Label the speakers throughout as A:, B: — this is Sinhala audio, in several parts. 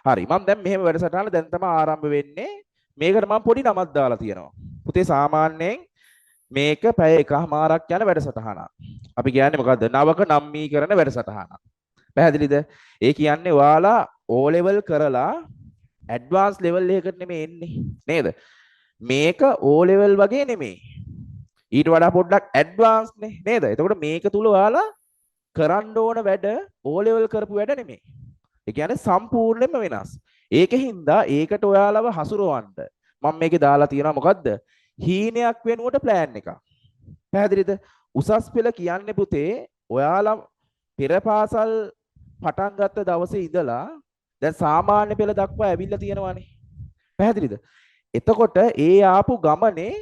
A: හරි. මම දැන් මෙහෙම වැඩසටහන දැන් තමයි ආරම්භ වෙන්නේ. මේකට මම පොඩි නමක් දාලා තියෙනවා. පුතේ සාමාන්‍යයෙන් මේක පැය එකමාරක් යන වැඩසටහනක්. අපි කියන්නේ මොකද්ද? නවක නම්මීකරණ වැඩසටහනක්. පැහැදිලිද? ඒ කියන්නේ ඔයාලා O level කරලා ඇඩ්වාන්ස් ලෙවල් එකකට නෙමෙයි එන්නේ. නේද? මේක O level වගේ නෙමෙයි. ඊට වඩා පොඩ්ඩක් ඇඩ්වාන්ස් නේ නේද? එතකොට මේක තුල ඔයාලා කරන්න ඕන වැඩ O level කරපු වැඩ නෙමෙයි. ඒ කියන්නේ සම්පූර්ණයෙන්ම වෙනස්. ඒකෙහිඳ ඒකට ඔයාලව හසුරවන්න මම මේකේ දාලා තියෙනවා මොකද්ද? හීනයක් වෙනුවට ප්ලෑන් එකක්. පැහැදිලිද? උසස් පෙළ කියන්නේ පුතේ ඔයාලා පෙර පාසල් පටන් ගත්ත දවසේ ඉඳලා දැන් සාමාන්‍ය පෙළ දක්වා ඇවිල්ලා තියෙනවානේ. පැහැදිලිද? එතකොට ඒ ආපු ගමනේ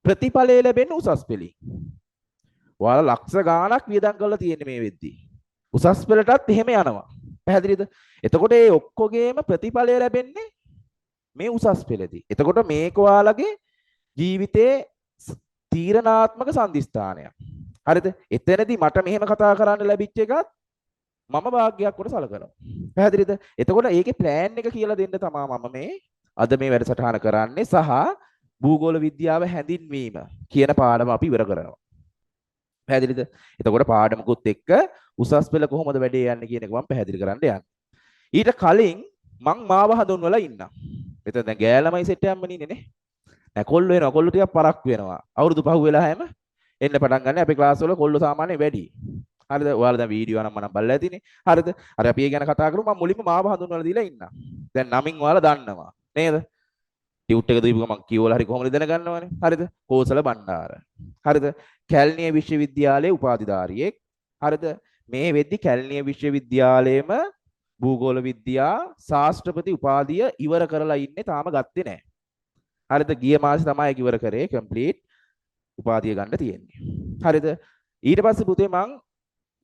A: ප්‍රතිඵලය ලැබෙන්නේ උසස් පෙළින්. ඔයාලා ලක්ෂ ගාණක් වියදම් කරලා තියෙන්නේ මේ වෙද්දී. උසස් පෙළටත් එහෙම යනවා. පැහැදිලිද? එතකොට මේ ඔක්කොගේම ප්‍රතිඵලය ලැබෙන්නේ මේ උසස් පෙළදී. එතකොට මේක ඔයාලගේ ජීවිතයේ තීරණාත්මක සම්දිස්ථානයක්. හරිද? එතනදී මට මෙහෙම කතා කරන්න ලැබිච්ච එකත් මම වාග්යක් කොට සලකනවා. පැහැදිලිද? එතකොට ඒකේ ප්ලෑන් එක කියලා දෙන්න තමයි මම මේ අද මේ වැඩසටහන කරන්නේ සහ භූගෝල විද්‍යාව හැඳින්වීම කියන පාඩම අපි ඉවර කරනවා. පැහැදිලිද? එතකොට පාඩමකුත් එක්ක උසස් පෙළ කොහොමද වැඩේ යන්නේ කියන එක මම පැහැදිලි කරන්න යන්නේ. ඊට කලින් මං මාව හඳුන්වලා ඉන්නම්. මෙතන දැන් ගෑලමයි සෙට් එකක්ම නින්නේ නේ. දැන් කොල්ල වෙනවා. කොල්ල ටිකක් පරක් වෙනවා. අවුරුදු පහ වෙලා හැම එන්න පටන් ගන්න අපේ ක්ලාස් වල කොල්ල සාමාන්‍යයෙන් වැඩි. හරිද? ඔයාලා දැන් වීඩියෝ නම් මම බලලා ඇතිනේ. හරිද? අර අපි ඒ ගැන කතා කරමු. මම මුලින්ම මාව හඳුන්වලා දීලා ඉන්නම්. දැන් නමින් ඔයාලා දන්නවා. නේද? ටියුට් එක දීපු ගමන් කියවලා හරි කොහොමද දැනගන්නවනේ. හරිද? කෝසල බණ්ඩාර. හරිද? කැලණිය විශ්වවිද්‍යාලයේ උපාධිධාරියෙක්. හරිද? මේ වෙද්දි කැලණිය විශ්වවිද්‍යාලයේම භූගෝල විද්‍යා ශාස්ත්‍රපති උපාධිය ඉවර කරලා ඉන්නේ තාම ගත්තේ නැහැ. හරිද? ගිය මාසේ තමයි ඒක ඉවර කරේ කම්ප්ලීට් උපාධිය ගන්න තියෙන්නේ. හරිද? ඊට පස්සේ පුතේ මං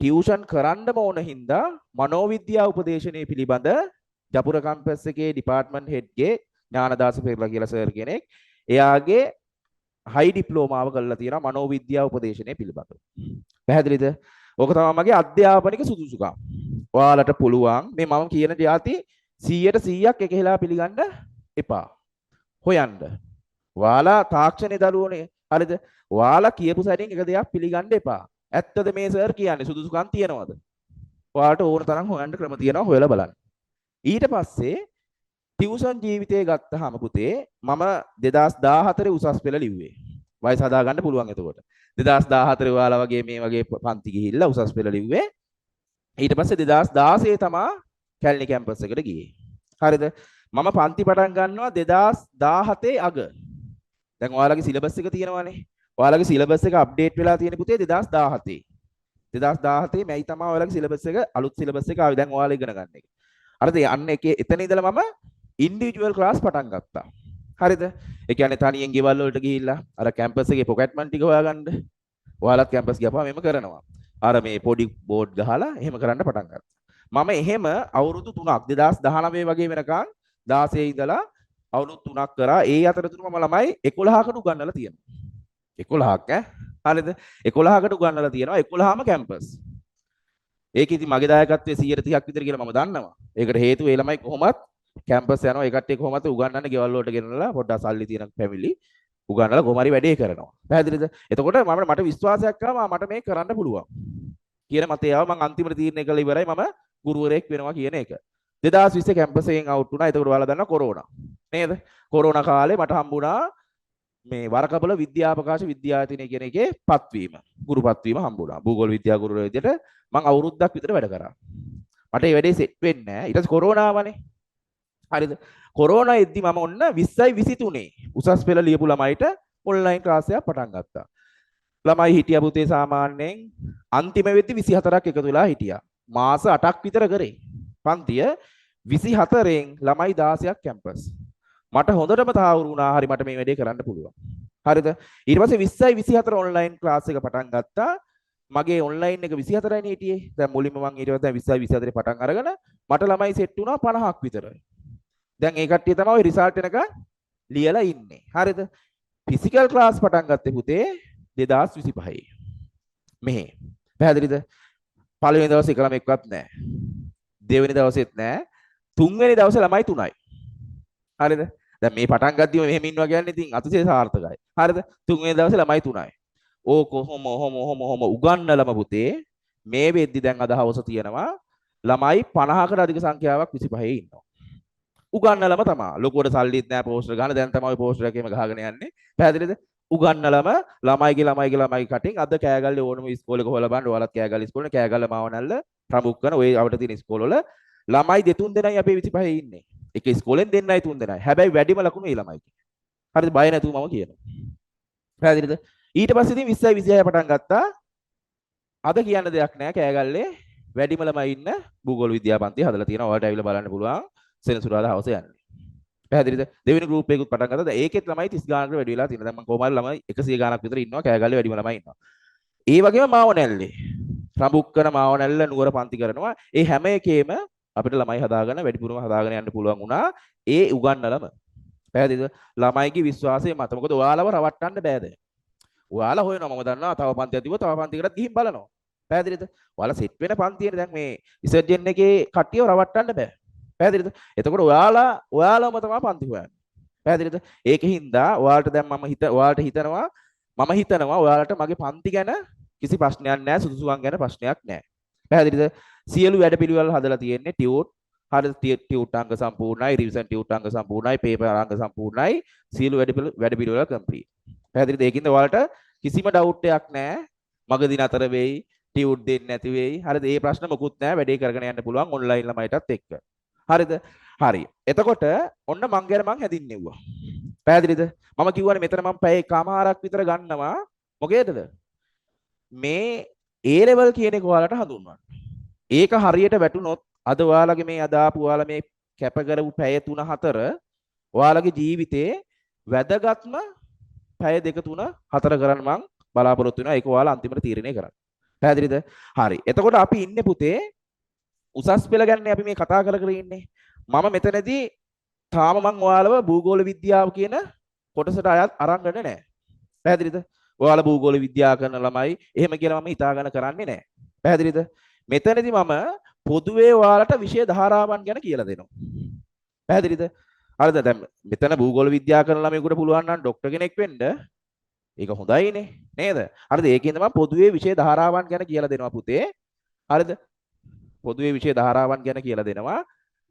A: ටියුෂන් කරන්නම ඕන හින්දා මනෝවිද්‍යා උපදේශනයේ පිළිබඳ ජපුර කැම්පස් එකේ ඩිපාර්ට්මන්ට් හෙඩ්ගේ ඥානදාස පෙරලා කියලා සර් කෙනෙක් එයාගේ හයි ඩිප්ලෝමාව කරලා තියෙනවා මනෝවිද්‍යා උපදේශනයේ පිළිබඳව. පැහැදිලිද? ඕක තමයි මගේ අධ්‍යාපනික සුදුසුකම්. ඔයාලට පුළුවන් මේ මම කියන જાති 100% එකහෙලා පිළිගන්න එපා. හොයන්න. ඔයාලා තාක්ෂණයේ දරුවෝනේ. හරිද? ඔයාලා කියපු සැරින් එක දෙයක් පිළිගන්න එපා. ඇත්තද මේ සර් කියන්නේ සුදුසුකම් තියනවද? ඔයාලට ඕන තරම් හොයන්න ක්‍රම තියෙනවා හොයලා බලන්න. ඊට පස්සේ ටියුෂන් ජීවිතය ගත්තාම පුතේ මම 2014 උසස් පෙළ ලිව්වේ. වයස හදා ගන්න පුළුවන් එතකොට. 2014 ඔයාලා වගේ මේ වගේ පන්ති ගිහිල්ලා උසස් පෙළ ලිව්වේ. ඊට පස්සේ 2016 තමයි කැලණි කැම්පස් එකට ගියේ. හරිද? මම පන්ති පටන් ගන්නවා 2017 අග. දැන් ඔයාලගේ සිලබස් එක තියෙනවානේ. ඔයාලගේ සිලබස් එක අප්ඩේට් වෙලා තියෙන පුතේ 2017. 2017 මැයි තමයි ඔයාලගේ සිලබස් එක අලුත් සිලබස් එක ආවේ. දැන් ඔයාලා ඉගෙන ගන්න එක. හරිද? අන්න එකේ එතන ඉඳලා මම ඉන්ඩිවිජුවල් ක්ලාස් පටන් ගත්තා. හරිද? ඒ කියන්නේ තනියෙන් ගෙවල් වලට ගිහිල්ලා අර කැම්පස් එකේ පොකට් මන් ටික හොයාගන්න. ඔයාලත් කැම්පස් ගියාපුවා මෙහෙම කරනවා. අර මේ පොඩි බෝඩ් ගහලා එහෙම කරන්න පටන් ගත්තා. මම එහෙම අවුරුදු 3ක් 2019 වගේ වෙනකන් 16 ඉඳලා අවුරුදු 3ක් කරා. ඒ අතරතුර මම ළමයි 11කට උගන්වලා තියෙනවා. 11ක් හරිද? 11කට උගන්වලා තියෙනවා. 11ම කැම්පස්. ඒක ඉතින් මගේ දායකත්වයේ 130ක් විතර කියලා මම දන්නවා. ඒකට හේතුව ඒ ළමයි කොහොමත් කැම්පස් යනවා. ඒ කට්ටිය කොහොමද උගන්වන්නේ ගෙවල් වලට ගෙනලා පොඩ්ඩක් සල්ලි තියෙන ෆැමිලි උගන්වලා කොහොමරි වැඩේ කරනවා. පැහැදිලිද? එතකොට මට විශ්වාසයක් ආවා මට මේක කරන්න පුළුවන්. කියන මතය ආවා. මම අන්තිමට තීරණය කළා ඉවරයි මම ගුරුවරයෙක් වෙනවා කියන එක. 2020 කැම්පස් එකෙන් අවුට් වුණා. එතකොට ඔයාලා දන්නවා කොරෝනා. නේද? කොරෝනා කාලේ මට හම්බුණා මේ වරකබල විද්‍යාපකාශ විද්‍යායතනය කියන එකේ පත්වීම. ගුරු පත්වීම හම්බුණා. භූගෝල විද්‍යා ගුරුවරයෙක් විදිහට මම අවුරුද්දක් විතර වැඩ කරා. මට මේ වැඩේ සෙට් වෙන්නේ නැහැ. ඊට පස්සේ කොරෝනාවනේ. හරිද? කොරෝනා එද්දි මම ඔන්න 20යි 23 උසස් පෙළ ලියපු ළමයිට ඔන්ලයින් ක්ලාස් එකක් පටන් ගත්තා. ළමයි හිටියා පුතේ සාමාන්‍යයෙන් අන්තිම වෙද්දි 24ක් එකතු වෙලා හිටියා. මාස 8ක් විතර කරේ. පන්තිය 24න් ළමයි 16ක් කැම්පස්. මට හොඳටම තාවුරු වුණා හරි මට මේ වැඩේ කරන්න පුළුවන්. හරිද? ඊට පස්සේ 20යි 24 ඔන්ලයින් ක්ලාස් එක පටන් ගත්තා. මගේ ඔන්ලයින් එක 24යිනේ හිටියේ. දැන් මුලින්ම මම ඊට පස්සේ 20යි 24 පටන් අරගෙන මට ළමයි සෙට් වුණා 50ක් විතර. දැන් ඒ කට්ටිය තමයි රිසල්ට් එක ලියලා ඉන්නේ. හරිද? ෆිසිකල් ක්ලාස් පටන් ගත්තේ පුතේ 2025. මෙහේ. පැහැදිලිද? පළවෙනි දවසේ එක ළමෙක්වත් නැහැ. දෙවෙනි දවසෙත් නැහැ. තුන්වෙනි දවසේ ළමයි 3යි. හරිද? දැන් මේ පටන් ගද්දිම මෙහෙම ඉන්නවා කියන්නේ ඉතින් අතිශය සාර්ථකයි. හරිද? තුන්වෙනි දවසේ ළමයි 3යි. ඕක කොහොම උගන්නලම පුතේ මේ වෙද්දි දැන් අද හවස තියෙනවා ළමයි 50කට අධික සංඛ්‍යාවක් 25 ඉන්නවා. උගන්නලම තමයි. ලොකුවට සල්ලිත් නැහැ පෝස්ටර් ගන්න. දැන් තමයි පෝස්ටර් එකේම ගහගෙන යන්නේ. පැහැදිලිද? උගන්නලම ළමයි කටින් අද කෑගල්ලේ ඕනම ඉස්කෝලේක හොයලා බලන්න. ඔයාලත් කෑගල්ල ඉස්කෝලේ කෑගල්ල මාවනල්ල ප්‍රමුඛ කරන ඔය අපිට තියෙන ඉස්කෝලවල ළමයි දෙතුන් දෙනයි අපේ 25 ඉන්නේ. එක ඉස්කෝලෙන් දෙන්නයි තුන් දෙනයි. හැබැයි වැඩිම ලකුණු ඒ ළමයි. හරිද? බය නැතුව මම කියනවා. පැහැදිලිද? ඊට පස්සේ ඉතින් 20යි 26 පටන් ගත්තා. අද කියන්න දෙයක් නැහැ. කෑගල්ලේ වැඩිම ළමයි ඉන්න භූගෝල විද්‍යා පන්තිය හදලා තියෙනවා. ඔයාලට ඇවිල්ලා බලන්න පුළුවන්. සෙනසුරාදා හවස යන්නේ. පැහැදිලිද? දෙවෙනි ගෲප් එකකුත් පටන් ගත්තා. දැන් ඒකෙත් ළමයි 30 ගානකට වැඩි වෙලා තියෙනවා. දැන් මම කොහමද ළමයි 100 ගානක් විතර ඉන්නවා. කෑගල්ලේ වැඩිම ළමයි ඉන්නවා. ඒ වගේම මාවනැල්ලේ රඹුක්කන මාවනැල්ල නුවර පන්ති කරනවා. ඒ හැම එකේම අපිට ළමයි හදාගන්න වැඩිපුරම හදාගෙන යන්න පුළුවන් වුණා. ඒ උගන්නලම. පැහැදිලිද? ළමයිගේ විශ්වාසය මත. මොකද ඔයාලව රවට්ටන්න බෑ දැන්. ඔයාලා හොයනවා මම දන්නවා තව පන්තියක් තිබ්බොත් තව පන්තියකටත් ගිහින් බලනවා. පැහැදිලිද? ඔයාලා සෙට් වෙන පන්තියනේ දැන් මේ ඉසර්ජන් එකේ කට්ටියව රවට්ටන්න බෑ. පැහැදිලිද? එතකොට ඔයාලම තමයි පන්ති හොයන්නේ. පැහැදිලිද? ඒකින්ද ඔයාලට දැන් මම හිතනවා ඔයාලට මගේ පන්ති ගැන කිසි ප්‍රශ්නයක් නැහැ, සුදුසුකම් ගැන ප්‍රශ්නයක් නැහැ. පැහැදිලිද? සියලු වැඩපිළිවෙල හදලා තියෙන්නේ ටියුට්. හරිද? ටියුට් අංග සම්පූර්ණයි, රිවිෂන් ටියුට් අංග සම්පූර්ණයි, පේපර් අංග සම්පූර්ණයි, සියලු වැඩපිළිවෙල කම්ප්ලීට්. පැහැදිලිද? ඒකින්ද ඔයාලට කිසිම ඩවුට් එකක් නැහැ. මගදී නතර වෙයි, ටියුට් දෙන්නේ නැති වෙයි. හරිද? ඒ ප්‍රශ්න මොකුත් නැහැ. වැඩේ කරගෙන යන්න පුළුවන් ඔන්ලයින් ළමයිටත් එක්ක. හරිද? හරි. එතකොට ඔන්න මං ගැන මං හැදින්නෙව්වා. පැහැදිලිද? මම කිව්වනේ මෙතන මම පැය එකමාරක් විතර ගන්නවා. මොකේදද? මේ A level කියන එක ඔයාලට හඳුන්වන්න. ඒක හරියට වැටුනොත් අද ඔයාලගේ මේ අදාපු ඔයාලා මේ කැප කරපු පැය 3-4 ඔයාලගේ ජීවිතේ වැදගත්ම පැය 2-3-4 කරන්න මං බලාපොරොත්තු වෙනවා. ඒක ඔයාලා අන්තිමට තීරණය කරන්න. පැහැදිලිද? හරි. එතකොට අපි ඉන්නේ පුතේ උසස් පෙළ ගැන අපි මේ කතා කර ඉන්නේ. මම මෙතනදී තාම මං ඔයාලව භූගෝල විද්‍යාව කියන කොටසට අයත් අරන් ගන්නේ නැහැ. පැහැදිලිද? ඔයාලා භූගෝල විද්‍යාව කරන ළමයි එහෙම කියලා මම හිතාගෙන කරන්නේ නැහැ. පැහැදිලිද? මෙතනදී මම පොදුවේ ඔයාලට විෂය ධාරාවන් ගැන කියලා දෙනවා. පැහැදිලිද? හරිද? දැන් මෙතන භූගෝල විද්‍යාව කරන ළමයෙකුට පුළුවන් නම් ડોක්ටර් කෙනෙක් වෙන්න. ඒක හොඳයිනේ නේද? හරිද? ඒකින්ද මම පොදුවේ විෂය ධාරාවන් ගැන කියලා දෙනවා පුතේ. හරිද? පොදුවේ විෂය ධාරාවන් ගැන කියලා දෙනවා.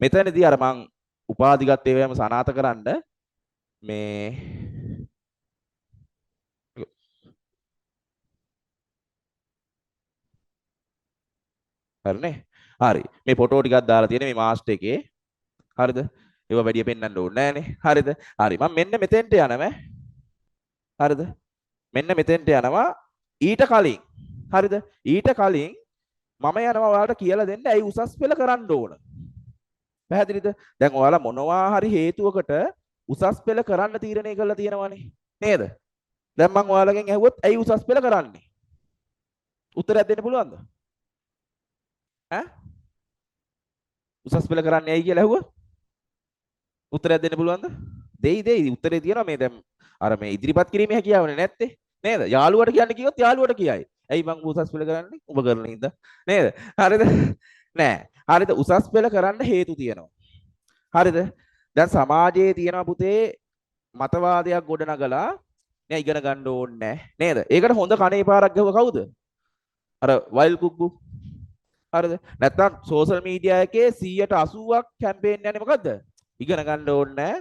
A: මෙතනදී අර මං උපාධිගත ඒවාම සනාථ කරන්න මේ හරිනේ. හරි. මේ ෆොටෝ ටිකක් දාලා තියෙන මේ මාස්ටර් එකේ. හරිද? ඒව වැඩි පෙන්වන්න ඕනේ නැහනේ. හරිද? හරි. මම මෙන්න මෙතෙන්ට යනවා. හරිද? මෙන්න මෙතෙන්ට යනවා ඊට කලින්. හරිද? ඊට කලින් මම යනවා ඔයාලට කියලා දෙන්න ඇයි උසස් පෙළ කරන්න ඕන. පැහැදිලිද? දැන් ඔයාලා මොනවා හරි හේතුවකට උසස් පෙළ කරන්න තීරණය කරලා තියෙනවානේ. නේද? දැන් මම ඔයාලගෙන් ඇහුවොත් ඇයි උසස් පෙළ කරන්නේ? උත්තරයක් දෙන්න පුළුවන්ද? ඈ? උසස් පෙළ කරන්නේ ඇයි කියලා ඇහුවොත් උත්තරයක් දෙන්න පුළුවන්ද? දෙයි උත්තරේ තියෙනවා මේ දැන් අර මේ ඉදිරිපත් කිරීමේ හැකියාවනේ නැත්තේ. නේද? යාළුවට කියන්න කිව්වොත් යාළුවට කියයි. ඇයි මං උසස් පෙළ කරන්නේ? ඔබ කරන හින්දා. නේද? හරිද? නෑ. හරිද? උසස් පෙළ කරන්න හේතු තියෙනවා. හරිද? දැන් සමාජයේ තියෙනවා පුතේ මතවාදයක් ගොඩනගලා නෑ ඉගෙන ගන්න ඕනේ නේද? ඒකට හොඳ කණේ පාරක් ගහුව කවුද? අර වයිල් කුක්බු. හරිද? නැත්තම් සෝෂල් මීඩියා එකේ 180ක් කැම්පේන් යන්නේ මොකද්ද? ඉගෙන ගන්න ඕනේ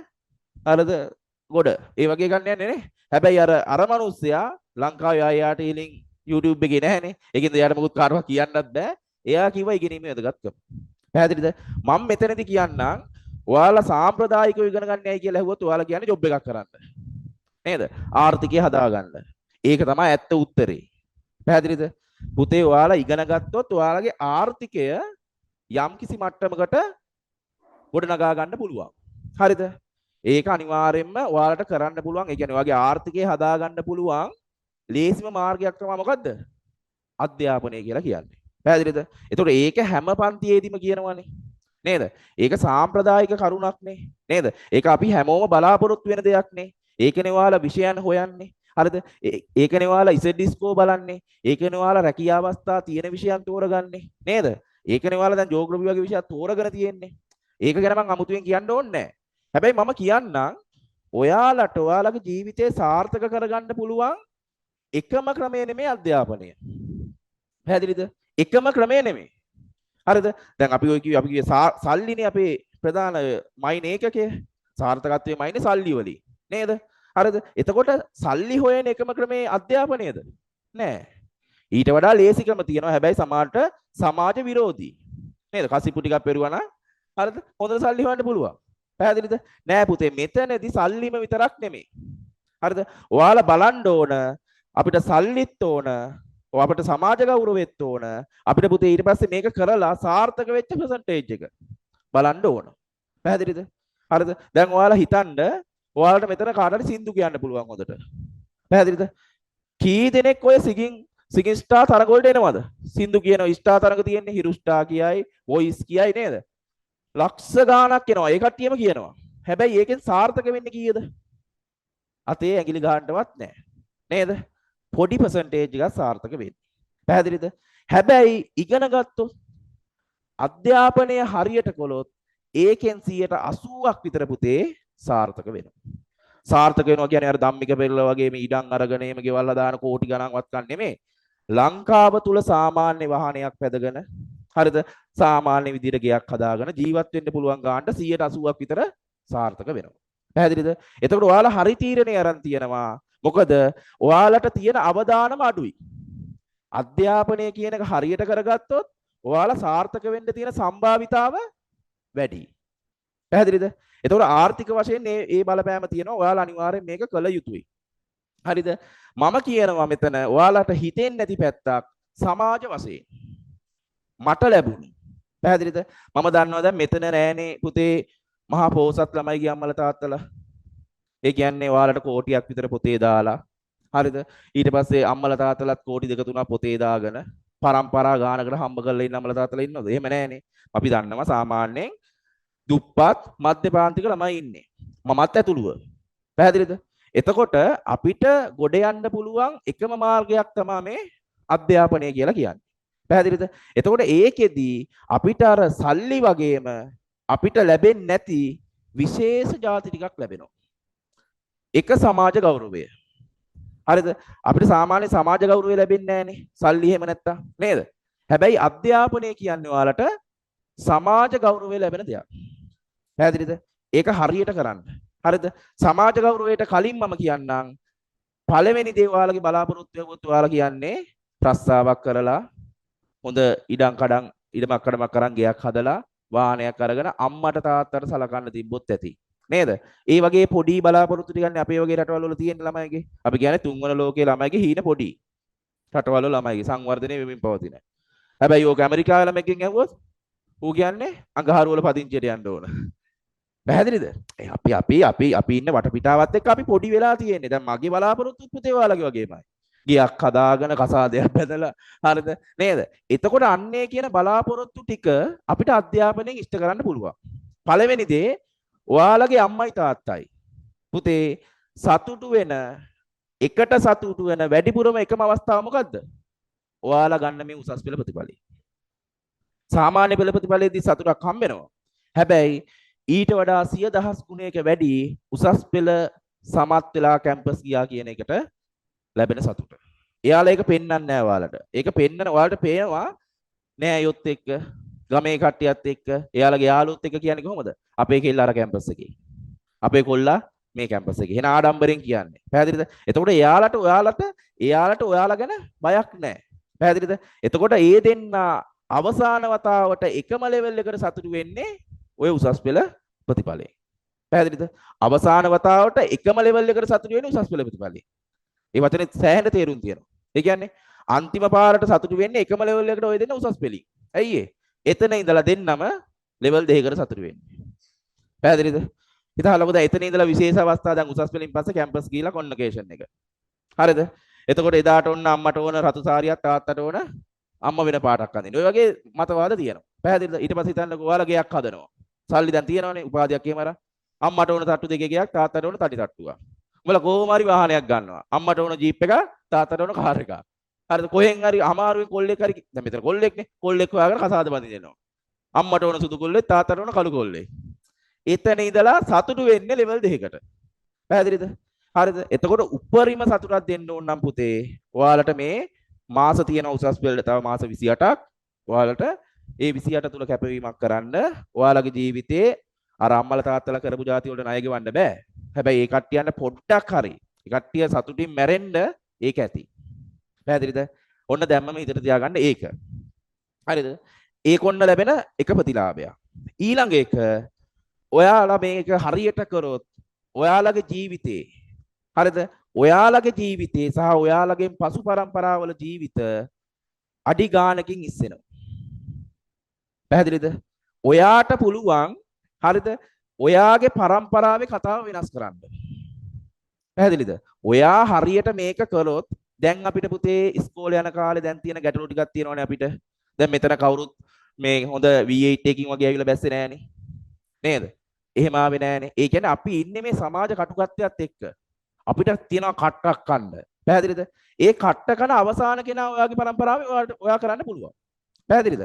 A: හරිද? ගොඩ. ඒ වගේ ගන්න යන්නේ නේ. හැබැයි අර මිනිස්සයා ලංකාවේ ආයාට ඊලින් YouTube එකේ නැහැනේ. ඒකින්ද එයාට මොකුත් කාටවත් කියන්නත් බෑ. එයා කිව්වා ඉගෙනීමේ වැදගත්කම. පැහැදිලිද? මම මෙතනදී කියන්නම් ඔයාලා සාම්ප්‍රදායිකව ඉගෙන ගන්න ඇයි කියලා ඇහුවොත් ඔයාලා කියන්නේ ජොබ් එකක් කරන්න. නේද? ආර්ථිකය හදාගන්න. ඒක තමයි ඇත්ත උත්තරේ. පැහැදිලිද? පුතේ ඔයාලා ඉගෙන ගත්තොත් ඔයාලගේ ආර්ථිකය යම්කිසි මට්ටමකට ගොඩනගා ගන්න පුළුවන්. හරිද? ඒක අනිවාර්යයෙන්ම ඔයාලට කරන්න පුළුවන්. ඒ කියන්නේ ඔයාගේ ආර්ථිකය හදා ගන්න පුළුවන් ලේසිම මාර්ගයක් තමයි මොකද්ද? අධ්‍යාපනය කියලා කියන්නේ. පැහැදිලිද? ඒතකොට ඒක හැම පන්තියේදීම කියනවනේ. නේද? ඒක සාම්ප්‍රදායික කරුණක් නේ. නේද? ඒක අපි හැමෝම බලාපොරොත්තු වෙන දෙයක් නේ. ඒකනේ ඔයාලා විෂයන් හොයන්නේ. හරිද? ඒකනේ ඔයාලා ඉසෙඩ්ඩිස්කෝ බලන්නේ. ඒකනේ ඔයාලා රැකියා අවස්ථා තියෙන විෂයන් තෝරගන්නේ. නේද? ඒකනේ ඔයාලා දැන් ජෝග්‍රෆි වගේ විෂයක් තෝරගෙන තියෙන්නේ. ඒක ගැන මම අමුතුවෙන් කියන්න ඕනේ නැහැ. හැබැයි මම කියන්නම් ඔයාලට ඔයාලගේ ජීවිතේ සාර්ථක කරගන්න පුළුවන් එකම ක්‍රමය නෙමෙයි අධ්‍යාපනය. පැහැදිලිද? එකම ක්‍රමය නෙමෙයි. හරිද? දැන් අපි ඔය කිව්වේ සල්ලිනේ අපේ ප්‍රධාන මයින් ඒකකය. සාර්ථකත්වයේ මයිනේ සල්ලි වලින්. නේද? හරිද? එතකොට සල්ලි හොයන එකම ක්‍රමේ අධ්‍යාපනයද? නෑ. ඊට වඩා ලේසි ක්‍රම තියෙනවා. හැබැයි සමාජ විරෝධී. නේද? කසිප්පු ටිකක් පෙරුවා නම් හරිද? හොඳට සල්ලි හොයන්න පුළුවන්. පැහැදිලිද? නෑ පුතේ මෙතනදී සල්ලිම විතරක් නෙමෙයි. හරිද? ඔයාලා බලන්න ඕන අපිට සල්ලිත් ඕන, අපිට සමාජ ගෞරවෙත් ඕන. අපිට පුතේ ඊට පස්සේ මේක කරලා සාර්ථක වෙච්ච පර්සන්ටේජ් එක බලන්න ඕන. පැහැදිලිද? හරිද? දැන් ඔයාලා හිතන්න ඔයාලට මෙතන කාටට සින්දු කියන්න පුළුවන් හොඳට. පැහැදිලිද? කී දෙනෙක් ඔය සිගින් ස්ටාර් තරඟ වලට එනවද? සින්දු කියනවා ස්ටාර් තරඟ තියෙන්නේ හිරු ස්ටාර් කියයි, වොයිස් කියයි නේද? ලක්ෂ ගාණක් එනවා. ඒ කට්ටියම කියනවා. හැබැයි ඒකෙන් සාර්ථක වෙන්නේ කීයද? අතේ ඇඟිලි ගන්නවත් නැහැ. නේද? පොඩි පර්සන්ටේජ් එකක් සාර්ථක වෙන්නේ. පැහැදිලිද? හැබැයි ඉගෙන ගත්තොත් අධ්‍යාපනය හරියට කළොත් ඒකෙන් 80ක් විතර පුතේ සාර්ථක වෙනවා. සාර්ථක වෙනවා කියන්නේ අර ධම්මික පෙරළ වගේ මේ ඉඩම් අරගෙන එහෙම ගෙවල් හදාන කෝටි ගණන්වත් ගන්න නෙමෙයි. ලංකාව තුල සාමාන්‍ය වාහනයක් පැදගෙන හරිද? සාමාන්‍ය විදිහට ගෙයක් හදාගෙන ජීවත් වෙන්න පුළුවන් ගානට 80ක් විතර සාර්ථක වෙනවා. පැහැදිලිද? එතකොට ඔයාලා හරි තීරණේ අරන් තියෙනවා. මොකද ඔයාලට තියෙන අවදානම අඩුයි. අධ්‍යාපනය කියන එක හරියට කරගත්තොත් ඔයාලා සාර්ථක වෙන්න තියෙන සම්භාවිතාව වැඩි. පැහැදිලිද? එතකොට ආර්ථික වශයෙන් මේ බලපෑම තියෙනවා. ඔයාලා අනිවාර්යෙන් මේක කළ යුතුයි. හරිද? මම කියනවා මෙතන ඔයාලට හිතෙන්නේ නැති පැත්තක් සමාජ වශයෙන් මට ලැබුණේ. පැහැදිලිද? මම දන්නවා දැන් මෙතන නෑනේ පුතේ මහා පොහොසත් ළමයිගේ අම්මලා තාත්තලා. ඒ කියන්නේ ඔයාලට කෝටියක් විතර පොතේ දාලා හරිද? ඊට පස්සේ අම්මලා තාත්තලාත් කෝටි දෙක තුනක් පොතේ දාගෙන පරම්පරා ගානකට හම්බ කරලා ඉන්න අම්මලා තාත්තලා ඉන්නවද? එහෙම නෑනේ. අපි දන්නවා සාමාන්‍යයෙන් දුප්පත් මධ්‍යපාන්තික ළමයි ඉන්නේ. මමත් ඇතුළුව. පැහැදිලිද? එතකොට අපිට ගොඩ යන්න පුළුවන් එකම මාර්ගයක් තමයි මේ අධ්‍යාපනය කියලා කියන්නේ. පැහැදිලිද? එතකොට ඒකෙදී අපිට අර සල්ලි වගේම අපිට ලැබෙන්නේ නැති විශේෂ ಜಾති ටිකක් ලැබෙනවා. එක සමාජ ගෞරවය. හරිද? අපිට සාමාන්‍ය සමාජ ගෞරවය ලැබෙන්නේ නැහනේ. සල්ලි එහෙම නැත්තම් නේද? හැබැයි අධ්‍යාපනය කියන්නේ ඔයාලට සමාජ ගෞරවය ලැබෙන දෙයක්. පැහැදිලිද? ඒක හරියට කරන්න. හරිද? සමාජ ගෞරවයට කලින් මම කියන්නම් පළවෙනි දේ ඔයාලගේ බලාපොරොත්තු වෙවොත් ඔයාලා කියන්නේ ප්‍රස්තාවක් කරලා හොඳ ඉඩමක් කඩමක් අරන් ගෙයක් හදලා වාහනයක් අරගෙන අම්මට තාත්තට සලකන්න තිබ්බොත් ඇති. නේද? ඒ වගේ පොඩි බලාපොරොත්තු ටිකන්නේ අපේ වගේ රටවල් වල තියෙන ළමයිගේ. අපි කියන්නේ තුන්වන ලෝකයේ ළමයිගේ හීන පොඩි. රටවල් වල ළමයිගේ සංවර්ධනය වෙමින් පවතින. හැබැයි ඕක ඇමරිකාවේ ළමෙක්ගෙන් ඇහුවොත් ඌ කියන්නේ අඟහරු වල පදිංචියට යන්න ඕන. පැහැදිලිද? අපි ඉන්න වටපිටාවත් එක්ක අපි පොඩි වෙලා තියෙන්නේ. දැන් මගේ බලාපොරොත්තුත් පුතේ ඔයාලගේ වගේමයි. ගියක් හදාගෙන කසාදයක් බැදලා හරිද? නේද? එතකොට අන්නේ කියන බලාපොරොත්තු ටික අපිට අධ්‍යාපනයෙන් ඉෂ්ට කරන්න පුළුවන්. පළවෙනි දේ ඔයාලගේ අම්මයි තාත්තයි පුතේ සතුටු වෙන එකට සතුටු වෙන වැඩිපුරම එකම අවස්ථාව මොකද්ද? ඔයාලා ගන්න මේ උසස් පෙළ ප්‍රතිඵලය. සාමාන්‍ය පෙළ ප්‍රතිඵලයේදී සතුටක් හම්බ වෙනවා. හැබැයි ඊට වඩා 100,000 ගුණයක වැඩි උසස් පෙළ සමත් වෙලා කැම්පස් ගියා කියන එකට ලැබෙන සතුට. එයාලා ඒක පෙන්වන්නේ නැහැ ඔයාලට. ඒක පෙන්වන ඔයාලට පේනවා නෑ අයොත් එක්ක ගමේ කට්ටියත් එක්ක එයාලගේ යාළුවොත් එක්ක කියන්නේ කොහොමද? අපේ කෙල්ල අර කැම්පස් එකේ. අපේ කොල්ලා මේ කැම්පස් එකේ. එහෙනම් ආඩම්බරෙන් කියන්නේ. පැහැදිලිද? එතකොට එයාලට ඔයාලා ගැන බයක් නැහැ. පැහැදිලිද? එතකොට ඒ දෙන්න අවසාන වතාවට එකම ලෙවල් එකට සතුටු වෙන්නේ ඔය උසස් පෙළ ප්‍රතිඵලයෙන්. පැහැදිලිද? අවසාන වතාවට එකම ලෙවල් එකට සතුටු වෙන්නේ උසස් පෙළ ප්‍රතිඵලයෙන්. ඒ වචනේ සෑහෙන තේරුම් තියෙනවා. ඒ කියන්නේ අන්තිම පාරට සතුටු වෙන්නේ එකම ලෙවල් එකට ඔය දෙන්න උසස් පෙළින්. ඇයි ඒ? එතන ඉඳලා දෙන්නම ලෙවල් 2කට සතුටු වෙන්නේ. පැහැදිලිද? හිතහලකෝ දැන් එතන ඉඳලා විශේෂ අවස්ථා දැන් උසස් පෙළින් පස්සේ කැම්පස් ගිහිලා කොන්වොකේෂන් එක. හරිද? එතකොට එදාට ඔන්න අම්මට ඕන රතු සාරියක් තාත්තට ඕන අම්ම වෙන පාටක් අඳින්න. ඔය වගේ මතවාද තියෙනවා. පැහැදිලිද? ඊට පස්සේ හිතන්නකෝ ඔයාලා ගෙයක් හදනවා. සල්ලි දැන් තියෙනවනේ උපාධියක් එහෙම අර අම්මට ඕන තට්ටු දෙකේ ගෙයක් තාත්තට ඕන තටි තට්ටුවක්. උඹලා කොහොම හරි වාහනයක් ගන්නවා. අම්මට ඕන ජීප් එක තාත්තට ඕන කාර් එකක්. හරිද? කොහෙන් හරි අමාරුවෙන් කොල්ලෙක් හරි දැන් මෙතන කොල්ලෙක්නේ. කොල්ලෙක් හොයාගෙන කසාද බඳින්න එනවා. අම්මට ඕන සුදු කොල්ලේ තාත්තට ඕන කළු කොල්ලේ. එතන ඉඳලා සතුටු වෙන්නේ ලෙවල් 2කට. පැහැදිලිද? හරිද? එතකොට උපරිම සතුටක් දෙන්න ඕන නම් පුතේ ඔයාලට මේ මාස තියෙන උසස් පෙළට තව මාස 28ක් ඔයාලට ඒ 28 තුල කැපවීමක් කරන්න ඔයාලගේ ජීවිතේ අර අම්මලා තාත්තලා කරපු જાති වලට ණය ගෙවන්න බෑ. හැබැයි ඒ කට්ටියන්ට පොඩ්ඩක් හරි ඒ කට්ටිය සතුටින් මැරෙන්න ඒක ඇති. පැහැදිලිද? ඔන්න දැම්මම හිතට තියාගන්න ඒක. හරිද? ඒක ඔන්න ලැබෙන එක ප්‍රතිලාභයක්. ඊළඟ එක ඔයාලා මේක හරියට කරොත් ඔයාලගේ ජීවිතේ හරිද? ඔයාලගේ ජීවිතේ සහ ඔයාලගේ පසු පරම්පරාවල ජීවිත අඩි ගානකින් ඉස්සෙනවා. පැහැදිලිද? ඔයාට පුළුවන් හරිද? ඔයාගේ පරම්පරාවේ කතාව වෙනස් කරන්න. පැහැදිලිද? ඔයා හරියට මේක කළොත් දැන් අපිට පුතේ ඉස්කෝලේ යන කාලේ දැන් තියෙන ගැටලු ටිකක් තියෙනවනේ අපිට. දැන් මෙතන කවුරුත් මේ හොඳ V8 එකකින් වගේ ඇවිල්ලා බැස්සේ නෑනේ. නේද? එහෙම ආවේ නෑනේ. ඒ කියන්නේ අපි ඉන්නේ මේ සමාජ කටුකත්වයත් එක්ක. අපිට තියෙනවා කට්ටක් කන්න. පැහැදිලිද? ඒ කට්ට කන අවසාන කෙනා ඔයාගේ පරම්පරාවේ ඔයා කරන්න පුළුවන්. පැහැදිලිද?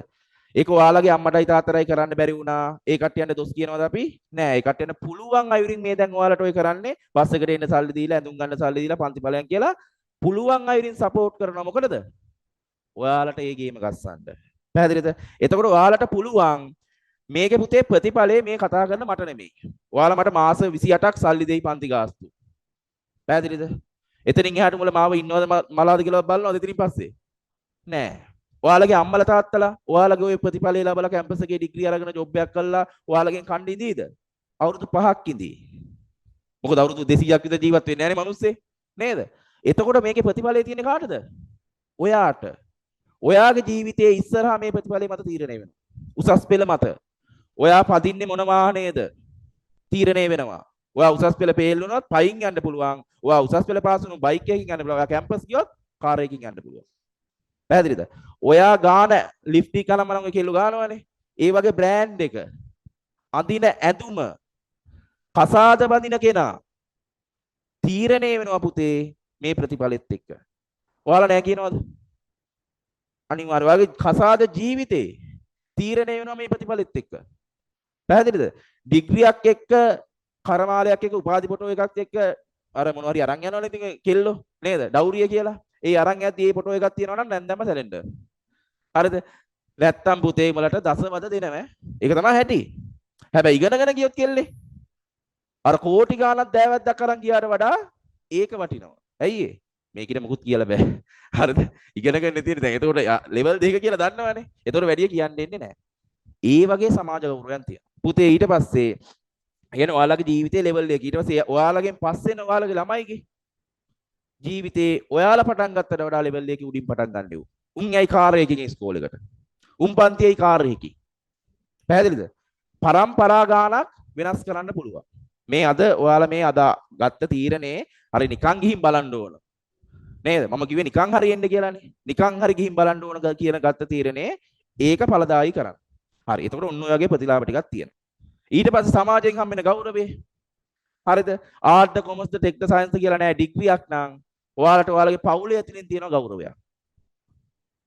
A: ඒක ඔයාලගේ අම්මටයි තාත්තටයි කරන්න බැරි වුණා. ඒ කට්ටියන්ට දොස් කියනවද අපි? නෑ. ඒ කට්ටියන්ට පුළුවන් අයුරින් මේ දැන් ඔයාලට ඔය කරන්නේ බස් එකට එන්න සල්ලි දීලා, ඇඳුම් ගන්න සල්ලි දීලා, පන්ති ඵලයන් කියලා පුළුවන් අයුරින් සපෝට් කරනවා. මොකටද? ඔයාලට ඒ ගේම ගස්සන්න. පැහැදිලිද? එතකොට ඔයාලට පුළුවන් මේකේ පුතේ ප්‍රතිඵලේ මේ කතා කරන මට නෙමෙයි. ඔයාලා මට මාස 28ක් සල්ලි දෙයි පන්ති ගාස්තු. පැහැදිලිද? එතනින් එහාට මුල මාව ඉන්නවද මලාද කියලා බලනවද එතනින් පස්සේ? නෑ. ඔයාලගේ අම්මලා තාත්තලා ඔයාලගේ ওই ප්‍රතිඵලය ලැබලා කැම්පස් එකේ ඩිග්‍රී අරගෙන ජොබ් එකක් කරලා ඔයාලගෙන් කණ්ඩ ඉඳීද? අවුරුදු 5ක් ඉඳී. මොකද අවුරුදු 200ක් විතර ජීවත් වෙන්නේ නැහනේ මිනිස්සේ. නේද? එතකොට මේකේ ප්‍රතිඵලය තියෙන්නේ කාටද? ඔයාට. ඔයාගේ ජීවිතයේ ඉස්සරහා මේ ප්‍රතිඵලය මත තීරණය වෙනවා. උසස් පෙළ මත. ඔයා පදින්නේ මොන වාහනේද? තීරණය වෙනවා. ඔයා උසස් පෙළ පෙළ වුණොත් පයින් යන්න පුළුවන්. ඔයා උසස් පෙළ පාස් වුණොත් බයික් එකකින් යන්න පුළුවන්. ඔයා කැම්පස් ගියොත් කාර් එකකින් යන්න පුළුවන්. පැහැදිලිද? ඔයා ගාන ලිෆ්ට් එක කලම නම් ඔය කෙල්ල ගානවනේ. ඒ වගේ බ්‍රෑන්ඩ් එක අඳින ඇඳුම කසාද බඳින කෙනා තීරණය වෙනවා පුතේ මේ ප්‍රතිඵලෙත් එක්ක. ඔයාලා නෑ කියනවද? අනිවාර්යයෙන් ඔයාගේ කසාද ජීවිතේ තීරණය වෙනවා මේ ප්‍රතිඵලෙත් එක්ක. පැහැදිලිද? ඩිග්‍රියක් එක්ක කරමාලයක් එක්ක උපාධි ෆොටෝ එකක් එක්ක අර මොනවා හරි අරන් යනවනේ ඉතින් කෙල්ලෝ නේද? ඩවුරිය කියලා. ඒ අරන් යද්දි මේ ෆොටෝ එකක් තියෙනවා නම් නැන්දම සැලෙන්ඩර්. හරිද? නැත්තම් පුතේ වලට දසවද දෙනව. ඒක තමයි හැටි. හැබැයි ඉගෙනගෙන ගියොත් කෙල්ලේ අර කෝටි ගාණක් දෑවැද්දක් අරන් ගියාට වඩා ඒක වටිනවා. ඇයි ඒ? මේකිට මොකුත් කියලා බෑ. හරිද? ඉගෙනගෙන තියෙන දැන් එතකොට ලෙවල් 2 කියලා දන්නවනේ. එතකොට වැඩි කියන්න දෙන්නේ නැහැ. ඒ වගේ සමාජ ගෞරවයන් තියෙනවා. පුතේ ඊට පස්සේ يعني ඔයාලගේ ජීවිතේ ලෙවල් 1 ඊට පස්සේ ඔයාලගෙන් පස්සේන ඔයාලගේ ළමයිගේ ජීවිතේ ඔයාලා පටන් ගත්තට වඩා ලෙවල් 1 උඩින් පටන් ගන්නව. උන් යයි කාර් එකකින් ඉස්කෝලේකට. උන් පන්තියයි කාර් එකකින්. පැහැදිලිද? පරම්පරා ගානක් වෙනස් කරන්න පුළුවන්. මේ අද ඔයාලා මේ අද ගත්ත තීරණේ හරි නිකන් ගිහින් බලන්න ඕන. නේද? මම කිව්වේ නිකන් හරි එන්න කියලානේ. නිකන් හරි ගිහින් බලන්න ඕන කියන ගත්ත තීරණේ ඒක ඵලදායී කරන්න. හරි. එතකොට ඔන්න ඔය වගේ ප්‍රතිලාභ ටිකක් තියෙනවා. ඊට පස්සේ සමාජයෙන් හම්බෙන ගෞරවය. හරිද? ආර්ට් කොමර්ස් ටෙක්ද සයන්ස් කියලා නෑ ඩිග්‍රියක් නම් ඔයාලට ඔයාලගේ පවුලේ ඇතුලින් තියෙන ගෞරවයක්.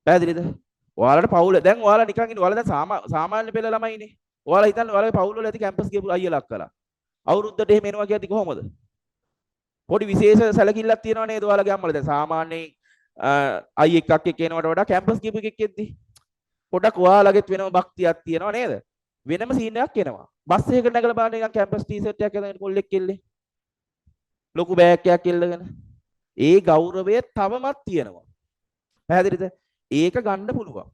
A: පැහැදිලිද? ඔයාලට පවුල දැන් ඔයාලා නිකන් ඉන්නේ ඔයාලා දැන් සාමාන්‍ය පෙළ ළමයිනේ. ඔයාලා හිතන්නේ ඔයාලගේ පවුල වල ඇති කැම්පස් ගියපු අයියලා අක්කලා. අවුරුද්දට එහෙම එනවා කියද්දි කොහොමද? පොඩි විශේෂ සැලකිල්ලක් තියෙනව නේද ඔයාලගේ අම්මලා? දැන් සාමාන්‍යයෙන් අයියෙක් අක්කෙක් එනවට වඩා කැම්පස් ගියපු එකෙක් එද්දි පොඩක් ඔයාලගෙත් වෙනම භක්තියක් තියෙනව නේද? වෙනම සීන් එකක් එනවා. බස් එකකට නැගලා බලන්න නිකන් කැම්පස් ටී-ෂර්ට් එකක් අරගෙන කොල්ලෙක් කෙල්ලේ. ලොකු බෑග් එකක් එල්ලගෙන. ඒ ගෞරවය තවමත් තියෙනවා. පැහැදිලිද? ඒක ගන්න පුළුවන්.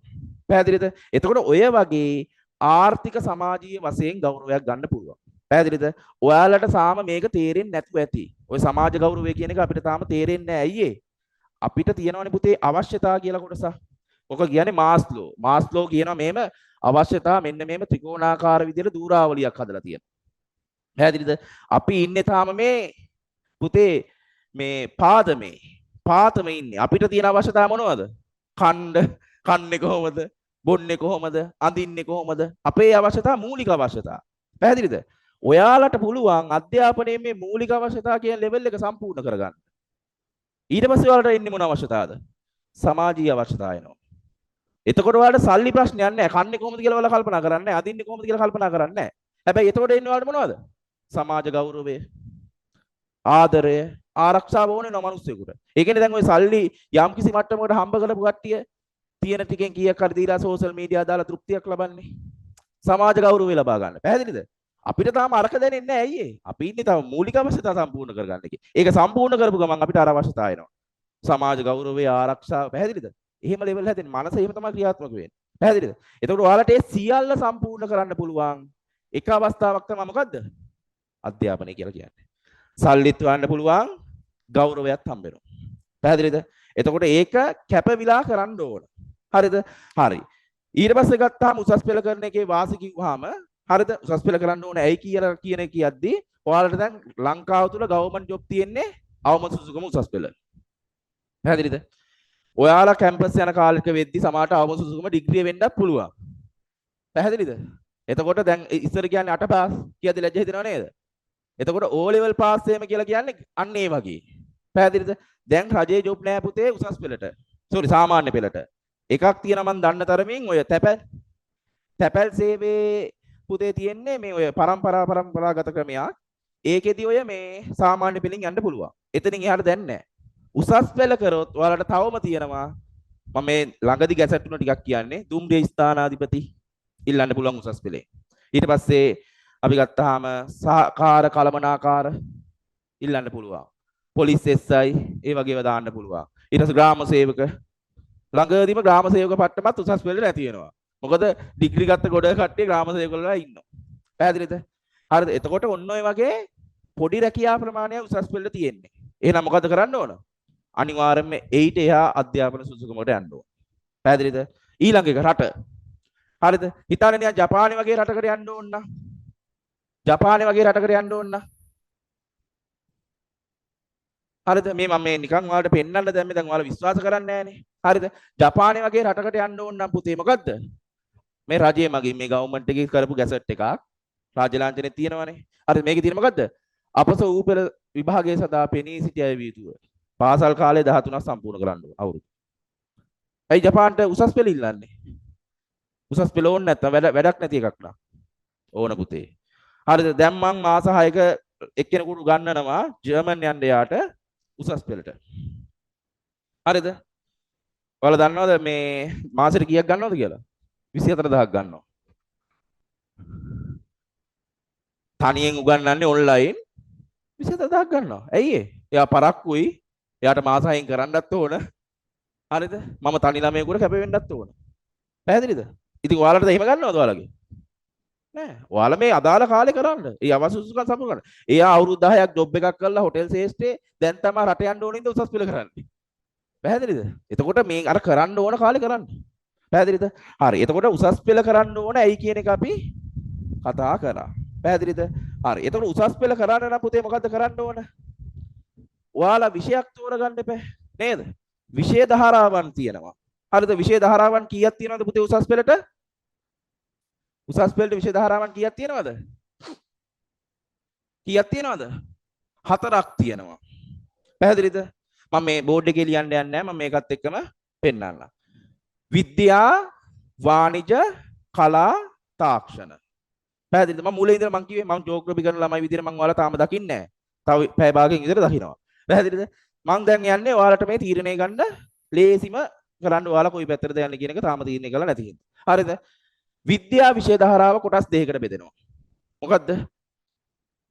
A: පැහැදිලිද? එතකොට ඔය වගේ ආර්ථික සමාජීය වශයෙන් ගෞරවයක් ගන්න පුළුවන්. පැහැදිලිද? ඔයාලට සාම මේක තේරෙන්නේ නැතුව ඇති. ඔය සමාජ ගෞරවය කියන එක අපිට තාම තේරෙන්නේ නැහැ. අයියේ. අපිට තියෙනවනේ පුතේ අවශ්‍යතාව කියලා කොටසක්. ඔක කියන්නේ මාස්ලෝ. මාස්ලෝ කියනවා මේම අවශ්‍යතාව මෙන්න මේම ත්‍රිකෝණාකාර විදිහට දූරාවලියක් හදලා තියෙනවා. පැහැදිලිද? අපි ඉන්නේ තාම මේ පුතේ මේ පාතමේ ඉන්නේ. අපිට තියෙන අවශ්‍යතාව මොනවද? කන්නේ කොහොමද? බොන්නේ කොහොමද? අඳින්නේ කොහොමද? අපේ අවශ්‍යතාව මූලික අවශ්‍යතාව. පැහැදිලිද? ඔයාලට පුළුවන් අධ්‍යාපනයේ මේ මූලික අවශ්‍යතාව කියන ලෙවල් එක සම්පූර්ණ කරගන්න. ඊට පස්සේ ඔයාලට එන්නේ මොන අවශ්‍යතාවද? සමාජීය අවශ්‍යතාව එනවා. එතකොට ඔයාලට සල්ලි ප්‍රශ්නයක් නැහැ. කන්නේ කොහොමද කියලා ඔයාලා කල්පනා කරන්නේ නැහැ. අදින්නේ කොහොමද කියලා කල්පනා කරන්නේ නැහැ. හැබැයි එතකොට එන්නේ ඔයාලට මොනවද? සමාජ ගෞරවය, ආදරය, ආරක්ෂාව ඕනේ නෝ මිනිස්සුෙකුට. ඒ කියන්නේ දැන් ওই සල්ලි යම් කිසි මට්ටමකට හම්බ කරපු කට්ටිය තියෙන ටිකෙන් කීයක් හරි දීලා සෝෂල් මීඩියා දාලා තෘප්තියක් ලබන්නේ. සමාජ ගෞරවය ලබා ගන්න. පැහැදිලිද? අපිට තාම අරක දැනෙන්නේ නැහැ අයියේ. අපි ඉන්නේ තාම මූලික අවශ්‍යතා සම්පූර්ණ කරගන්න එකේ. ඒක සම්පූර්ණ කරපු ගමන් අපිට අර අවශ්‍යතාව එනවා. සමාජ ගෞරවය ආරක්ෂාව පැහැදිලිද? එහෙම ලෙවල් හැදෙන්නේ. මනස එහෙම තමයි ක්‍රියාත්මක වෙන්නේ. පැහැදිලිද? එතකොට ඔයාලට ඒ සියල්ල සම්පූර්ණ කරන්න පුළුවන් එක අවස්ථාවක් තමයි මොකද්ද? අධ්‍යාපනය කියලා කියන්නේ. සල්ලිත් වන්න පුළුවන් ගෞරවයත් හම්බ වෙනවා. පැහැදිලිද? එතකොට ඒක කැපවිලා කරන්න ඕන. හරිද? හරි. ඊට පස්සේ ගත්තාම උසස් පෙළ කරන එකේ වාසි කිව්වහම හරිද? උසස් පෙළ කරන්න ඕන ඇයි කියලා කියන එක කියද්දි ඔයාලට දැන් ලංකාව තුල ගවර්න්මන්ට් ජොබ් තියෙන්නේ අවම සුසුකම උසස් පෙළ. පැහැදිලිද? ඔයාලා කැම්පස් යන කාලෙක වෙද්දි සමහරට අවම සුසුකම ඩිග්‍රිය වෙන්නත් පුළුවන්. පැහැදිලිද? එතකොට දැන් ඉස්සර කියන්නේ 8 පාස් කියද්දි ලැජ්ජ හිතෙනව නේද? එතකොට O level පාස් එහෙම කියලා කියන්නේ අන්න ඒ වගේ. පැහැදිලිද? දැන් රජයේ ජොබ් නෑ පුතේ උසස් පෙළට. සෝරි සාමාන්‍ය පෙළට. එකක් තියෙනවා මම දන්න තරමින් ඔය තැපැල් සේවයේ පුතේ තියෙන්නේ මේ ඔය පරම්පරාගත ක්‍රමයක්. ඒකෙදි ඔය මේ සාමාන්‍ය පෙළින් යන්න පුළුවන්. එතනින් එහාට දැන් නෑ. උසස් පෙළ කරොත් ඔයාලට තවම තියෙනවා මම මේ ළඟදි ගැසට්ටුන ටිකක් කියන්නේ දුම්රිය ස්ථානාධිපති ඉල්ලන්න පුළුවන් උසස් පෙළේ. ඊට පස්සේ අපි ගත්තාම සහකාර කළමනාකාර ඉල්ලන්න පුළුවන්. පොලිස් SI ඒ වගේ ඒවා දාන්න පුළුවන්. ඊට පස්සේ ග්‍රාම සේවක ළඟදීම ග්‍රාම සේවක පට්ටමත් උසස් පෙළේ නැති වෙනවා. මොකද ඩිග්‍රී ගත්ත ගොඩ කට්ටිය ග්‍රාම සේවක වල ඉන්නවා. පැහැදිලිද? හරිද? එතකොට ඔන්න ඔය වගේ පොඩි රැකියා ප්‍රමාණයක් උසස් පෙළේ තියෙන්නේ. එහෙනම් මොකද කරන්න ඕන? අනිවාර්යයෙන්ම 8 එහා අධ්‍යාපන සුසුකමකට යන්න ඕන. පැහැදිලිද? ඊළඟ එක රට. හරිද? හිතාගෙන නිකන් ජපානය වගේ රටකට යන්න ඕන නම් ජපානය වගේ රටකට යන්න ඕන නම් හරිද? මේ මම මේ නිකන් ඔයාලට පෙන්නන්න දැම්මේ දැන් ඔයාලා විශ්වාස කරන්නේ නැහනේ. හරිද? ජපානය වගේ රටකට යන්න ඕන නම් පුතේ මොකද්ද? මේ රජයේ මගින් මේ ගවර්න්මන්ට් එකේ කරපු ගැසට් එකක් රාජ්‍ය ලාංඡනේ තියෙනවනේ. හරිද? මේකේ තියෙන මොකද්ද? අපස ඌ පෙළ විභාගයේ සදා පෙනී සිටි අය විය යුතුය. පාසල් කාලේ 13ක් සම්පූර්ණ කරන්න ඕන අවුරුදු. ඇයි ජපාන්ට උසස් පෙළ ඉල්ලන්නේ? උසස් පෙළ ඕනේ නැත්තම් වැඩක් නැති එකක් නා. ඕන පුතේ. හරිද? දැන් මං මාස 6ක එක්කෙනෙකුට ගන්නනවා ජර්මන් යන්න යාට උසස් පෙළට. හරිද? ඔයාලා දන්නවද මේ මාසෙට කීයක් ගන්නවද කියලා? 24000ක් ගන්නවා. තනියෙන් උගන්වන්නේ ඔන්ලයින් 24000ක් ගන්නවා. ඇයි ඒ? එයා පරක්කුයි. එයාට මාස 6න් කරන්නත් ඕන. හරිද? මම තනි ළමයෙකුට කැපවෙන්නත් ඕන. පැහැදිලිද? ඉතින් ඔයාලට එහෙම ගන්නවද ඔයාලගේ? නෑ. ඔයාලා මේ අදාළ කාලේ කරන්න. ඒ අවශ්‍ය සුසුකම් සම්පූර්ණ කරන්න. එයා අවුරුදු 10ක් ජොබ් එකක් කරලා හොටෙල් ශේෂ්ඨේ දැන් තමයි රට යන්න ඕනින්ද උසස් පෙළ කරන්නේ. පැහැදිලිද? එතකොට මේ අර කරන්න ඕන කාලේ කරන්න. පැහැදිලිද? හරි. එතකොට උසස් පෙළ කරන්න ඕන ඇයි කියන එක අපි කතා කරා. පැහැදිලිද? හරි. එතකොට උසස් පෙළ කරන්න නම් පුතේ මොකද්ද කරන්න ඕන? ඔයාලා විෂයක් තෝරගන්න එපා. නේද? විෂය ධාරාවන් තියෙනවා. හරිද? විෂය ධාරාවන් කීයක් තියෙනවද පුතේ උසස් පෙළට? උසස් පෙළට විෂය ධාරාවන් කීයක් තියෙනවද? කීයක් තියෙනවද? 4ක් තියෙනවා. පැහැදිලිද? මම මේ බෝඩ් එකේ ලියන්න යන්නේ නැහැ. මම මේකත් එක්කම පෙන්නන්නම්. විද්‍යා, වාණිජ, කලා, තාක්ෂණ. පැහැදිලිද? මම මුලින් ඉඳලා මම කිව්වේ මම ජෝග්‍රෆි කරන ළමයි විදිහට මම ඔයාලා තාම දකින්නේ නැහැ. තව පැය භාගයක් විතර දකින්නවා. පැහැදිලිද? මම දැන් යන්නේ ඔයාලට මේ තීරණය ගන්න ලේසිම කරන්න ඔයාලා කොයි පැත්තටද යන්නේ කියන එක තාම තීරණය කරලා නැති හින්දා. හරිද? විද්‍යා විෂය ධාරාව කොටස් දෙකකට බෙදෙනවා. මොකද්ද?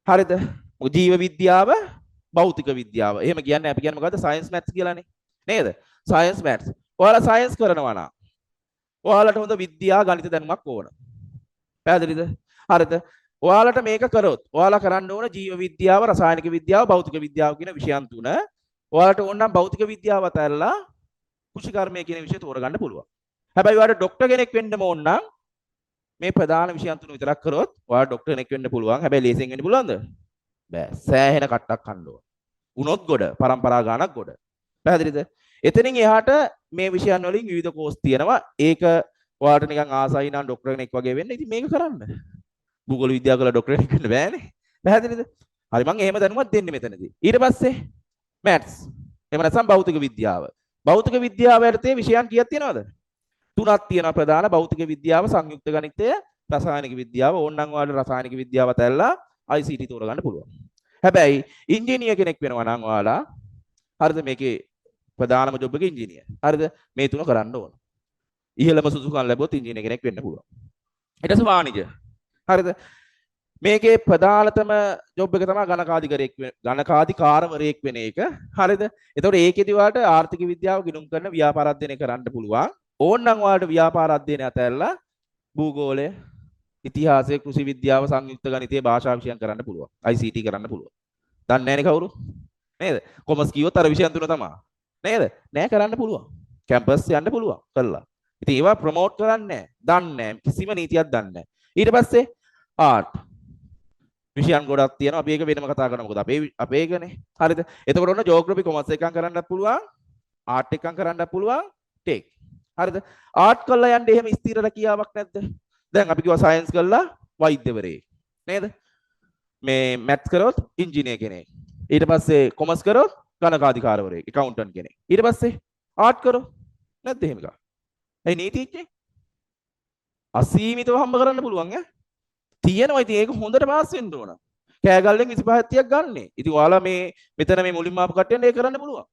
A: හරිද? ජීව විද්‍යාව, භෞතික විද්‍යාව. එහෙම කියන්නේ අපි කියන්නේ මොකද්ද? සයන්ස් මැත්ස් කියලානේ. නේද? Science maths. ඔයාලා සයන්ස් කරනවා නම් ඔයාලට හොඳ විද්‍යා ගණිත දැනුමක් ඕන. පැහැදිලිද? හරිද? ඔයාලට මේක කරොත් ඔයාලා කරන්න ඕන ජීව විද්‍යාව, රසායනික විද්‍යාව, භෞතික විද්‍යාව කියන විෂයන් තුන. ඔයාලට ඕන නම් භෞතික විද්‍යාව අතහැරලා කෘෂිකර්මය කියන විෂය තෝරගන්න පුළුවන්. හැබැයි ඔයාලට ડોක්ටර් කෙනෙක් වෙන්න ඕන නම් මේ ප්‍රධාන විෂයන් තුන විතරක් කරොත් ඔයාලා ડોක්ටර් කෙනෙක් වෙන්න පුළුවන්. හැබැයි ලේසියෙන් වෙන්න පුළුවන්ද? බෑ. සෑහෙන කට්ටක් කන්න ඕන. උනොත් ගොඩ, පරම්පරා ගානක් ගොඩ. පැහැදිලිද? එතනින් එහාට මේ විෂයන් වලින් විවිධ කෝස් තියෙනවා. ඒක ඔයාලට නිකන් ආසයි නම් ડોක්ටර් කෙනෙක් වගේ වෙන්න. ඉතින් මේක කරන්න. භූගෝල විද්‍යාව කළා ડોක්ටර් කෙනෙක් වෙන්න බෑනේ. පැහැදිලිද? හරි මම එහෙම දැනුමක් දෙන්නේ මෙතනදී. ඊට පස්සේ මැත්ස්. එහෙම නැත්නම් භෞතික විද්‍යාව. භෞතික විද්‍යාව යටතේ විෂයන් කීයක් තියෙනවද? තුනක් තියෙනවා ප්‍රධාන භෞතික විද්‍යාව, සංයුක්ත ගණිතය, රසායනික විද්‍යාව. ඕනනම් ඔයාලට රසායනික විද්‍යාවත් ඇල්ලලා ICT තෝරගන්න පුළුවන්. හැබැයි ඉංජිනේර කෙනෙක් වෙනවා නම් ඔයාලා හරිද මේකේ ප්‍රධානම ජොබ් එක ඉංජිනේර. හරිද? මේ තුන කරන්න ඕන. ඉහළම සුසුකම් ලැබුවොත් ඉංජිනේර කෙනෙක් වෙන්න පුළුවන්. ඊට පස්සේ වාණිජය. හරිද? මේකේ ප්‍රධානතම ජොබ් එක තමයි ගණකාධිකාරවරයෙක් වෙන එක. හරිද? එතකොට ඒකෙදි ඔයාලට ආර්ථික විද්‍යාව ගිණුම් කරන ව්‍යාපාර අධ්‍යයනය කරන්න පුළුවන්. ඕනනම් ඔයාලට ව්‍යාපාර අධ්‍යයනය අතහැරලා භූගෝලය, ඉතිහාසය, කෘෂි විද්‍යාව, සංයුක්ත ගණිතය, භාෂා විෂයන් කරන්න පුළුවන්. ICT කරන්න පුළුවන්. දන්නේ නැනේ කවුරු? නේද? කොමර්ස් කිව්වොත් අර විෂයන් තුන තමයි. නේද? නෑ කරන්න පුළුවන්. කැම්පස් යන්න පුළුවන් කළා. ඉතින් ඒවා ප්‍රොමෝට් කරන්නේ නැහැ. දන්නේ නැහැ. කිසිම නීතියක් දන්නේ නැහැ. ඊට පස්සේ ආර්ට් විෂයන් ගොඩක් තියෙනවා. අපි ඒක වෙනම කතා කරමු. මොකද අපේ එකනේ. හරිද? එතකොට ඔන්න ජෝග්‍රෆි කොමර්ස් එකක් කරන්නත් පුළුවන්. ආර්ට් එකක් කරන්නත් පුළුවන්. ටෙක්. හරිද? ආර්ට් කළා යන්න එහෙම ස්ථිර රැකියාවක් නැද්ද? දැන් අපි කිව්වා සයන්ස් කළා වෛද්‍යවරයෙක්. නේද? මේ මැත්ස් කරොත් ඉංජිනේර කෙනෙක්. ඊට පස්සේ කොමර්ස් කරොත් ගණකාධිකාරවරයෙක්, accountant කෙනෙක්. ඊට පස්සේ ආර්ට් කරොත් නැද්ද එහෙම එකක්? ඒ නීතිඥයෙක් අසීමිතව හම්බ කරන්න පුළුවන් ඈ. තියෙනවා. ඉතින් ඒක හොඳට පාස් වෙන්න ඕන. කෑගල්ලෙන් 25 30ක් ගන්නෙ. ඉතින් ඔයාලා මේ මෙතන මේ මුලින්ම ආපු කට්ටියන්ට ඒක කරන්න පුළුවන්.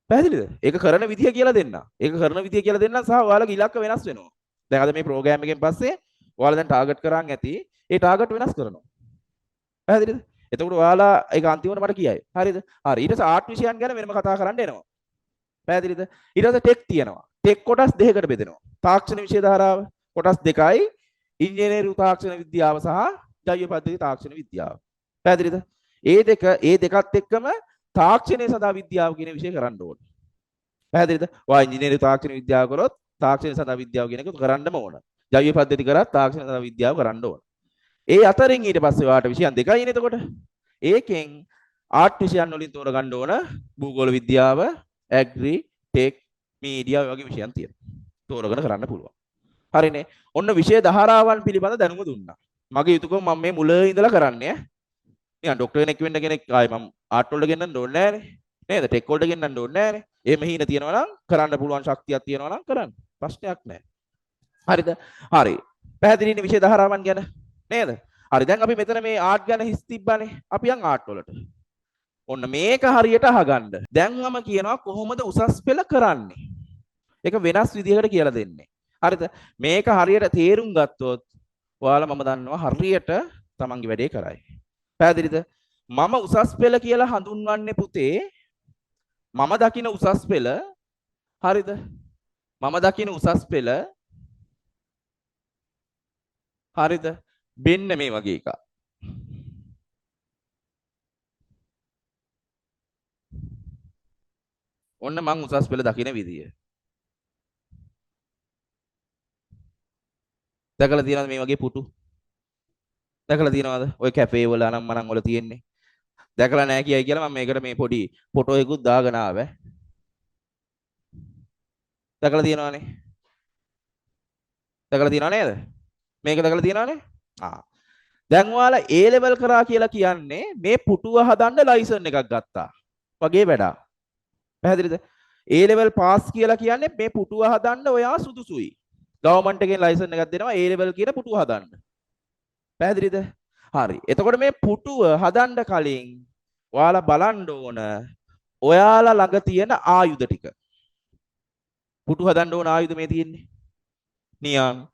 A: පැහැදිලිද? ඒක කරන විදිය කියලා දෙන්න. ඒක කරන විදිය කියලා දෙන්න සහ ඔයාලගේ ඉලක්ක වෙනස් වෙනවා. දැන් අද මේ ප්‍රෝග්‍රෑම් එකෙන් පස්සේ ඔයාලා දැන් ටාගට් කරන් ඇති. ඒ ටාගට් වෙනස් කරනවා. පැහැදිලිද? එතකොට ඔයාලා ඒක අන්තිමට මට කියයි. හරිද? හරි. ඊට පස්සේ ආර්ට් විෂයන් ගැන වෙනම කතා කරන්න එනවා. පැහැදිලිද? ඊට පස්සේ ටෙක් තියෙනවා. ටෙක් කොටස් දෙකකට බෙදෙනවා. තාක්ෂණ විෂය ධාරාව කොටස් දෙකයි. ඉංජිනේරු තාක්ෂණ විද්‍යාව සහ ජෛව පද්ධති තාක්ෂණ විද්‍යාව. පැහැදිලිද? ඒ දෙකත් එක්කම තාක්ෂණය සඳහා විද්‍යාව කියන විෂය කරන්න ඕනේ. පැහැදිලිද? ඔයා ඉංජිනේරු තාක්ෂණ විද්‍යාව කරොත් තාක්ෂණය සඳහා විද්‍යාව කියන එක කරන්නම ඕන. ජෛව පද්ධති කරත් තාක්ෂණය සඳහා විද්‍යාව කරන්න ඕන. ඒ අතරින් ඊට පස්සේ ඔයාට විෂයන් දෙකයිනේ එතකොට. ඒකෙන් ආර්ට් විෂයන් වලින් තෝරගන්න ඕන භූගෝල විද්‍යාව, ඇග්‍රි, ටෙක්, මීඩියා වගේ විෂයන් තියෙනවා. තෝරගෙන කරන්න පුළුවන්. හරිනේ. ඔන්න විෂය ධාරාවන් පිළිබඳ දැනුම දුන්නා. මගේ යුතුයකම මම මේ මුල ඉඳලා කරන්නේ ඈ. නිකන් ડોක්ටර් කෙනෙක් වෙන්න කෙනෙක් ආයේ මම ආර්ට් වලට ගෙන්නන්න ඕනේ නෑනේ. නේද? ටෙක් වලට ගෙන්නන්න ඕනේ නෑනේ. එහෙම හිණ තියනවා නම් කරන්න පුළුවන් ශක්තියක් තියනවා නම් කරන්න. ප්‍රශ්නයක් නෑ. හරිද? හරි. පැහැදිලිනේ විෂය ධාරාවන් ගැන. නේද? හරි. දැන් අපි මෙතන මේ ආර්ට් ගැන හිස් තිබ්බනේ. අපි යන් ආර්ට් වලට. ඔන්න මේක හරියට අහගන්න. දැන් මම කියනවා කොහොමද උසස් පෙළ කරන්නේ? ඒක වෙනස් විදිහකට කියලා දෙන්නේ. හරිද? මේක හරියට තේරුම් ගත්තොත් ඔයාලා මම දන්නවා හරියට තමන්ගේ වැඩේ කරයි. පැහැදිලිද? මම උසස් පෙළ කියලා හඳුන්වන්නේ පුතේ මම දකින උසස් පෙළ හරිද? මම දකින උසස් පෙළ හරිද? මෙන්න මේ වගේ එකක්. ඔන්න මං උසස් පෙළ දකින විදිය. දැකලා තියෙනවද මේ වගේ පුටු? දැකලා තියෙනවද? ඔය කැෆේ වල අනම්මනම් වල තියෙන්නේ. දැකලා නැහැ කියයි කියලා මම මේකට මේ පොඩි ෆොටෝ එකකුත් දාගෙන ආවේ. දැකලා තියෙනවනේ. දැකලා තියෙනව නේද? මේක දැකලා තියෙනවනේ? දැන් ඔයාලා A level කරා කියලා කියන්නේ මේ පුටුව හදන්න ලයිසන් එකක් ගත්තා. වගේ වැඩක්. පැහැදිලිද? A level pass කියලා කියන්නේ මේ පුටුව හදන්න ඔයා සුදුසුයි. ගවර්න්මන්ට් එකෙන් ලයිසන් එකක් දෙනවා A level කියන පුටුව හදන්න. පැහැදිලිද? හරි. එතකොට මේ පුටුව හදන්න කලින් ඔයාලා බලන්න ඕන ඔයාලා ළඟ තියෙන ආයුධ ටික. පුටු හදන්න ඕන ආයුධ මේ තියෙන්නේ. නියම්.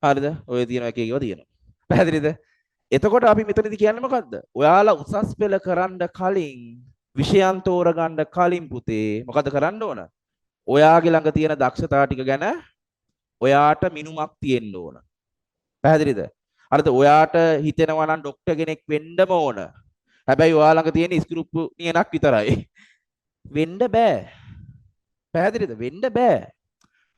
A: හරිද? ඔය තියෙන එක එකව තියෙනවා. පැහැදිලිද? එතකොට අපි මෙතනදී කියන්නේ මොකද්ද? ඔයාලා උසස් පෙළ කරන්න කලින් විෂයන් තෝරගන්න කලින් පුතේ මොකද කරන්න ඕන? ඔයාගේ ළඟ තියෙන දක්ෂතා ටික ගැන ඔයාට මිනුමක් තියෙන්න ඕන. පැහැදිලිද? හරිද? ඔයාට හිතෙනවා නම් ડોක්ටර් කෙනෙක් වෙන්නම ඕන. හැබැයි ඔයා ළඟ තියෙන ස්ක්‍රූප් නියනක් විතරයි. වෙන්න බෑ. පැහැදිලිද? වෙන්න බෑ.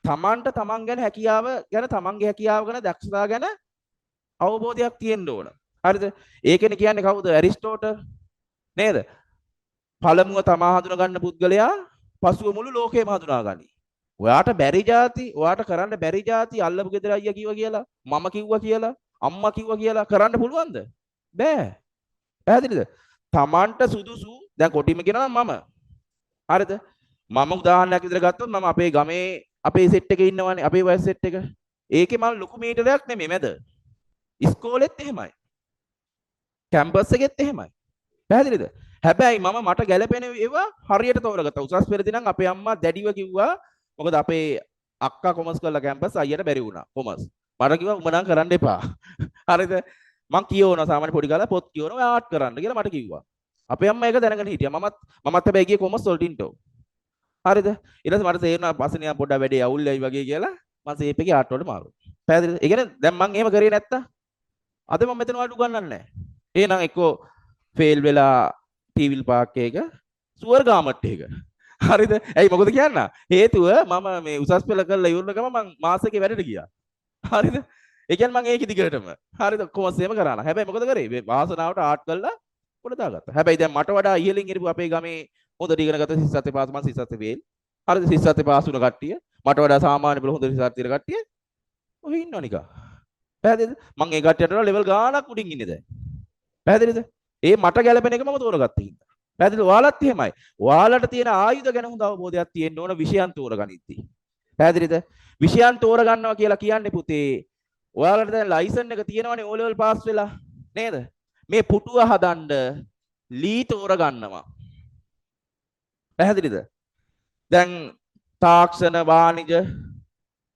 A: තමන්ට තමන් ගැන හැකියාව ගැන තමන්ගේ හැකියාව ගැන දක්ෂතා ගැන අවබෝධයක් තියෙන්න ඕන. හරිද? ඒකනේ කියන්නේ කවුද? ඇරිස්ටෝටල් නේද? පළමුව තමා හඳුනා ගන්න පුද්ගලයා පසුව මුළු ලෝකෙම හඳුනා ගනි. ඔයාට බැරි જાති, ඔයාට කරන්න බැරි જાති අල්ලපු ගෙදර අයියා කිව්වා කියලා, මම කිව්වා කියලා, අම්මා කිව්වා කියලා කරන්න පුළුවන්ද? බෑ. පැහැදිලිද? තමන්ට සුදුසු දැන් කොටිම කියනවා මම. හරිද? මම උදාහරණයක් විදිහට ගත්තොත් මම අපේ ගමේ අපේ සෙට් එකේ ඉන්නවනේ අපේ වයස් සෙට් එක. ඒකේ මම ලොකු මීටරයක් නෙමෙයි මැද. ඉස්කෝලෙත් එහෙමයි. කැම්පස් එකෙත් එහෙමයි. පැහැදිලිද? හැබැයි මම මට ගැළපෙන ඒවා හරියට තෝරගත්තා. උසස් පෙරදී නම් අපේ අම්මා දැඩිව කිව්වා. මොකද අපේ අක්කා කොමර්ස් කරලා කැම්පස් අයියට බැරි වුණා. කොමර්ස්. මට කිව්වා උඹ නම් කරන්න එපා. හරිද? මං කියවනවා සාමාන්‍ය පොඩි කාලේ පොත් කියවනවා ආර්ට් කරන්න කියලා මට කිව්වා. අපේ අම්මා ඒක දැනගෙන හිටියා. මමත් හැබැයි ගියේ කොමර්ස් වලට ඉන්ටෝ. හරිද? ඊට පස්සේ මට තේරුණා පස්සේ නිකන් පොඩ්ඩක් වැඩේ අවුල්යි වගේ කියලා මම සේප් එකේ ආර්ට් වලට මාරුවා. පැහැදිලිද? ඒ කියන්නේ දැන් මං එහෙම කරේ නැත්තම් අද මම මෙතන වලට උගන්වන්නේ නැහැ. එහෙනම් එක්කෝ ෆේල් වෙලා ටීවිල් පාක් එක සුවර් ගාමට් එක. හරිද? ඇයි මොකද කියන්න? හේතුව මම මේ උසස් පෙළ කරලා ඉවරන ගම මං මාසෙක වැඩට ගියා. හරිද? ඒ කියන්නේ මං ඒකෙ දිගටම. හරිද? කොහොමද එහෙම කරා. හැබැයි මොකද කරේ? මේ වාසනාවට ආර්ට් කරලා පොඩ දාගත්තා. හැබැයි දැන් මට වඩා ඉහළින් ඉරපු අපේ ගමේ හොඳට ඉගෙන ගත්ත සිස්සත් පාස් මං සිස්සත් ෆේල්. හරිද? සිස්සත් පාස් වුණ කට්ටිය මට වඩා සාමාන්‍ය පෙළ හොඳ රිසල්ට් තියන කට්ටිය ඔහි ඉන්නවා නිකන්. පැහැදිලිද? මං ඒ කට්ටියට වඩා ලෙවල් ගාණක් උඩින් ඉන්නේ දැන්. පැහැදිලිද? ඒ මට ගැළපෙන එක මම තෝරගත්තා හින්දා. පැහැදිලිද? ඔයාලත් එහෙමයි. ඔයාලට තියෙන ආයුධ ගැන හොඳ අවබෝධයක් තියෙන්න ඕන විෂයන් තෝරගනිද්දී. පැහැදිලිද? විෂයන් තෝරගන්නවා කියලා කියන්නේ පුතේ ඔයාලට දැන් ලයිසන් එක තියෙනවනේ O level පාස් වෙලා නේද? මේ පුටුව හදන්න ලී තෝරගන්නවා. පැහැදිලිද? දැන් තාක්ෂණ වාණිජ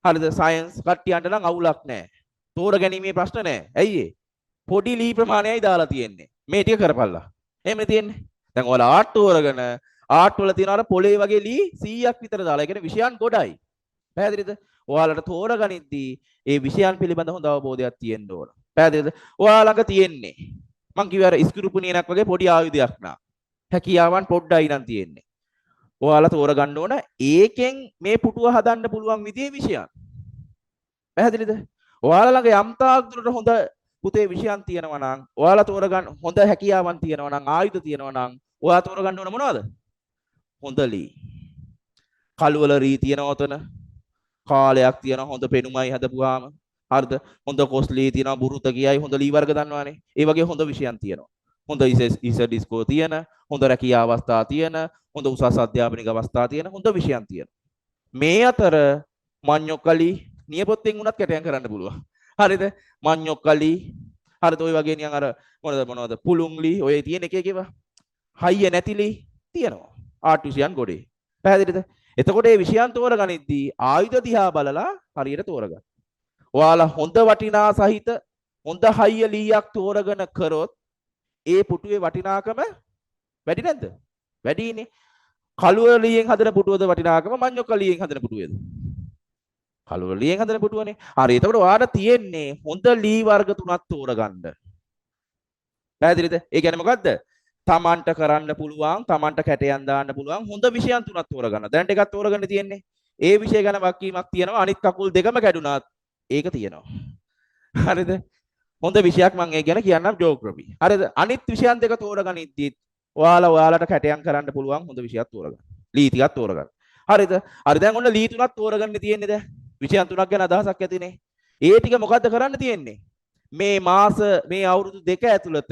A: හරිද සයන්ස් කට්ටියන්ට නම් අවුලක් නැහැ. තෝරගැනීමේ ප්‍රශ්න නැහැ. ඇයි ඒ? පොඩි ලී ප්‍රමාණයයි දාලා තියෙන්නේ. මේ ටික කරපල්ලා. එහෙමනේ තියෙන්නේ. දැන් ඔයාලා ආර්ට් තෝරගෙන ආර්ට් වල තියෙන අර පොලේ වගේ ලී 100ක් විතර දාලා. ඒ කියන්නේ විෂයන් ගොඩයි. පැහැදිලිද? ඔයාලට තෝරගනිද්දී ඒ විෂයන් පිළිබඳ හොඳ අවබෝධයක් තියෙන්න ඕන. පැහැදිලිද? ඔයාලා ළඟ තියෙන්නේ මං කිව්ව අර ඉස්කුරුපුණියනක් වගේ පොඩි ආයුධයක් නා. හැකියාවන් පොඩ්ඩයි නම් තියෙන්නේ. ඔයාලා තෝරගන්න ඕන ඒකෙන් මේ පුටුව හදන්න පුළුවන් විදිහේ විෂයන්. පැහැදිලිද? ඔයාලා ළඟ යම් තාක් දුරට හොඳ පුතේ විෂයන් තියෙනවා නම් ඔයාලා තෝරගන්න හොඳ හැකියාවන් තියෙනවා නම් ආයුධ තියෙනවා නම් ඔයා තෝරගන්න ඕන මොනවද? හොඳ ලී. කළුවල රී තියෙනවා උතන. කාලයක් තියෙනවා හොඳ පෙනුමයි හදපුවාම. හරිද? හොඳ කොස්ලී තියෙනවා බුරුත කියයි හොඳ ලී වර්ග දන්නවානේ. ඒ වගේ හොඳ විෂයන් තියෙනවා. හොඳ ඉස ඩිස්කෝ තියෙන, හොඳ රැකියා අවස්ථා තියෙන, හොඳ උසස් අධ්‍යාපනික අවස්ථා තියෙන හොඳ විෂයන් තියෙනවා. මේ අතර මඤ්ඤොක්කලි නියපොත්තෙන් උනත් කැටයන් කරන්න පුළුවන්. හරිද? මඤ්ඤොක්කලි හරිද ඔය වගේ නිකන් අර මොනවද පුලුංලි ඔය තියෙන එක එක ඒවා හයිය නැතිලි තියෙනවා. ආර්ට් විෂයන් ගොඩේ. පැහැදිලිද? එතකොට මේ විෂයන් තෝරගනිද්දී ආයුධ දිහා බලලා හරියට තෝරගන්න. ඔයාලා හොඳ වටිනා සහිත හොඳ හයිය ලීයක් තෝරගෙන කරොත් ඒ පුටුවේ වටිනාකම වැඩි නැද්ද? වැඩිනේ. කළුව ලීයෙන් හදන පුටුවද වටිනාකම මඤ්ඤොක්ක ලීයෙන් හදන පුටුවේද? කළුව ලීයෙන් හදන පුටුවනේ. හරි. එතකොට ඔයාලට තියෙන්නේ හොඳ ලී වර්ග තුනක් තෝරගන්න. පැහැදිලිද? ඒ කියන්නේ මොකද්ද? තමන්ට කරන්න පුළුවන්, තමන්ට කැටයන් දාන්න පුළුවන් හොඳ විෂයන් තුනක් තෝරගන්න. දැනට එකක් තෝරගන්න තියෙන්නේ. ඒ විෂය ගැන වක්කීමක් තියෙනවා. අනිත් කකුල් දෙකම කැඩුනාත් ඒක තියෙනවා. හරිද? හොඳ විෂයක් මම ඒ ගැන කියන්නම් ජියෝග්‍රැෆි. හරිද? අනිත් විෂයන් දෙක තෝරගනිද්දී ඔයාලට කැටයන් කරන්න පුළුවන් හොඳ විෂයක් තෝරගන්න. ලී ටිකක් තෝරගන්න. හරිද? හරි දැන් ඔන්න ලී තුනක් තෝරගන්න තියෙන්නේ දැන්. විෂයන් තුනක් ගැන අදහසක් ඇතිනේ. ඒ ටික මොකද්ද කරන්න තියෙන්නේ? මේ මාස මේ අවුරුදු දෙක ඇතුළත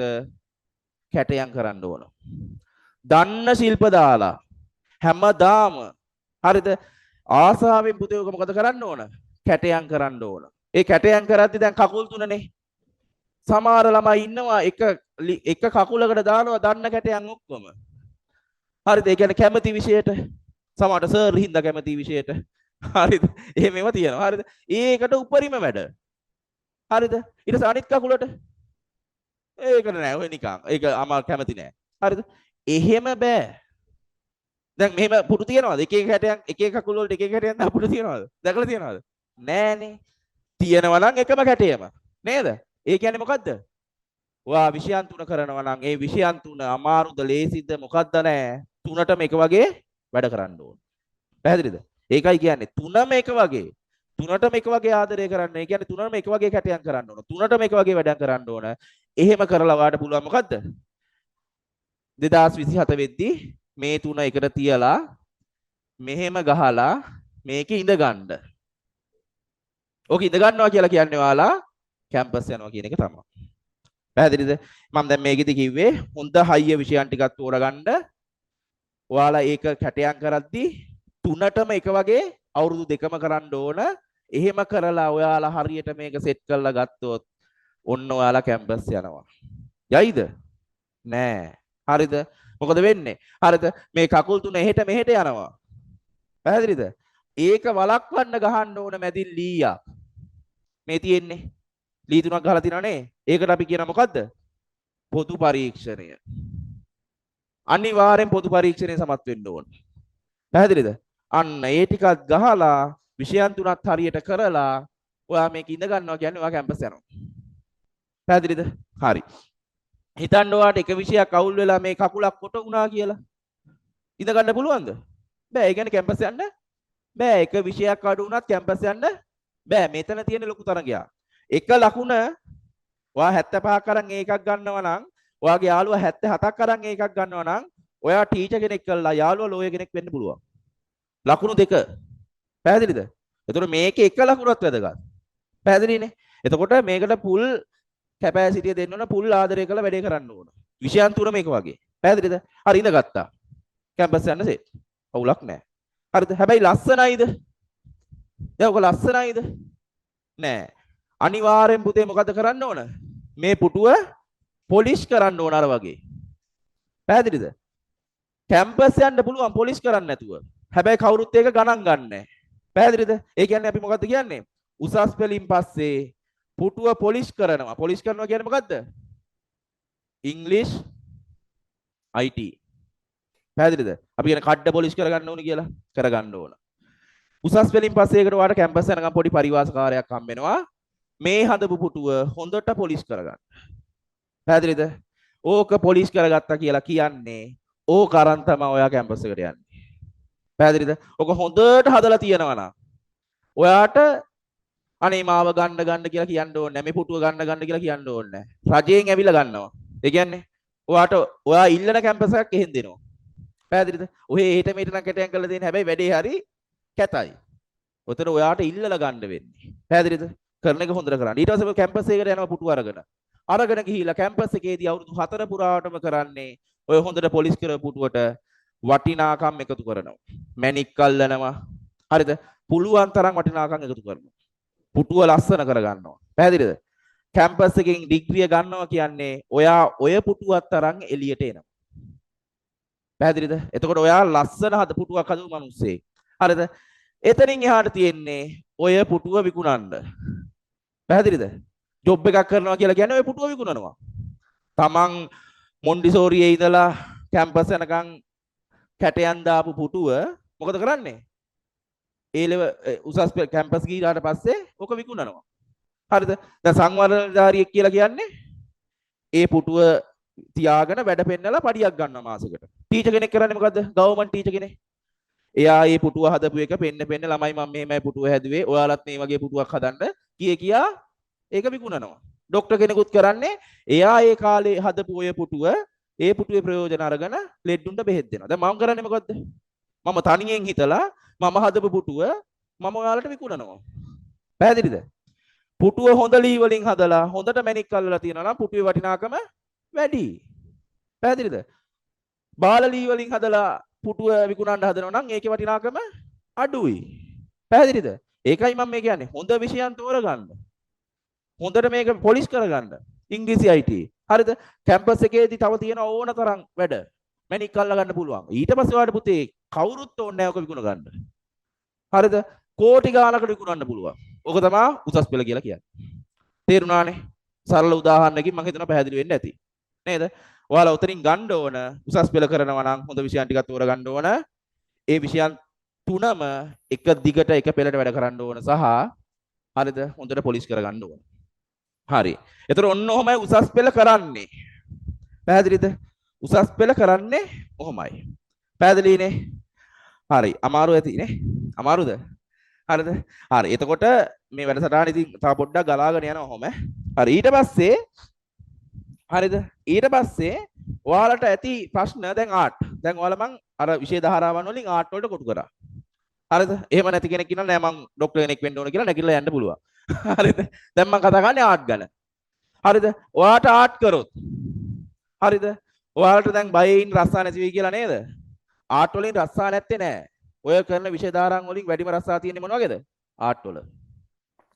A: කැටයන් කරන්න ඕන. දන්න ශිල්ප දාලා හැමදාම හරිද? ආසාවෙන් පුතේ ඔක මොකද කරන්න ඕන? කැටයන් කරන්න ඕන. ඒ කැටයන් කරද්දි දැන් කකුල් තුනනේ. සමහර ළමයි ඉන්නවා එක කකුලකට දානවා දන්න කැටයන් ඔක්කොම. හරිද? ඒ කියන්නේ කැමති විෂයට සමහරට සර් හින්දා කැමති විෂයට. හරිද? එහෙම ඒවා තියෙනවා. හරිද? ඒකට උපරිම වැඩ. හරිද? ඊට පස්සේ අනිත් කකුලට ඒකට නෑ ඔය නිකන්. ඒක අමාරු කැමති නෑ. හරිද? එහෙම බෑ. දැන් මෙහෙම පුටු තියනවාද? එක එක කැටයන් එක එක කකුල් වලට එක එක කැටයන් දාපු පුටු තියනවාද? දැකලා තියනවාද? නෑනේ. තියනවා නම් එකම කැටයම. නේද? ඒ කියන්නේ මොකද්ද? ඔයා විෂයන් තුන කරනවා නම් ඒ විෂයන් තුන අමාරුද ලේසිද මොකද්ද නෑ. තුනටම එක වගේ වැඩ කරන්න ඕන. පැහැදිලිද? ඒකයි කියන්නේ තුනම එක වගේ. තුනටම එක වගේ ආදරය කරන්න. ඒ කියන්නේ තුනටම එක වගේ කැටයන් කරන්න ඕන. තුනටම එක වගේ වැඩ කරන්න ඕන. එහෙම කරලා වාට පුළුවන් මොකද්ද? 2027 වෙද්දී මේ තුන එකට තියලා මෙහෙම ගහලා මේකේ ඉඳ ගන්න. ඕක ඉඳ ගන්නවා කියලා කියන්නේ ඔයාලා කැම්පස් යනවා කියන එක තමයි. පැහැදිලිද? මම දැන් මේකෙදි කිව්වේ හොඳ හයිය විෂයන් ටිකක් තෝරගන්න. ඔයාලා ඒක කැටයන් කරද්දී තුනටම එක වගේ අවුරුදු දෙකම කරන්න ඕන. එහෙම කරලා ඔයාලා හරියට මේක සෙට් කරලා ගත්තොත් ඔන්න ඔයාලා කැම්පස් යනවා. යයිද? නෑ. හරිද? මොකද වෙන්නේ? හරිද? මේ කකුල් තුන එහෙට මෙහෙට යනවා. පැහැදිලිද? ඒක වළක්වන්න ගහන්න ඕන මැදින් ලීයක්. මේ තියෙන්නේ. ලී තුනක් ගහලා තිනවනේ. ඒකට අපි කියන මොකද්ද? පොදු පරීක්ෂණය. අනිවාර්යෙන් පොදු පරීක්ෂණය සමත් වෙන්න ඕන. පැහැදිලිද? අන්න ඒ ටිකක් ගහලා විෂයන් තුනක් හරියට කරලා ඔයා මේක ඉඳ ගන්නවා කියන්නේ ඔයා කැම්පස් යනවා. පැහැදිලිද? හරි. හිතන්න ඔයාට එක විෂයක් අවුල් වෙලා මේ කකුලක් කොට වුණා කියලා. ඉඳ ගන්න පුළුවන්ද? බෑ. ඒ කියන්නේ කැම්පස් යන්න බෑ. එක විෂයක් අඩු වුණත් කැම්පස් යන්න බෑ. මෙතන තියෙන ලොකු තරගයක්. එක ලකුණ ඔයා 75ක් අරන් ඒකක් ගන්නවා නම් ඔයාගේ යාළුවා 77ක් අරන් ඒකක් ගන්නවා නම් ඔයා ටීචර් කෙනෙක් කළා යාළුවා ලෝයර් කෙනෙක් වෙන්න පුළුවන්. ලකුණු දෙක. පැහැදිලිද? එතකොට මේකේ එක ලකුණක් වැදගත්. පැහැදිලිනේ? එතකොට මේකට පුල් කැපැසිටිය දෙන්න ඕන, පුල් ආදරය කරලා වැඩේ කරන්න ඕන. විෂයන් තුන මේක වගේ. පැහැදිලිද? හරි ඉඳගත්තා. කැම්පස් යන්න සෙට්. අවුලක් නැහැ. හරිද? හැබැයි ලස්සනයිද? දැන් ඔක ලස්සනයිද? නෑ. අනිවාර්යෙන් පුතේ මොකද කරන්න ඕන? මේ පුටුව පොලිෂ් කරන්න ඕන අර වගේ. පැහැදිලිද? කැම්පස් යන්න පුළුවන් පොලිෂ් කරන්න නැතුව. හැබැයි කවුරුත් ඒක ගණන් ගන්නෑ. පැහැදිලිද? ඒ කියන්නේ අපි මොකද්ද කියන්නේ? උසස් පෙළින් පස්සේ පුටුව පොලිෂ් කරනවා. පොලිෂ් කරනවා කියන්නේ මොකද්ද? ඉංග්‍රීසි IT. පැහැදිලිද? අපි කියන කඩ පොලිෂ් කරගන්න ඕනේ කියලා කරගන්න ඕන. උසස් පෙළින් පස්සේ ඒකට ඔයාලට කැම්පස් යනකම් පොඩි පරිවාසකාරයක් හම්බ වෙනවා. මේ හදපු පුටුව හොඳට පොලිෂ් කරගන්න. පැහැදිලිද? ඕක පොලිෂ් කරගත්තා කියලා කියන්නේ ඕක අරන් තමයි ඔයා කැම්පස් එකට යන්නේ. පැහැදිලිද? ඕක හොඳට හදලා තියෙනවා නම් ඔයාට අනේ මාව ගන්න කියලා කියන්න ඕනේ නැහැ. මේ පුටුව ගන්න කියලා කියන්න ඕනේ නැහැ. රජයෙන් ඇවිල්ලා ගන්නවා. ඒ කියන්නේ ඔයාට ඔයා ඉල්ලන කැම්පස් එකක් එහෙන් දෙනවා. පැහැදිලිද? ඔහේ එහෙට මෙහෙට නම් කැටයන් කරලා දෙන්නේ. හැබැයි වැඩේ හරි කැතයි. ඔතන ඔයාට ඉල්ලලා ගන්න වෙන්නේ. පැහැදිලිද? කරන එක හොඳට කරන්න. ඊට පස්සේ කැම්පස් එකට යනවා පුටුව අරගෙන. අරගෙන ගිහිල්ලා කැම්පස් එකේදී අවුරුදු 4 පුරාවටම කරන්නේ ඔය හොඳට පොලිස් කරපු පුටුවට වටිනාකම් එකතු කරනවා. මැණික් අල්ලනවා. හරිද? පුළුවන් තරම් වටිනාකම් එකතු කරනවා. පුටුව ලස්සන කරගන්නවා. පැහැදිලිද? කැම්පස් එකෙන් ඩිග්‍රිය ගන්නවා කියන්නේ ඔයා ඔය පුටුවත් තරම් එළියට එනවා. පැහැදිලිද? එතකොට ඔයා ලස්සන හද පුටුවක් හදපු මිනිස්සෙක්. හරිද? එතනින් එහාට තියෙන්නේ ඔය පුටුව විකුණන්න. පැහැදිලිද? ජොබ් එකක් කරනවා කියලා කියන්නේ ඔය පුටුව විකුණනවා. තමන් මොන්ඩිසෝරියේ ඉඳලා කැම්පස් යනකම් කැටයන් දාපු පුටුව මොකද කරන්නේ? ඒ ලෙව උසස් කැම්පස් ගිහාට පස්සේ ඔක විකුණනවා. හරිද? දැන් සංවර්ධනධාරියෙක් කියලා කියන්නේ ඒ පුටුව තියාගෙන වැඩ පෙන්නලා පඩියක් ගන්නවා මාසෙකට. ටීචර් කෙනෙක් කරන්නේ මොකද්ද? ගවර්න්මන්ට් ටීචර් කෙනෙක්. එයා මේ පුටුව හදපු එක පෙන්න ළමයි මම මෙහෙමයි පුටුව හැදුවේ. ඔයාලත් මේ වගේ පුටුවක් හදන්න කියා ඒක විකුණනවා. ડોක්ටර් කෙනෙකුත් කරන්නේ එයා ඒ කාලේ හදපු ඔය පුටුව ඒ පුටුවේ ප්‍රයෝජන අරගෙන ලෙඩුන්ට බෙහෙත් දෙනවා. දැන් මම කරන්නේ මොකද්ද? මම තනියෙන් හිතලා මම හදපු පුටුව මම ඔයාලට විකුණනවා. පැහැදිලිද? පුටුව හොඳ ලී වලින් හදලා හොඳට මැණික් අල්ලලා තියනවා නම් පුටුවේ වටිනාකම වැඩි. පැහැදිලිද? බාල ලී වලින් හදලා පුටුව විකුණන්න හදනවා නම් ඒකේ වටිනාකම අඩුයි. පැහැදිලිද? ඒකයි මම මේ කියන්නේ හොඳ විෂයන් තෝරගන්න. හොඳට මේක පොලිෂ් කරගන්න. ඉංග්‍රීසි IT. හරිද? කැම්පස් එකේදී තව තියෙන ඕන තරම් වැඩ. මැණික් අල්ල ගන්න පුළුවන්. ඊට පස්සේ ඔයාලට පුතේ කවුරුත් ඕනේ නැහැ ඔක විකුණ ගන්න. හරිද? කෝටි ගානකට විකුණන්න පුළුවන්. ඕක තමයි උසස් පෙළ කියලා කියන්නේ. තේරුණානේ? සරල උදාහරණයකින් මම හිතනවා පැහැදිලි වෙන්න ඇති. නේද? ඔයාලා උතනින් ගන්න ඕන උසස් පෙළ කරනවා නම් හොඳ විෂයන් ටිකක් තෝරගන්න ඕන. ඒ විෂයන් තුනම එක දිගට එක පෙළට වැඩ කරන්න ඕන සහ හරිද? හොඳට පොලිෂ් කරගන්න ඕන. හරි. ඒතර ඔන්න ඔහමයි උසස් පෙළ කරන්නේ. පැහැදිලිද? උසස් පෙළ කරන්නේ ඔහමයි. පැහැදිලිනේ? හරි. අමාරු ඇතිනේ. අමාරුද? හරිද? හරි. එතකොට මේ වැඩසටහන ඉතින් තව පොඩ්ඩක් ගලාගෙන යනවා ඔහම. හරි. ඊට පස්සේ හරිද? ඊට පස්සේ ඔයාලට ඇති ප්‍රශ්න දැන් ආර්ට්. දැන් ඔයාලා මං අර විෂය ධාරාවන් වලින් ආර්ට් වලට කොටු කරා. හරිද? එහෙම නැති කෙනෙක් ඉන්නවා නෑ මං ડોක්ටර් කෙනෙක් වෙන්න ඕන කියලා නැගිටලා යන්න පුළුවන්. හරිද? දැන් මං කතා කරන්නේ ආර්ට් ගැන. හරිද? ඔයාට ආර්ට් කරොත් හරිද? ඔයාලට දැන් බයෙන් රස්සා නැති වෙයි කියලා නේද? ආර්ට් වලින් රස්සා නැත්තේ නෑ. ඔය කරන විෂය ධාරාන් වලින් වැඩිම රස්සා තියෙන්නේ මොන වගේද? ආර්ට් වල.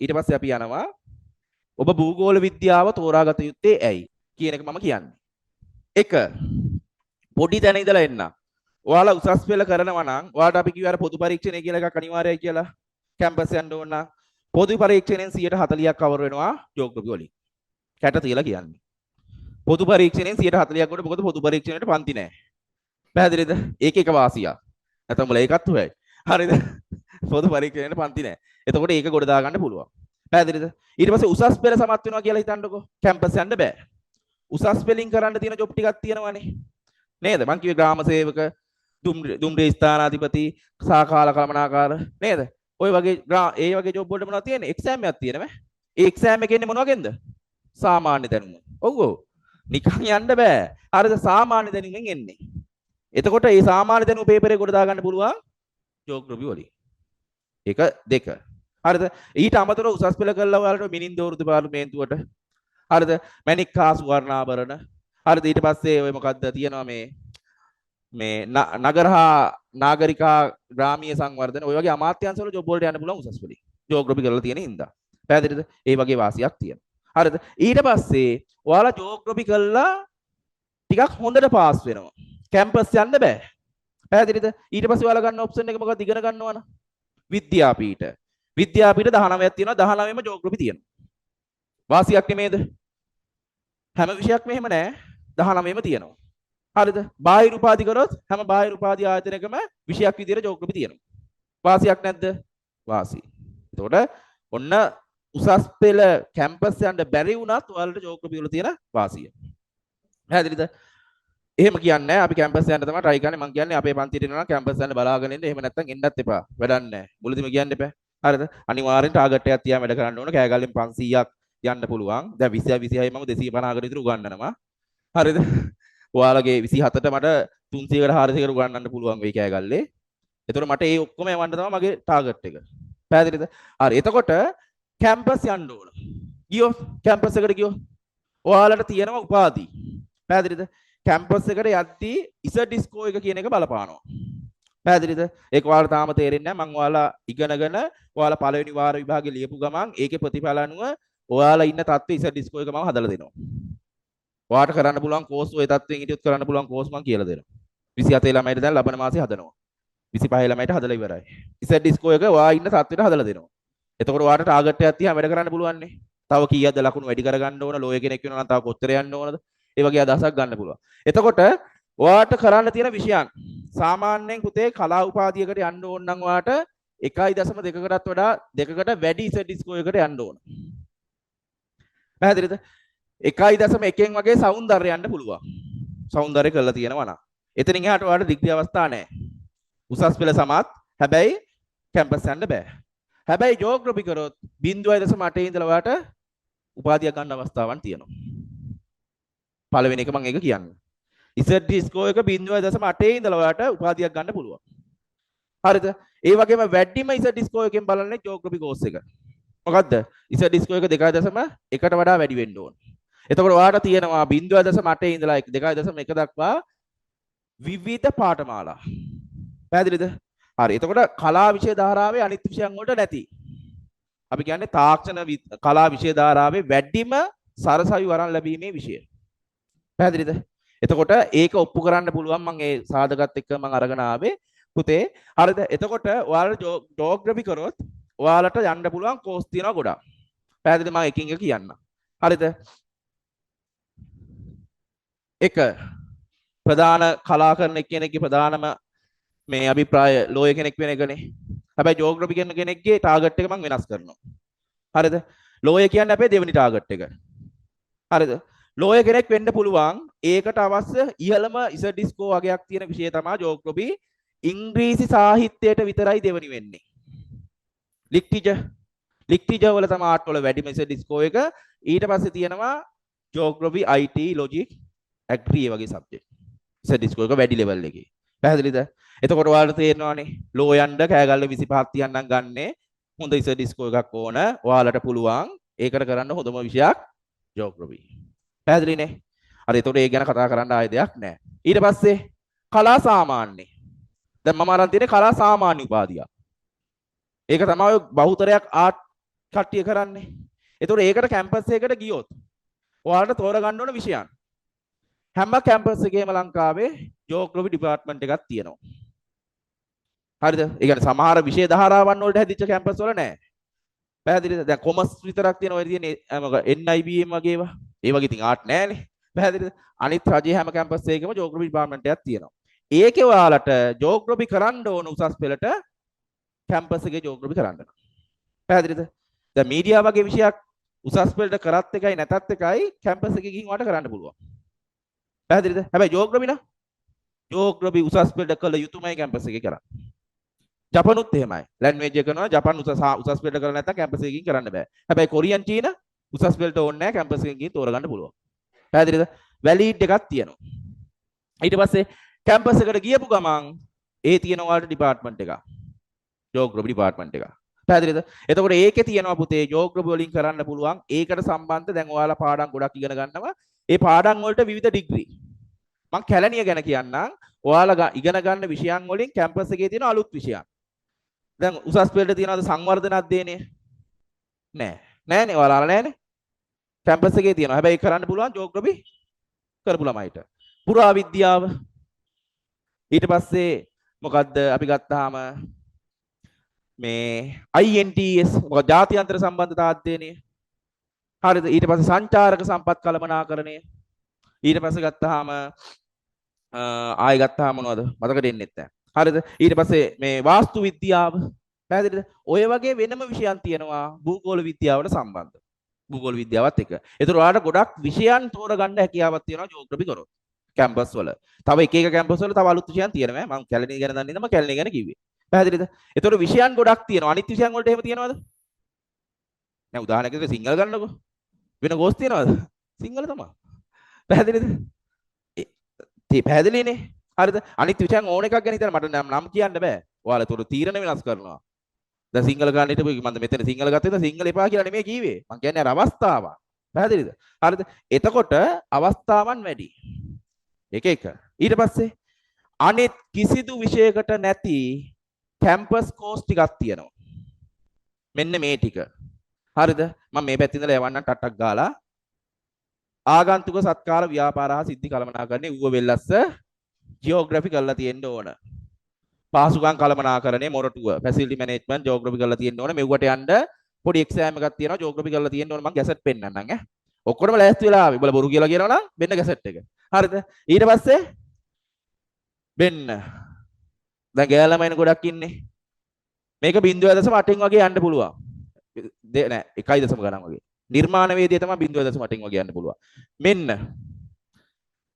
A: ඊට පස්සේ අපි යනවා ඔබ භූගෝල විද්‍යාව තෝරාගත යුත්තේ ඇයි කියන එක මම කියන්නේ. එක පොඩි තැන ඉඳලා එන්න. ඔයාලා උසස් පෙළ කරනවා නම් ඔයාලට අපි කිව්ව අර පොදු පරීක්ෂණය කියලා එකක් අනිවාර්යයි කියලා. කැම්පස් යන්න ඕන නම් පොදු පරීක්ෂණයෙන් 140ක් කවර් වෙනවා ජියෝග්‍රැෆි වලින්. කැට තියලා කියන්නේ. පොදු පරීක්ෂණයෙන් 140ක් කොට මොකද පොදු පරීක්ෂණයට පන්ති නැහැ. පැහැදිලිද? ඒක එක වාසියක්. නැත්නම් මොල ඒකත් හොයයි. හරිද? පොදු පරීක්ෂණයට පන්ති නැහැ. එතකොට ඒක ගොඩ දා ගන්න පුළුවන්. පැහැදිලිද? ඊට පස්සේ උසස් පෙළ සමත් වෙනවා කියලා හිතන්නකෝ. කැම්පස් යන්න බෑ. උසස් පෙළින් කරන්න තියෙන ජොබ් ටිකක් තියෙනවානේ. නේද? මං කිව්වේ ග්‍රාම සේවක, දුම්රිය ස්ථානාධිපති, සාකාල කළමනාකාර නේද? ඔය වගේ ඒ වගේ ජොබ් වලට මොනවද තියෙන්නේ? එක්සෑම් එකක් තියෙනවා. ඒ එක්සෑම් එකේ ඉන්නේ මොන වගේන්ද? සාමාන්‍ය දැනුම. ඔව් ඔව්. නිකන් යන්න බෑ. හරිද? සාමාන්‍ය දැනුමෙන් එන්නේ. එතකොට මේ සාමාන්‍ය දැනුම පේපරේ කොට දා ගන්න පුළුවන් ජියෝග්‍රැෆි වලින්. එක දෙක. හරිද? ඊට අමතරව උසස් පෙළ කළා ඔයාලට මිනින්ද වෘත්ති පාර්ලිමේන්තුවට. හරිද? මැණික් හා සුවර්ණාභරණ. හරිද? ඊට පස්සේ ඔය මොකද්ද තියෙනවා මේ නගර හා නාගරිකා ග්‍රාමීය සංවර්ධන ඔය වගේ අමාත්‍යාංශ වල ජොබ් වලට යන්න පුළුවන් උසස් පෙළේ. ජියෝග්‍රැෆි කරලා තියෙන හින්දා. පැහැදිලිද? ඒ වගේ වාසියක් තියෙනවා. හරිද? ඊට පස්සේ ඔයාලා ජියෝග්‍රැෆි කළා ටිකක් හොඳට පාස් වෙනවා. කැම්පස් යන්න බෑ. පැහැදිලිද? ඊට පස්සේ ඔයාලා ගන්න ඔප්ෂන් එක මොකක්ද? ඉගෙන ගන්නවන විද්‍යාපීඨ. විද්‍යාපීඨ 19ක් තියෙනවා. 19ෙම ජියෝග්‍රැෆි තියෙනවා. වාසියක් නෙමේද? හැම විෂයක්ම එහෙම නෑ. 19ෙම තියෙනවා. හරිද? බාහිර උපාධි කරොත් හැම බාහිර උපාධි ආයතනයකම විෂයක් විදියට ජියෝග්‍රැෆි තියෙනවා. වාසියක් නැද්ද? වාසි. එතකොට ඔන්න උසස් පෙළ කැම්පස් යන්න බැරි වුණත් ඔයාලට ජියෝග්‍රැෆි වල තියෙන වාසිය. පැහැදිලිද? එහෙම කියන්නේ අපි කැම්පස් යන්න තමයි try කරන්නේ. මම කියන්නේ අපේ පන්තියට එනවා නම් කැම්පස් යන්න බලාගෙන ඉන්න. එහෙම නැත්නම් එන්නත් එපා. වැඩක් නැහැ. මුලදීම කියන්න එපා. හරිද? අනිවාර්යෙන් ටාගට් එකක් තියාගෙන වැඩ කරන්න ඕන. කෑගල්ලෙන් 500ක් යන්න පුළුවන්. දැන් 20 26 මම 250කට විතර උගන්වනවා. හරිද? ඔයාලගේ 27ට මට 300කට 400කට උගන්වන්න පුළුවන් වෙයි කෑගල්ලේ. එතකොට මට ඒ ඔක්කොම යවන්න තමයි මගේ ටාගට් එක. පැහැදිලිද? හරි. එතකොට කැම්පස් යන්න ඕන. ගියොත් කැම්පස් එකට ගියොත් ඔයාලට තියෙනවා උපාධි. පැහැදිලිද? කැම්පස් එකට යද්දී ඉසඩිස්කෝ එක කියන එක බලපානවා. පැහැදිලිද? ඒක ඔයාලට තාම තේරෙන්නේ නැහැ. මම ඔයාලා ඉගෙනගෙන ඔයාලා පළවෙනි වාර විභාගේ ලියපු ගමන් ඒකේ ප්‍රතිඵල අනුව ඔයාලා ඉන්න තත්ත්වයේ ඉසඩිස්කෝ එක මම හදලා දෙනවා. ඔයාට කරන්න පුළුවන් කෝස් ඔය තත්ත්වයෙන් හිටියොත් කරන්න පුළුවන් කෝස් මම කියලා දෙනවා. 27 ළමයිට දැන් ලබන මාසේ හදනවා. 25 ළමයිට හදලා ඉවරයි. ඉසඩිස්කෝ එක ඔයා ඉන්න තත්ත්වයට හදලා දෙනවා. එතකොට ඔයාට ටාගට් එකක් තියා වැඩ කරන්න පුළුවන් නේ. තව කීයක්ද ලකුණු වැඩි කරගන්න ඕන, ලෝය කෙනෙක් වෙනවා නම් තව කොච්චර යන්න ඕනද? ඒ වගේ අදහසක් ගන්න පුළුවන්. එතකොට ඔයාට කරන්න තියෙන විෂයන් සාමාන්‍යයෙන් පුතේ කලා උපාධියකට යන්න ඕන නම් ඔයාට 1.2කටත් වඩා 2කට වැඩි ඉසඩිස්කෝ එකට යන්න ඕන. පැහැදිලිද? 1.1න් වගේ සෞන්දර්ය යන්න පුළුවන්. සෞන්දර්ය කරලා තියෙනවා නම්. එතනින් එහාට ඔයාලට ඩිග්‍රී අවස්ථා නැහැ. උසස් පෙළ සමත්. හැබැයි කැම්පස් යන්න බෑ. හැබැයි ජියෝග්‍රැෆි කරොත් 0.8 ඉඳලා ඔයාට උපාධියක් ගන්න අවස්ථාවක් තියෙනවා. පළවෙනි එක මම ඒක කියන්නේ. ඉසඩිස්කෝ එක 0.8 ඉඳලා ඔයාට උපාධියක් ගන්න පුළුවන්. හරිද? ඒ වගේම වැඩිම ඉසඩිස්කෝ එකෙන් බලන්නේ ජියෝග්‍රැෆි කෝස් එක. මොකද්ද? ඉසඩිස්කෝ එක 2.1ට වඩා වැඩි වෙන්න ඕන. එතකොට ඔයාට තියෙනවා 0.8 ඉඳලා 2.1 දක්වා විවිධ පාඨමාලා. පැහැදිලිද? හරි. එතකොට කලා විෂය ධාරාවේ අනිත් විෂයන් වලට නැති. අපි කියන්නේ තාක්ෂණ කලා විෂය ධාරාවේ වැඩිම සරසවි වරන් ලැබීමේ විෂය. පැහැදිලිද? එතකොට ඒක ඔප්පු කරන්න පුළුවන් මම ඒ සාධකත් එක්ක මම අරගෙන ආවේ පුතේ. හරිද? එතකොට ඔයාලට ජියෝග්‍රැෆි කරොත් ඔයාලට යන්න පුළුවන් කෝස් තියෙනවා ගොඩක්. පැහැදිලිද? මම එකින් එක කියන්නම්. හරිද? එක ප්‍රධාන කලාකරණ කෙනෙක්ගේ ප්‍රධානම මේ අභිප්‍රාය ලෝය කෙනෙක් වෙන එකනේ. හැබැයි ජියෝග්‍රැෆි කරන කෙනෙක්ගේ ටාගට් එක මම වෙනස් කරනවා. හරිද? ලෝය කියන්නේ අපේ දෙවෙනි ටාගට් එක. හරිද? ලෝය කෙනෙක් වෙන්න පුළුවන්. ඒකට අවශ්‍ය ඉහළම ඉසඩිස්කෝ වගේක් තියෙන විෂය තමයි ජියෝග්‍රැෆි. ඉංග්‍රීසි සාහිත්‍යයට විතරයි දෙවෙනි වෙන්නේ. ලිට්ටිචර් වල තමයි ආර්ට් වල වැඩිම ඉසඩිස්කෝ එක. ඊට පස්සේ තියෙනවා ජියෝග්‍රැෆි, IT, ලොජික්, ඇග්‍රී වගේ සබ්ජෙක්ට්. ඉසඩිස්කෝ එක වැඩි ලෙවල් එකේ. පැහැදිලිද? එතකොට ඔයාලට තේරෙනවානේ ලෝ යන්න කෑගල්ල 25ක් තියන්නම් ගන්නේ හොඳ ඉසඩිස්කෝ එකක් ඕන. ඔයාලට පුළුවන් ඒකට කරන්න හොඳම විෂයක් ජියෝග්‍රැෆි. පැහැදිලිනේ? හරි. එතකොට ඒ ගැන කතා කරන්න ආයෙ දෙයක් නැහැ. ඊට පස්සේ කලා සාමාන්‍ය. දැන් මම අරන් තියෙන්නේ කලා සාමාන්‍ය උපාධිය. ඒක තමයි ඔය බහුතරයක් ආර්ට් කට්ටිය කරන්නේ. ඒතකොට ඒකට කැම්පස් එකකට ගියොත් ඔයාලට තෝරගන්න ඕන විෂයන්. හැම කැම්පස් එකේම ලංකාවේ ජෝග්‍රෆි ඩිපාර්ට්මන්ට් එකක් තියෙනවා. හරිද? ඒ කියන්නේ සමහර විෂය ධාරාවන් වලට හැදිච්ච කැම්පස් වල නැහැ. පැහැදිලිද? දැන් කොමර්ස් විතරක් තියෙනවා. ඔය තියෙන්නේ NIBM වගේ ඒවා. ඒ වගේ ඉතින් ආර්ට් නැහැනේ. පැහැදිලිද? අනිත් රජයේ හැම කැම්පස් එකකම ජෝග්‍රෆි ඩිපාර්ට්මන්ට් එකක් තියෙනවා. ඒකේ ඔයාලට ජෝග්‍රෆි කරන්න ඕන උසස් පෙළට කැම්පස් එකේ ජෝග්‍රෆි කරන්න. පැහැදිලිද? දැන් මීඩියා වගේ විෂයක් උසස් පෙළට කරත් එකයි නැතත් එකයි කැම්පස් එකේ ගිහින් වට කරන්න පුළුවන්. පැහැදිලිද? හැබැයි ජෝග්‍රෆි නා ජෝග්‍රෆි උසස් පෙළට කළ යුතුමයි කැම්පස් එකේ කරන්න. ජපනුත් එහෙමයි. ලැන්ග්වේජ් එක කරනවා ජපන් උසස් පෙළට කරලා නැත්නම් කැම්පස් එකකින් කරන්න බෑ. හැබැයි කොරියන් චීන උසස් පෙළට ඕනේ නැහැ කැම්පස් එකකින් ගිහින් තෝරගන්න පුළුවන්. පැහැදිලිද? වැලිඩ් එකක් තියෙනවා. ඊට පස්සේ කැම්පස් එකට ගියපු ගමන් ඒ තියෙන ඔයාලට ඩිපාර්ට්මන්ට් එක. ජෝග්‍රෆි ඩිපාර්ට්මන්ට් එක. පැහැදිලිද? එතකොට ඒකේ තියෙනවා පුතේ ජෝග්‍රෆි වලින් කරන්න පුළුවන්. ඒකට සම්බන්ධ දැන් ඔයාලා පාඩම් ගොඩක් ඉගෙන ගන්නවා. ඒ පාඩම් වලට විවිධ ඩිග්‍රී. මම කැලණිය ගැන කියන්නම්. ඔයාලා ඉගෙන ගන්න විෂයන් වලින් කැම්පස් එකේ තියෙන අලුත් විෂයන්. දැන් උසස් පෙළට තියනවාද සංවර්ධන අධ්‍යයනය? නෑ. නෑනේ ඔයාලා නෑනේ. කැම්පස් එකේ තියෙනවා. හැබැයි ඒක කරන්න පුළුවන් ජෝග්‍රෆි කරපු ළමයිට. පුරා විද්‍යාව. ඊට පස්සේ මොකද්ද අපි ගත්තාම මේ INTS මොකද ජාත්‍යන්තර සම්බන්ධතා අධ්‍යයනය. හරිද? ඊට පස්සේ සංචාරක සම්පත් කළමනාකරණය. ඊට පස්සේ ගත්තාම ආයෙ ගත්තාම මොනවද? මතක දෙන්නෙත් නැහැ. හරිද? ඊට පස්සේ මේ වාස්තු විද්‍යාව. පැහැදිලිද? ඔය වගේ වෙනම විෂයන් තියෙනවා භූගෝල විද්‍යාවට සම්බන්ධ. භූගෝල විද්‍යාවත් එක. ඒතර ඔයාලට ගොඩක් විෂයන් තෝරගන්න හැකියාවක් තියෙනවා ජෝග්‍රෆි කරොත්. කැම්පස් වල. තව එක එක කැම්පස් වල තව අලුත් විෂයන් තියෙනවා. මම කැලණිය ගැන දන්නේ නැහැ. මම කැලණිය ගැන කිව්වේ. පැහැදිලිද? ඒතර විෂයන් ගොඩක් තියෙනවා. අනිත් විෂයන් වලට එහෙම තියෙනවද? නෑ උදාහරණයක් විදිහට සිංහල ගන්නකො. වෙන කෝස් තියෙනවද? සිංහල තමයි. පැහැදිලිද? ඒ පැහැදිලිනේ. හරිද? අනිත් විෂයන් ඕන එකක් ගැන හිතන්න මට නම් කියන්න බෑ. ඔයාලා ඒතර තීරණ වෙනස් කරනවා. දැන් සිංහල ගන්න හිටපු මම මෙතන සිංහල ගත්තේ සිංහල එපා කියලා නෙමෙයි කිව්වේ. මම කියන්නේ අර අවස්ථාවක්. පැහැදිලිද? හරිද? එතකොට අවස්ථාවන් වැඩි. එක එක. ඊට පස්සේ අනිත් කිසිදු විෂයකට නැති කැම්පස් කෝස් ටිකක් තියෙනවා. මෙන්න මේ ටික. හරිද? මම මේ පැත්තේ ඉඳලා යවන්න ටට්ටක් ගාලා ආගන්තුක සත්කාර ව්‍යාපාර හා සිද්ධි කළමනාකරණය ඌව වෙල්ලස්ස ජියෝග්‍රැෆි කරලා තියෙන්න ඕන. පහසුකම් කළමනාකරණය මොරටුව ෆැසිලිටි මැනේජ්මන්ට් ජියෝග්‍රැෆි කරලා තියෙන්න ඕන. මෙව්වට යන්න පොඩි එක්සෑම් එකක් තියෙනවා ජියෝග්‍රැෆි කරලා තියෙන්න ඕන. මම ගැසට් පෙන්නන්නම් ඈ. ඔක්කොම ලෑස්ති වෙලා ආවේ. උඹලා බොරු කියලා කියනවා නම් මෙන්න ගැසට් එක. හරිද? ඊට පස්සේ මෙන්න දැන් ගෑලමයින ගොඩක් ඉන්නේ. මේක 0.8න් වගේ යන්න පුළුවන්. නෑ 1.0 ගණන් වගේ. නිර්මාණ වේදිය තමයි 0.8න් වගේ යන්න පුළුවන්. මෙන්න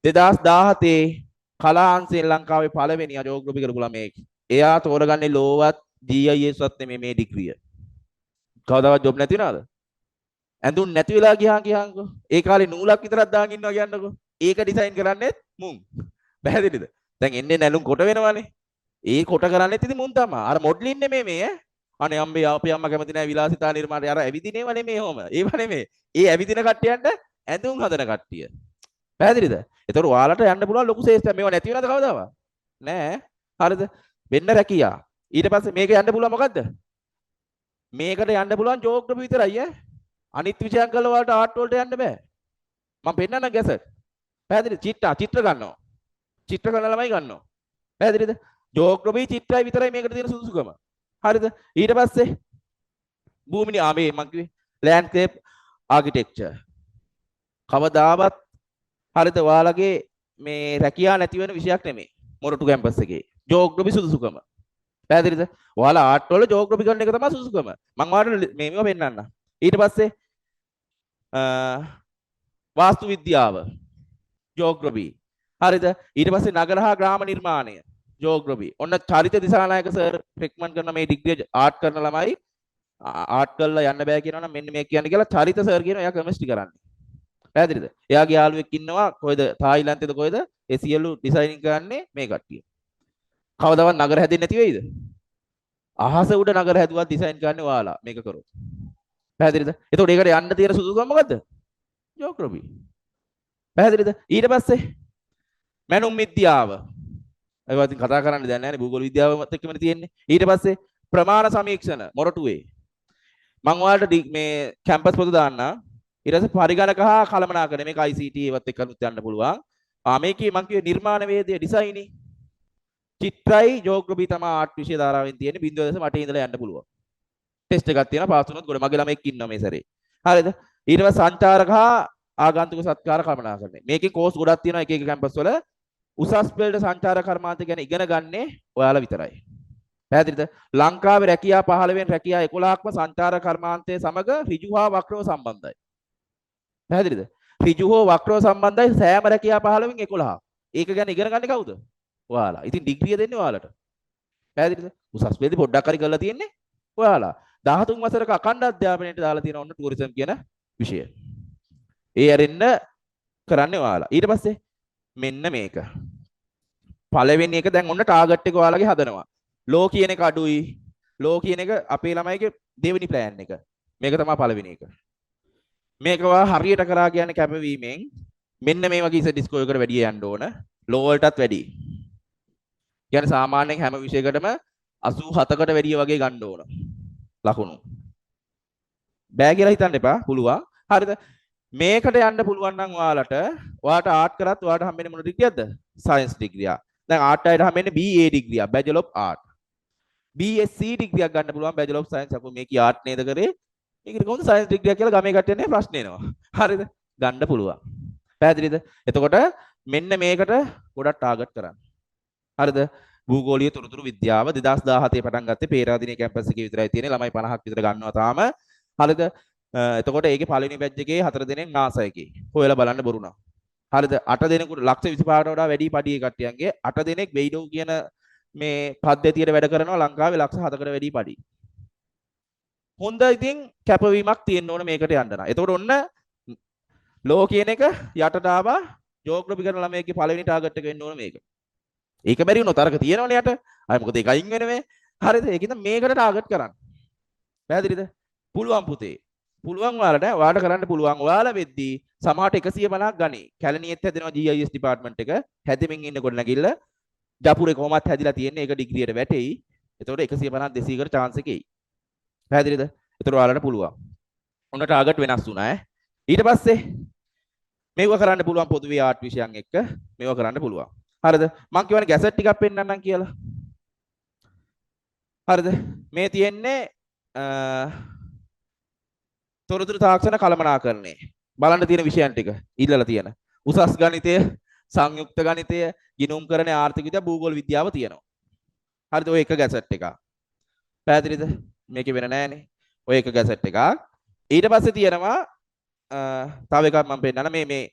A: 2017 කලාංශයෙන් ලංකාවේ පළවෙනි ජෝග්‍රෆි කරපු ළමයෙක්. එයා තෝරගන්නේ ලෝවත් GIS වත් නෙමෙයි මේ ඩිග්‍රිය. කවදාවත් ජොබ් නැති වුණාද? ඇඳුම් නැති වෙලා ගියාන්කෝ. ඒ කාලේ නූලක් විතරක් දාගෙන ඉන්නවා කියන්නකෝ. ඒක ඩිසයින් කරන්නේත් මුන්. පැහැදිලිද? දැන් එන්නේ නැලුම් කොට වෙනවනේ. ඒ කොට කරන්නේත් ඉතින් මුන් තමයි. අර මොඩ්ලින් නෙමෙයි මේ ඈ. අනේ අම්බේ අපේ අම්මා කැමති නැහැ විලාසිතා නිර්මාණය. අර ඇවිදිනේව නෙමෙයි ඔහම. ඒව නෙමෙයි. ඒ ඇවිදින කට්ටියන්ට ඇඳුම් හදන කට්ටිය. පැහැදිලිද? ඒතකොට ඔයාලට යන්න පුළුවන් ලොකු ශේෂ්ත්‍රයක්. මේවා නැති වෙනවද කවදාවත්? නෑ. හරිද? වෙන්න රැකියා. ඊට පස්සේ මේක යන්න පුළුවන් මොකද්ද? මේකට යන්න පුළුවන් ජෝග්‍රෆි විතරයි ඈ. අනිත් විෂයන් කරලා ඔයාලට ආර්ට් වලට යන්න බෑ. මම පෙන්නන්න ගැසට්. පැහැදිලිද? චිත්‍ර ගන්නවා. චිත්‍ර කරන ළමයි ගන්නවා. පැහැදිලිද? ජෝග්‍රෆි චිත්‍රය විතරයි මේකට තියෙන සුදුසුකම. හරිද? ඊට පස්සේ භූමිනි ආමේ මම කිව්වේ ලෑන්ඩ්ස්කේප් ආකිටෙක්චර්. කවදාවත් හරිද ඔයාලගේ මේ රැකියාව නැති වෙන විෂයක් නෙමෙයි. මොරටු කැම්පස් එකේ. ජෝග්‍රෆි සුදුසුකම. පැහැදිලිද? ඔයාලා ආර්ට් වල ජෝග්‍රෆි කරන එක තමයි සුදුසුකම. මම ඔයාලට මේව පෙන්නන්න. ඊට පස්සේ වාස්තු විද්‍යාව ජෝග්‍රෆි. හරිද? ඊට පස්සේ නගර හා ග්‍රාම නිර්මාණය ජෝග්‍රෆි. ඔන්න චරිත දිසානායක සර් රෙකමන්ඩ් කරන මේ ඩිග්‍රිය ආර්ට් කරන ළමයි ආර්ට් කරලා යන්න බෑ කියනවනම් මෙන්න මේ කියන්නේ කියලා චරිත සර් කියනවා එයා කෙමිස්ට්‍රි කරන්නේ. පැහැදිලිද? එයාගේ යාළුවෙක් ඉන්නවා කොහෙද තායිලන්තේද කොහෙද ඒ සියලු ඩිසයිනින් කරන්නේ මේ කට්ටිය. කවදාවත් නගර හැදෙන්නේ නැති වෙයිද? අහස උඩ නගර හැදුවත් ඩිසයින් කරන්නේ ඔයාලා මේක කරොත්. පැහැදිලිද? එතකොට ඒකට යන්න තියෙන සුදුසුකම මොකද්ද? ජෝග්‍රෆි. පැහැදිලිද? ඊට පස්සේ මැනුම් විද්‍යාව ඒවා ඉතින් කතා කරන්න දෙයක් නැහැ නේ භූගෝල විද්‍යාවත් එක්කමනේ තියෙන්නේ. ඊට පස්සේ ප්‍රමාණ සමීක්ෂණ මොරටුවේ මම ඔයාලට මේ කැම්පස් පොත දාන්නම්. ඊට පස්සේ පරිගණක හා කළමනාකරණය මේක ICT ඒවත් එක්කනුත් යන්න පුළුවන්. මේකේ මම කිව්වේ නිර්මාණ වේදයේ ඩිසයිනි. චිත්‍රයි ජෝග්‍රෆි තමයි ආර්ට් විෂය ධාරාවෙන් තියෙන්නේ 0.8 ඉඳලා යන්න පුළුවන්. ටෙස්ට් එකක් තියෙනවා පාස් වුණොත් ගොඩ මගේ ළමෙක් ඉන්නවා මේ සැරේ. හරිද? ඊට පස්සේ සංචාරක හා ආගන්තුක සත්කාර කළමනාකරණය. මේකේ කෝස් ගොඩක් තියෙනවා එක එක කැම්පස් වල. උසස් පෙළට සංචාරක කර්මාන්ත ගැන ඉගෙන ගන්නේ ඔයාලා විතරයි. පැහැදිලිද? ලංකාවේ රැකියා 15 රැකියා 11ක්ම සංචාරක කර්මාන්තයේ සමග ඍජු හා වක්‍රව සම්බන්ධයි. පැහැදිලිද? ඍජු හෝ වක්‍රව සම්බන්ධයි සෑම රැකියා 15න් 11. ඒක ගැන ඉගෙන ගන්නේ කවුද? ඔයාලා. ඉතින් ඩිග්‍රිය දෙන්නේ ඔයාලට. පැහැදිලිද? උසස් පෙළේදී පොඩ්ඩක් හරි කරලා තියෙන්නේ ඔයාලා. 13 වසරක අඛණ්ඩ අධ්‍යාපනයට දාලා තියෙන ඔන්න ටුවරිසම් කියන විෂය. ඒ ඇරෙන්න කරන්නේ ඔයාලා. ඊට පස්සේ මෙන්න මේක. පළවෙනි එක දැන් ඔන්න ටාගට් එක ඔයාලගේ හදනවා. ලෝ කියන එක අඩුයි. ලෝ කියන එක අපේ ළමයිගේ දෙවෙනි ප්ලෑන් එක. මේක තමයි පළවෙනි එක. මේක ඔයා හරියට කරා කියන්නේ කැපවීමෙන් මෙන්න මේ වගේ ඉස ඩිස්කෝ එකකට වැඩි යන්න ඕන. ලෝ වලටත් වැඩි. කියන්නේ සාමාන්‍යයෙන් හැම විෂයකටම 87කට වැඩිය වගේ ගන්න ඕන. ලකුණු. බෑ කියලා හිතන්න එපා. පුළුවන්. හරිද? මේකට යන්න පුළුවන් නම් ඔයාලට ආර්ට් කරත් ඔයාලට හම්බෙන්නේ මොන ඩිග්‍රියක්ද? සයන්ස් ඩිග්‍රියක්. දැන් ආර්ට් අයට හම්බෙන්නේ BA ඩිග්‍රියක්. Bachelor of Art. BSc ඩිග්‍රියක් ගන්න පුළුවන් Bachelor of Science. අපෝ මේකේ ආර්ට් නේද කරේ? මේකට කොහොමද සයන්ස් ඩිග්‍රියක් කියලා ගමේ කට්ටියනේ ප්‍රශ්න එනවා. හරිද? ගන්න පුළුවන්. පැහැදිලිද? එතකොට මෙන්න මේකට ගොඩක් ටාගට් කරන්න. හරිද? භූගෝලීය තොරතුරු විද්‍යාව 2017 පටන් ගත්තේ පේරාදෙණිය කැම්පස් එකේ විතරයි තියෙන්නේ. ළමයි 50ක් විතර ගන්නවා තාම. හරිද? එතකොට ඒකේ පළවෙනි බැච් එකේ 4 දෙනෙක් NASA එකේ. හොයලා බලන්න බොරුණා. හරිද? 8 දෙනෙකුට ලක්ෂ 25කට වඩා වැඩි පඩියේ කට්ටියන්ගේ 8 දෙනෙක් වෙයිඩෝ කියන මේ පද්ධතියට වැඩ කරනවා ලංකාවේ ලක්ෂ 7කට වැඩි පඩි. හොඳ ඉතින් කැපවීමක් තියෙන්න ඕන මේකට යන්න නම්. එතකොට ඔන්න ලෝ කියන එක යටට ආවා ජෝග්‍රෆි කරන ළමයිගේ පළවෙනි ටාගට් එක වෙන්න ඕන මේක. ඒක බැරි වුණොත් අරක තියෙනවනේ යට. අය මොකද ඒක අයින් වෙන්නේ? හරිද? ඒකින්ද මේකට ටාගට් කරන්න. පැහැදිලිද? පුළුවන් පුතේ. පුළුවන් ඔයාලට කරන්න පුළුවන්. ඔයාලා වෙද්දී සමහරට 150ක් ගනි. කැලණියෙත් හැදෙනවා GIS ඩිපාර්ට්මන්ට් එක. හැදෙමින් ඉන්නකොට නැගිල්ල ජපුරේ කොහොමත් හැදිලා තියෙන්නේ. ඒක ඩිග්‍රියට වැටෙයි. එතකොට 150 200කට chance එක එයි. පැහැදිලිද? එතකොට ඔයාලට පුළුවන්. ඔන්න ටාගට් වෙනස් වුණා ඈ. ඊට පස්සේ මේව කරන්න පුළුවන් පොදුවේ ආර්ට් විෂයන් එක්ක මේව කරන්න පුළුවන්. හරිද? මම කියවනේ ගැසට් ටිකක් පෙන්නන්නම් කියලා. හරිද? මේ තියෙන්නේ තොරතුරු තාක්ෂණ කළමනාකරණය. බලන්න තියෙන විෂයන් ටික ඉල්ලලා තියෙන. උසස් ගණිතය, සංයුක්ත ගණිතය, ගිණුම්කරණය, ආර්ථික විද්‍යාව, භූගෝල විද්‍යාව තියෙනවා. හරිද? ඔය එක ගැසට් එකක්. පැහැදිලිද? මේකේ වෙන නෑනේ. ඔය එක ගැසට් එකක්. ඊට පස්සේ තියෙනවා තව එකක් මම පෙන්නන්න මේ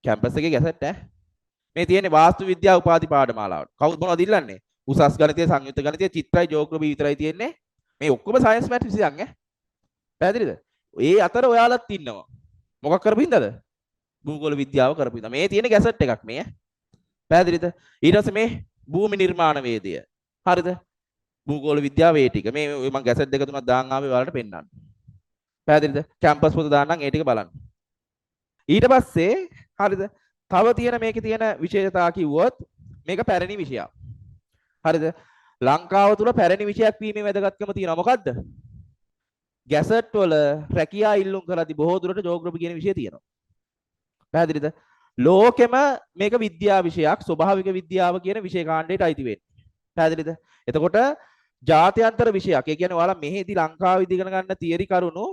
A: කැම්පස් එකේ ගැසට් ඈ. මේ තියෙන්නේ වාස්තු විද්‍යාව උපාධි පාඨමාලාවට. කවුද මොනවද ඉල්ලන්නේ? උසස් ගණිතය, සංයුක්ත ගණිතය, චිත්‍රයි, ජෝග්‍රෆි විතරයි තියෙන්නේ. මේ ඔක්කොම සයන්ස් මැත් විෂයන් ඈ. පැහැදිලිද? ඒ අතර ඔයාලත් ඉන්නවා. මොකක් කරපින්දද? භූගෝල විද්‍යාව කරපින්ද. මේ තියෙන ගැසට් එකක් මේ. පැහැදිලිද? ඊට පස්සේ මේ භූමි නිර්මාණ වේදය. හරිද? භූගෝල විද්‍යාව ඒ ටික. මේ මම ගැසට් දෙක තුනක් දාන් ආවේ ඔයාලට පෙන්නන්න. පැහැදිලිද? කැම්පස් පොත දාන්නම් ඒ ටික බලන්න. ඊට පස්සේ හරිද? තව තියෙන මේකේ තියෙන විශේෂතා කිව්වොත් මේක පැරණි විෂයක්. හරිද? ලංකාව තුල පැරණි විෂයක් වීමේ වැදගත්කම තියෙනවා. මොකද්ද? ගැසට් වල රැකියා ඉල්ලුම් කරද්දී බොහෝ දුරට ජෝග්‍රෆි කියන විෂය තියෙනවා. පැහැදිලිද? ලෝකෙම මේක විද්‍යා විෂයක්, ස්වභාවික විද්‍යාව කියන විෂය කාණ්ඩයට අයිති වෙන්නේ. පැහැදිලිද? එතකොට ජාත්‍යන්තර විෂයක්. ඒ කියන්නේ ඔයාලා මෙහෙදි ලංකාවේදී ඉගෙන ගන්න තියරි කරුණු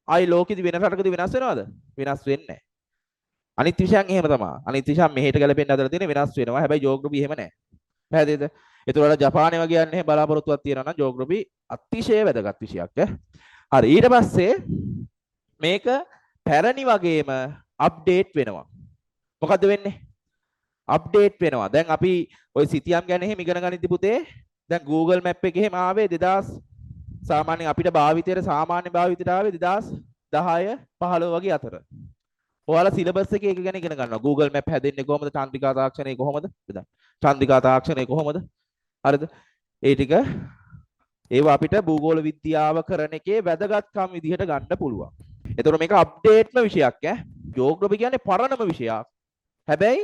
A: ආයි ලෝකෙදි වෙන රටකදී වෙනස් වෙනවද? වෙනස් වෙන්නේ නැහැ. අනිත් විෂයන් එහෙම තමයි. අනිත් විෂයන් මෙහෙට ගැලපෙන්න හදලා තියෙන වෙනස් වෙනවා. හැබැයි ජෝග්‍රෆි එහෙම නැහැ. පැහැදිලිද? ඒතකොට ජපානයේ වගේ යන්නේ බලාපොරොත්තුවක් තියෙනවා නම් ජෝග්‍රෆි අතිශය වැදගත් විෂයක් ඈ. හරි ඊට පස්සේ මේක පැරණි වගේම අප්ඩේට් වෙනවා. මොකද්ද වෙන්නේ? අප්ඩේට් වෙනවා. දැන් අපි ওই සිතියම් ගැන එහෙම ඉගෙන ගනිද්දි පුතේ දැන් Google Map එකේ එහෙම ආවේ 2000 සාමාන්‍යයෙන් අපිට භාවිතයට සාමාන්‍ය භාවිතයට ආවේ 2010 15 වගේ අතර. ඔයාලා සිලබස් එකේ ඒක ගැන ඉගෙන ගන්නවා. Google Map හැදෙන්නේ කොහොමද? චන්ද්‍රිකා තාක්ෂණය කොහොමද? චන්ද්‍රිකා තාක්ෂණය කොහොමද? හරිද? ඒ ටික ඒවා අපිට භූගෝල විද්‍යාව කරන එකේ වැදගත්කම් විදිහට ගන්න පුළුවන්. ඒතකොට මේක අප්ඩේට්ම විෂයක් ඈ. ජෝග්‍රෆි කියන්නේ පරණම විෂයක්. හැබැයි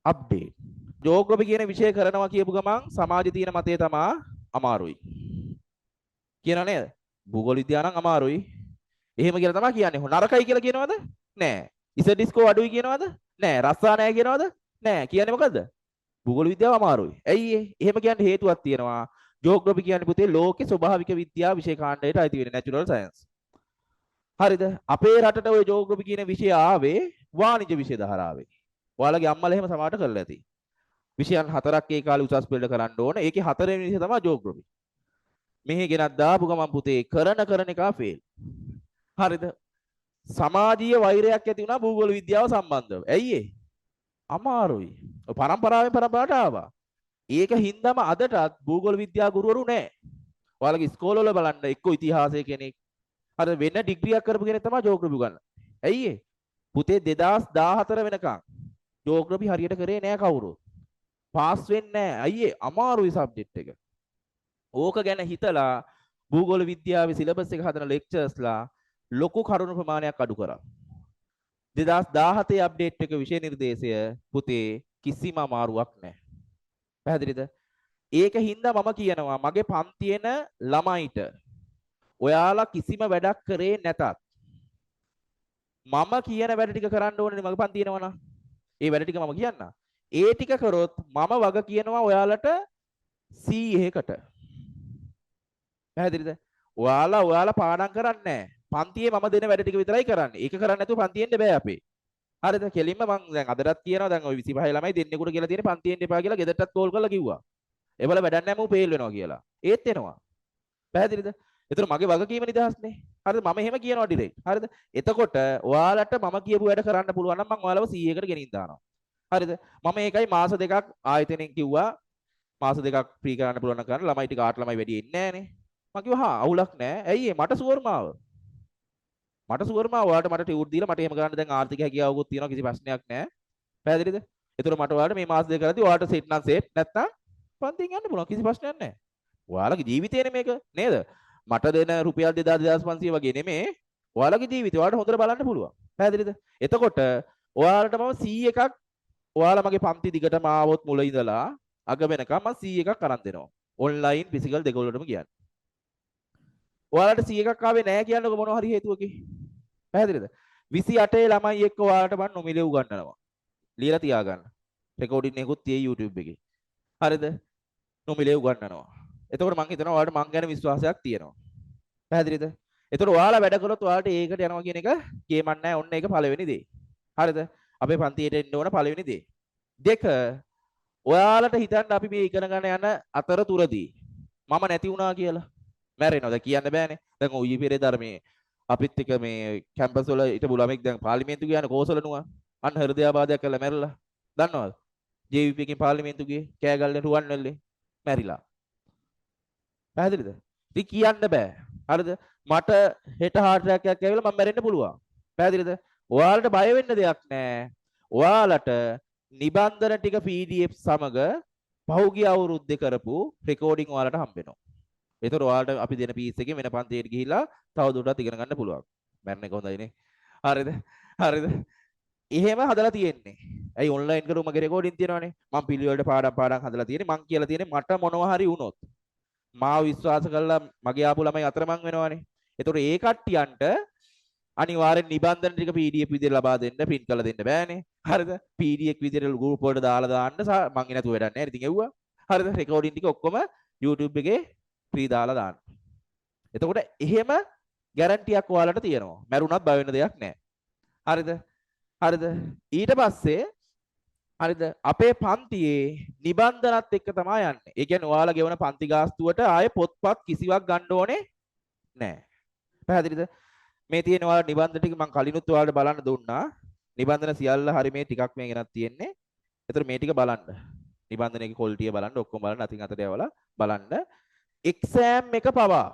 A: අප්ඩේට්. ජෝග්‍රෆි කියන විෂය කරනවා කියපු ගමන් සමාජයේ තියෙන මතය තමයි අමාරුයි. කියනව නේද? භූගෝල විද්‍යාව නම් අමාරුයි. එහෙම කියලා තමයි කියන්නේ. නරකයි කියලා කියනවද? නෑ. ඉසඩිස්කෝ අඩුයි කියනවද? නෑ. රස්සා නෑ කියනවද? නෑ. කියන්නේ මොකද්ද? භූගෝල විද්‍යාව අමාරුයි. ඇයි ඒ? එහෙම කියන්න හේතුවක් තියෙනවා. ජෝග්‍රෆි කියන්නේ පුතේ ලෝකේ ස්වභාවික විද්‍යාව විෂය කාණ්ඩයට අයිති වෙන නැචරල් සයන්ස්. හරිද? අපේ රටට ওই ජෝග්‍රෆි කියන විෂය ආවේ වාණිජ්‍ය විෂය ධාරාවේ. ඔයාලගේ අම්මලා එහෙම සමාට කරලා ඇති. විෂයන් හතරක් ඒ කාලේ උසස් පෙළට කරන්න ඕන. ඒකේ හතරවෙනි විෂය තමයි ජෝග්‍රෆි. මෙහි ගෙනත් දාපු ගමන් පුතේ කරන එක ෆේල්. හරිද? සමාජීය වෛරයක් ඇති වුණා භූගෝල විද්‍යාව සම්බන්ධව. ඇයි ඒ? අමාරුයි. පරම්පරාවෙන් පරම්පරාවට ආවා. ඒක හින්දාම අදටත් භූගෝල විද්‍යා ගුරුවරු නැහැ. ඔයාලගේ ඉස්කෝලවල බලන්න එක්ක ඉතිහාසය කෙනෙක් අර වෙන ඩිග්‍රියක් කරපු කෙනෙක් තමයි ජෝග්‍රෆි උගන්වන්නේ. ඇයි ඒ? පුතේ 2014 වෙනකන් ජෝග්‍රෆි හරියට කරේ නෑ කවුරුත්. පාස් වෙන්නේ නෑ. අයියේ අමාරුයි සබ්ජෙක්ට් එක. ඕක ගැන හිතලා භූගෝල විද්‍යාවේ සිලබස් එක හදන ලෙක්චර්ස්ලා ලොකු කරුණු ප්‍රමාණයක් අඩු කරා. 2017 අප්ඩේට් එක විෂය නිර්දේශය පුතේ කිසිම අමාරුවක් නැහැ. පැහැදිලිද? ඒක හින්දා මම කියනවා මගේ පන්තියේන ළමයිට ඔයාලා කිසිම වැඩක් කරේ නැතත් මම කියන වැඩ ටික කරන්න ඕනේ මගේ පන්තියේ නවනම්. ඒ වැඩ ටික මම කියන්න. ඒ ටික කරොත් මම වග කියනවා ඔයාලට C1කට. පැහැදිලිද? ඔයාලා පාඩම් කරන්නේ නැහැ. පන්තියේ මම දෙන වැඩ ටික විතරයි කරන්නේ. ඒක කරන්නේ නැතුව පන්තියෙන්න බෑ අපේ. හරිද? කෙලින්ම මම දැන් අදටත් කියනවා දැන් ওই 25 ළමයි දෙන්නෙකුට කියලා තියෙන පන්තියෙන් එපා කියලා ගෙදරටත් කෝල් කරලා කිව්වා. ඒවල වැඩක් නැහැ මම ෆේල් වෙනවා කියලා. ඒත් එනවා. පැහැදිලිද? ඒතර මගේ වගකීම නිදහස්නේ. හරිද? මම එහෙම කියනවා ඩිරෙක්ට්. හරිද? එතකොට ඔයාලට මම කියපු වැඩ කරන්න පුළුවන් නම් මම ඔයාලව C1කට ගෙනින් දානවා. හරිද? මම ඒකයි මාස දෙකක් ආයතනෙන් කිව්වා මාස දෙකක් ෆ්‍රී කරන්න පුළුවන් නම් කරන්න. ළමයි ටික ආට ළමයි වැඩි එන්නේ නැහනේ. මම කිව්වා හා අවුලක් නැහැ. ඇයි මට සුවර්මාව. මට සුවර්මාව ඔයාලට මට ටියුට් දීලා මට එහෙම කරන්න දැන් ආර්ථික හැකියාවකුත් තියෙනවා කිසි ප්‍රශ්නයක් නැහැ. පැහැදිලිද? ඒතර මට ඔයාලට මේ මාස දෙක කරද්දී ඔයාලට සෙට් නම් සෙට් නැත්නම් පන්තියෙන් යන්න පුළුවන් කිසි ප්‍රශ්නයක් නැහැ. ඔයාලගේ ජීවිතේනේ මේක නේද? මට දෙන රුපියල් 2500 වගේ නෙමේ ඔයාලගේ ජීවිතේ ඔයාලට හොඳට බලන්න පුළුවන්. පැහැදිලිද? එතකොට ඔයාලට මම C1ක් ඔයාලා මගේ පන්ති දිගටම ආවොත් මුල ඉඳලා අග වෙනකම් මම C1ක් අරන් දෙනවා. ඔන්ලයින් ෆිසිකල් දෙකවලටම කියන්නේ. ඔයාලට C1ක් ආවේ නැහැ කියන්නකො මොනවා හරි හේතුවකින්. පැහැදිලිද? 28 ළමයි එක්ක ඔයාලට මම නොමිලේ උගන්වනවා. ලියලා තියාගන්න. රෙකෝඩින් එකකුත් තියෙයි YouTube එකේ. හරිද? නොමිලේ උගන්වනවා. එතකොට මං හිතනවා ඔයාලට මං ගැන විශ්වාසයක් තියෙනවා. පැහැදිලිද? එතකොට ඔයාලා වැඩ කළොත් ඔයාලට ඒකට යනවා කියන එක ගේමක් නැහැ. ඔන්න ඒක පළවෙනි දේ. හරිද? අපේ පන්තියට එන්න ඕන පළවෙනි දේ. දෙක ඔයාලට හිතන්න අපි මේ ඉගෙන ගන්න යන අතරතුරදී මම නැති වුණා කියලා මැරෙනවා. දැන් කියන්න බෑනේ. දැන් ඔය ඊපෙරේ ධර්මයේ අපිත් එක මේ කැම්පස් වල හිටපු ළමෙක් දැන් පාර්ලිමේන්තු ගියානේ කෝසල නුවා. අන්න හෘදයාබාධයක් කරලා මැරලා. දන්නවද? JVP එකෙන් පාර්ලිමේන්තු ගියේ කෑගල්ලේ රුවන්වැල්ලේ මැරිලා. පැහැදිලිද? ඉතින් කියන්න බෑ. හරිද? මට හෙට heart attack එකක් ඇවිල්ලා මම මැරෙන්න පුළුවන්. පැහැදිලිද? ඔයාලට බය වෙන්න දෙයක් නැහැ. ඔයාලට නිබන්ධන ටික PDF සමග පහුගිය අවුරුද්දේ කරපු රෙකෝඩින් ඔයාලට හම්බ වෙනවා. ඒතර ඔයාලට අපි දෙන පීස් එකෙන් වෙන පන්තියට ගිහිල්ලා තවදුරටත් ඉගෙන ගන්න පුළුවන්. මැරෙන එක හොඳයිනේ. හරිද? හරිද? එහෙම හදලා තියෙන්නේ. ඇයි ඔන්ලයින් කරු මගේ රෙකෝඩින් තියෙනවනේ. මම පිළිවෙලට පාඩම් හදලා තියෙන්නේ. මං කියලා තියෙන්නේ මට මොනවා හරි වුණොත් මාව විශ්වාස කරලා මගේ ආපු ළමයි අතරමං වෙනවනේ. ඒතකොට ඒ කට්ටියන්ට අනිවාර්යෙන් නිබන්ධන ටික PDF විදිහට ලබා දෙන්න print කරලා දෙන්න බෑනේ. හරිද? PDF විදිහට group වලට දාලා දාන්න මං එනතු වැඩක් නැහැ. ඉතින් එව්වා. හරිද? රෙකෝඩින් ටික ඔක්කොම YouTube එකේ free දාලා දාන්න. එතකොට එහෙම ගැරන්ටියක් ඔයාලට තියෙනවා. මැරුණත් බය වෙන්න දෙයක් නැහැ. හරිද? හරිද? ඊට පස්සේ හරිද? අපේ පන්තියේ නිබන්ධනත් එක්ක තමයි යන්නේ. ඒ කියන්නේ ඔයාලා ගෙවන පන්ති ගාස්තුවට ආයේ පොත්පත් කිසිවක් ගන්න ඕනේ නැහැ. පැහැදිලිද? මේ තියෙන ඔයාලා නිබන්ධන ටික මම කලිනුත් ඔයාලට බලන්න දුන්නා. නිබන්ධන සියල්ල හරි මේ ටිකක් මේ ගෙනත් තියෙන්නේ. ඒතර මේ ටික බලන්න. නිබන්ධනයේ ක්වොලිටිය බලන්න ඔක්කොම බලන්න අතින් අතට යවලා බලන්න. එක්සෑම් එක පවා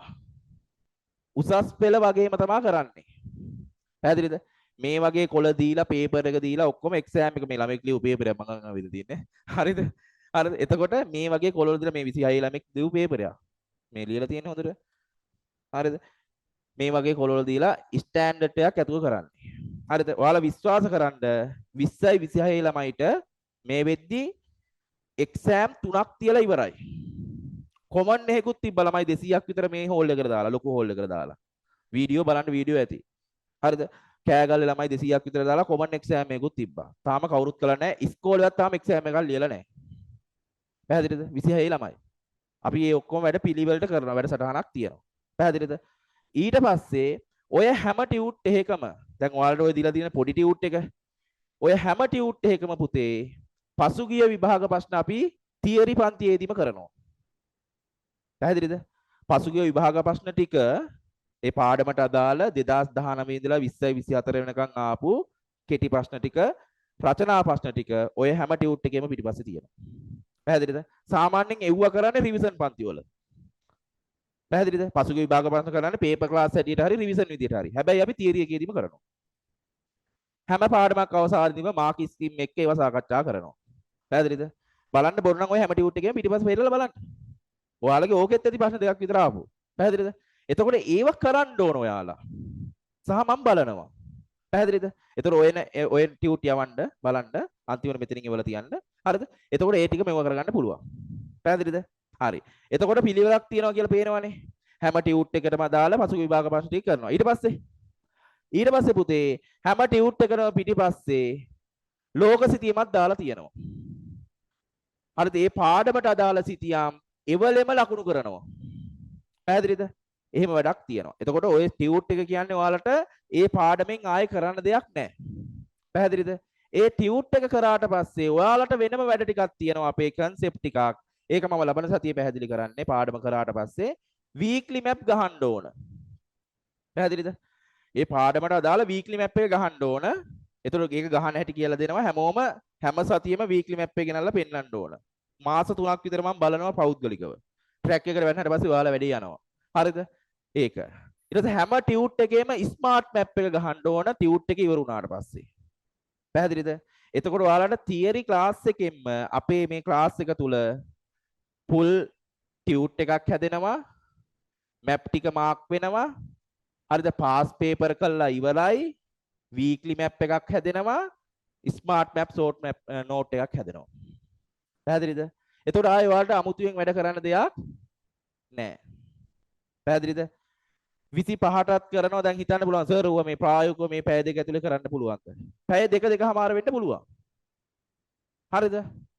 A: උසස් පෙළ වගේම තමයි කරන්නේ. පැහැදිලිද? මේ වගේ කොළ දීලා පේපර් එක දීලා ඔක්කොම එක්සෑම් එක මේ ළමෙක් ලියපු පේපර් එක මම ගන්න විදිහ තියෙන්නේ. හරිද? හරිද? එතකොට මේ වගේ කොළ වල දීලා මේ 26 ළමෙක් දීපු පේපරයක්. මේ ලියලා තියෙන්නේ හොඳට. හරිද? මේ වගේ කොළ වල දීලා ස්ටෑන්ඩඩ් එකක් ඇතුව කරන්නේ. හරිද? ඔයාලා විශ්වාස කරන්න 20යි 26 ළමයිට මේ වෙද්දි එක්සෑම් 3ක් තියලා ඉවරයි. කොමන් එකකුත් තිබ්බා ළමයි 200ක් විතර මේ හෝල් එකට දාලා ලොකු හෝල් එකට දාලා. වීඩියෝ බලන්න වීඩියෝ ඇති. හරිද? කෑගල්ලේ ළමයි 200ක් විතර දාලා කොමන් එක්සෑම් එකකුත් තිබ්බා. තාම කවුරුත් කළා නැහැ. ඉස්කෝලේවත් තාම එක්සෑම් එකක් ලියලා නැහැ. පැහැදිලිද? 26 ළමයි. අපි මේ ඔක්කොම වැඩ පිළිවෙලට කරනවා. වැඩසටහනක් තියෙනවා. පැහැදිලිද? ඊට පස්සේ ඔය හැම ටියුට් එකකම දැන් ඔයාලට ඔය දීලා තියෙන පොඩි ටියුට් එක ඔය හැම ටියුට් එකකම පුතේ පසුගිය විභාග ප්‍රශ්න අපි තියරි පන්තියේදීම කරනවා. පැහැදිලිද? පසුගිය විභාග ප්‍රශ්න ටික ඒ පාඩමට අදාළ 2019 ඉඳලා 20 24 වෙනකන් ආපු කෙටි ප්‍රශ්න ටික රචනා ප්‍රශ්න ටික ඔය හැම ටියුට් එකේම පිටිපස්සේ තියෙනවා. පැහැදිලිද? සාමාන්‍යයෙන් එව්ව කරන්නේ රිවිෂන් පන්ති වල. පැහැදිලිද? පසුගිය විභාග ප්‍රශ්න කරන්නේ පේපර් ක්ලාස් හැටියට හරි රිවිෂන් විදියට හරි. හැබැයි අපි තියරි එකේදීම කරනවා. හැම පාඩමක් අවසානයේදීම මාක් ස්කීම් එක්ක ඒව සාකච්ඡා කරනවා. පැහැදිලිද? බලන්න බොරු නම් ඔය හැම ටියුට් එකේම පිටිපස්සේ පෙරලා බලන්න. ඔයාලගේ ඕකෙත් ඇති ප්‍රශ්න දෙකක් විතර ආපු. පැහැදිලිද? එතකොට ඒව කරන්න ඕන ඔයාලා. සහ මම බලනවා. පැහැදිලිද? එතකොට ඔය ටියුට් යවන්න බලන්න අන්තිමට මෙතනින් ඉවල තියන්න. හරිද? එතකොට ඒ ටික මෙව කරගන්න පුළුවන්. පැහැදිලිද? හරි. එතකොට පිළිවෙලක් තියනවා කියලා පේනවනේ. හැම ටියුට් එකටම අදාළ පසුගිය විභාග ප්‍රශ්න ටික කරනවා. ඊට පස්සේ පුතේ හැම ටියුට් එකකම පිටිපස්සේ ලෝක සිතියමක් දාලා තියෙනවා. හරිද? මේ පාඩමට අදාළ සිතියම් එවලෙම ලකුණු කරනවා. පැහැදිලිද? එහෙම වැඩක් තියෙනවා. එතකොට ඔය ටියුට් එක කියන්නේ ඔයාලට ඒ පාඩමෙන් ආයෙ කරන්න දෙයක් නැහැ. පැහැදිලිද? ඒ ටියුට් එක කරාට පස්සේ ඔයාලට වෙනම වැඩ ටිකක් තියෙනවා. අපේ concept ටිකක්. ඒක මම ලබන සතියේ පැහැදිලි කරන්නේ. පාඩම කරාට පස්සේ weekly map ගහන්න ඕන. පැහැදිලිද? ඒ පාඩමට අදාළ weekly map එක ගහන්න ඕන. එතකොට ඒක ගහන්න හැටි කියලා දෙනවා. හැමෝම හැම සතියෙම weekly map එක ගෙනල්ලා පෙන්නන්න ඕන. මාස 3ක් විතර මම බලනවා පෞද්ගලිකව. ට්‍රැක් එකට වැටෙනාට පස්සේ ඔයාලා වැඩේ යනවා. හරිද? ඒක. ඊට පස්සේ හැම ටියුට් එකේම ස්මාර්ට් මැප් එක ගහන්න ඕන ටියුට් එක ඉවර වුණාට පස්සේ. පැහැදිලිද? එතකොට ඔයාලට තියරි ක්ලාස් එකෙන්ම අපේ මේ ක්ලාස් එක තුල ෆුල් ටියුට් එකක් හැදෙනවා. මැප් ටික මාක් වෙනවා. හරිද? පාස් පේපර් කළා ඉවරයි. වීක්ලි මැප් එකක් හැදෙනවා. Smart map short map note එකක් හැදෙනවා. පැහැදිලිද? එතකොට ආයෙ ඔයාලට අමුතුවෙන් වැඩ කරන්න දෙයක් නැහැ. පැහැදිලිද? 25ටත් කරනවා. දැන් හිතන්න පුළුවන් සර් ඌව මේ ප්‍රායෝගිකව මේ පැය දෙක ඇතුලේ කරන්න පුළුවන්ද? පැය දෙකමාර වෙන්න පුළුවන්. හරිද?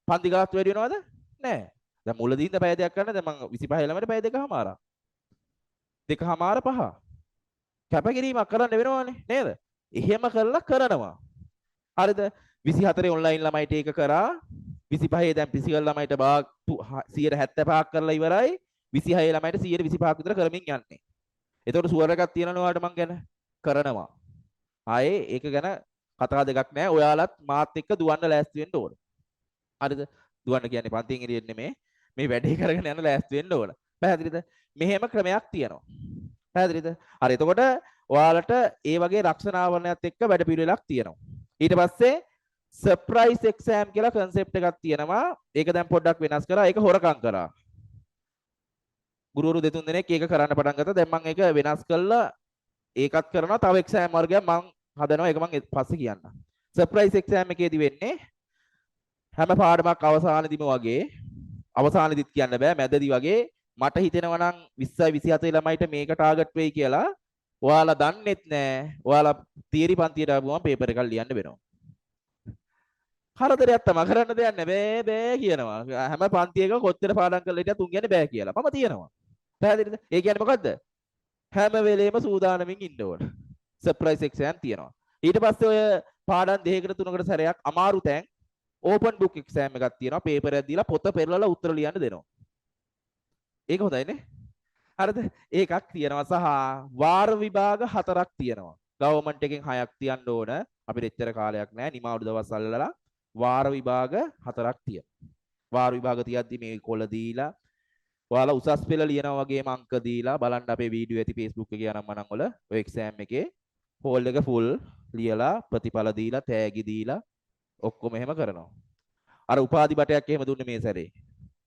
A: පන්ති ගාස්තු වැඩි වෙනවද? නැහැ. දැන් මුලදී ඉඳන් පැය දෙකක් කරන්න දැන් මම 25 ළමයට පැය දෙකමාරක්. දෙකමාර පහ. කැපකිරීමක් කරන්න වෙනවනේ නේද? එහෙම කරලා කරනවා. හරිද? 24 ඔන්ලයින් ළමයිට ඒක කරා. 25 දැන් පිසිකල් ළමයිට 175ක් කරලා ඉවරයි. 26 ළමයිට 125ක් විතර කරමින් යන්නේ. එතකොට සුවර් එකක් තියෙනවනේ ඔයාලට මං ගැන කරනවා. ආයේ ඒක ගැන කතා දෙකක් නැහැ. ඔයාලත් මාත් එක්ක දුවන්න ලෑස්ති වෙන්න ඕන. හරිද? දුවන්න කියන්නේ පන්තියෙන් එළියෙන් නෙමෙයි. මේ වැඩේ කරගෙන යන ලෑස්ති වෙන්න ඕන. පැහැදිලිද? මෙහෙම ක්‍රමයක් තියෙනවා. පැහැදිලිද? හරි. එතකොට ඔයාලට ඒ වගේ රක්ෂණාවරණයත් එක්ක වැඩ පිළිවෙලක් තියෙනවා. ඊට පස්සේ සර්ප්‍රයිස් එක්සෑම් කියලා concept එකක් තියෙනවා. ඒක දැන් පොඩ්ඩක් වෙනස් කරා. ඒක හොරකම් කරා. ගුරුවරු දෙතුන් දෙනෙක් ඒක කරන්න පටන් ගත්තා. දැන් මම ඒක වෙනස් කළා. ඒකත් කරනවා. තව එක්සෑම් වර්ගයක් මම හදනවා. ඒක මම පස්සේ කියන්නම්. සර්ප්‍රයිස් එක්සෑම් එකේදී වෙන්නේ හැම පාඩමක් අවසානයේදීම වගේ අවසානයේදීත් කියන්න බෑ මැදදී වගේ මට හිතෙනවා නම් 20 27 ළමයිට මේක ටාගට් වෙයි කියලා. ඔයාලා දන්නෙත් නෑ. ඔයාලා තියරි පන්තියට ආවම පේපර් එකක් ලියන්න වෙනවා. හරදරයක් තමයි කරන්න දෙයක් නෑ. බෑ කියනවා. හැම පන්තියක කොච්චර පාඩම් කරලා හිටියත් උන් කියන්නේ බෑ කියලා. මම තියනවා. පැහැදිලිද? ඒ කියන්නේ මොකද්ද? හැම වෙලේම සූදානමින් ඉන්න ඕන. සර්ප්‍රයිස් එක්සෑම් තියෙනවා. ඊට පස්සේ ඔය පාඩම් දෙකකට තුනකට සැරයක් අමාරු තැන් ඕපන් බුක් එක්සෑම් එකක් තියෙනවා. පේපර් එකක් දීලා පොත පෙරලලා උත්තර ලියන්න දෙනවා. ඒක හොඳයිනේ. හරිද? ඒකක් තියෙනවා සහ වාර විභාග 4ක් තියෙනවා. ගවර්න්මන්ට් එකෙන් 6ක් තියන්න ඕන. අපිට එච්චර කාලයක් නැහැ. නිමාඩු දවස් අල්ලලා වාර විභාග 4ක් තියෙනවා. වාර විභාග තියද්දි මේ කොළ දීලා ඔයාලා උසස් පෙළ ලියනවා වගේම අංක දීලා බලන්න අපේ වීඩියෝ ඇති Facebook එකේ යනම් මනම් වල ඔය එක්සෑම් එකේ හෝල් එක ෆුල් ලියලා ප්‍රතිඵල දීලා තෑගි දීලා ඔක්කොම එහෙම කරනවා. අර උපාධි බටයක් එහෙම දුන්නේ මේ සැරේ.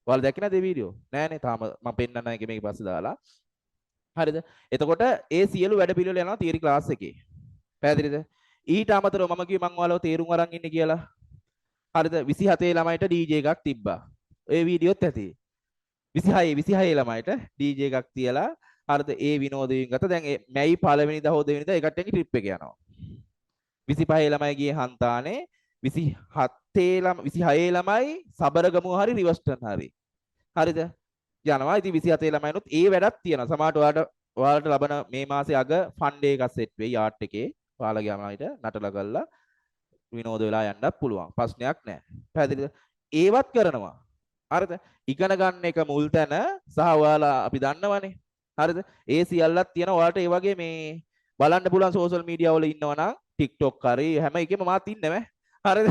A: ඔයාලා දැක්කේ නැද මේ වීඩියෝ? නෑනේ තාම මම පෙන්නන්න එක මේක පස්සේ දාලා. හරිද? එතකොට ඒ සියලු වැඩ පිළිවෙල යනවා තියරි ක්ලාස් එකේ. පැහැදිලිද? ඊට අමතරව මම කිව්වේ මම ඔයාලව තේරුම් අරන් ඉන්නේ කියලා. හරිද? 27 ළමයිට DJ එකක් තිබ්බා. ඒ වීඩියෝත් ඇති. 26 ළමයිට DJ එකක් තියලා හරිද ඒ විනෝදයෙන් ගත දැන් මැයි පළවෙනිදා හෝ දෙවෙනිදා ඒකට එක්ක ට්‍රිප් එක යනවා. 25 ළමයි ගියේ හන්තානේ 26 ළමයි සබරගමුව හරි රිවර්ස්ටන් හරි. හරිද? යනවා. ඉතින් 27 ළමයිනුත් ඒ වැඩක් තියෙනවා. සමහරට ඔයාලට ලබන මේ මාසේ අග ෆන් ඩේ එකක් සෙට් වෙයි යාට් එකේ. ඔයාලා ගියාමයිට නටලා කරලා විනෝද වෙලා යන්නත් පුළුවන්. ප්‍රශ්නයක් නැහැ. පැහැදිලිද? ඒවත් කරනවා. හරිද? ඉගෙන ගන්න එක මුල් තැන සහ ඔයාලා අපි දන්නවනේ. හරිද? ඒ සියල්ලක් තියෙනවා. ඔයාලට ඒ වගේ මේ බලන්න පුළුවන් සෝෂල් මීඩියා වල ඉන්නවා නම් TikTok හරි හැම එකෙම මාත් ඉන්නවා. හරිද?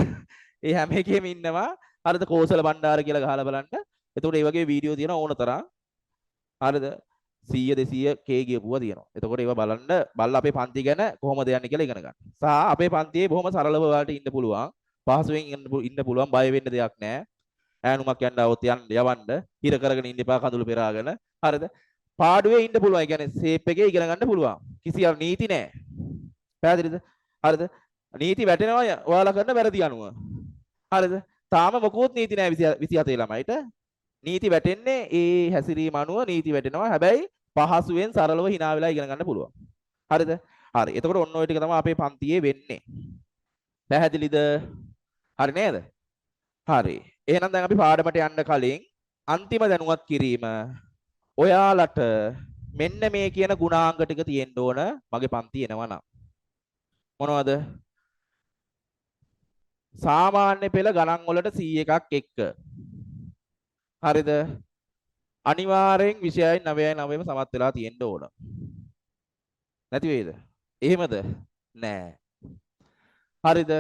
A: ඒ හැම එකෙම ඉන්නවා. හරිද? කෝසල බණ්ඩාර කියලා ගහලා බලන්න. එතකොට මේ වගේ වීඩියෝ තියෙන ඕන තරම්. හරිද? 100 200 k ගියපුවා තියෙනවා. එතකොට ඒවා බලලා අපේ පන්ති ගැන කොහොමද යන්නේ කියලා ඉගෙන ගන්න. සහ අපේ පන්තියේ බොහොම සරලව ඔයාලට ඉන්න පුළුවන්. පහසුවෙන් ඉන්න පුළුවන්. බය වෙන්න දෙයක් නැහැ. ඈනුමක් යන්න આવොත් යවන්න. හිර කරගෙන ඉන්න එපා කඳුළු පෙරාගෙන. හරිද? පාඩුවේ ඉන්න පුළුවන්. ඒ කියන්නේ ෂේප් එකේ ඉගෙන ගන්න පුළුවන්. කිසියම් නීති නැහැ. පැහැදිලිද? හරිද? නීති වැටෙනවා ඔයාලා කරන වැරදි අනුව. හරිද? තාම මොකුත් නීති නැහැ 27 ළමයිට. නීති වැටෙන්නේ ඒ හැසිරීම අනුව නීති වැටෙනවා. හැබැයි පහසුවෙන් සරලව hina වෙලා ඉගෙන ගන්න පුළුවන්. හරිද? හරි. එතකොට ඔන්න ඔය ටික තමයි අපේ පන්තියේ වෙන්නේ. පැහැදිලිද? හරි නේද? හරි. එහෙනම් දැන් අපි පාඩමට යන්න කලින් අන්තිම දැනුවත් කිරීම ඔයාලට මෙන්න මේ කියන ගුණාංග ටික තියෙන්න ඕන මගේ පන්ති එනවා නම්. මොනවද? සාමාන්‍ය පෙළ ගණන් වලට 100 එකක් එක්ක. හරිද? අනිවාර්යෙන් 26යි 9යි 9ම සමත් වෙලා තියෙන්න ඕන. නැති වෙයිද? එහෙමද? නෑ. හරිද?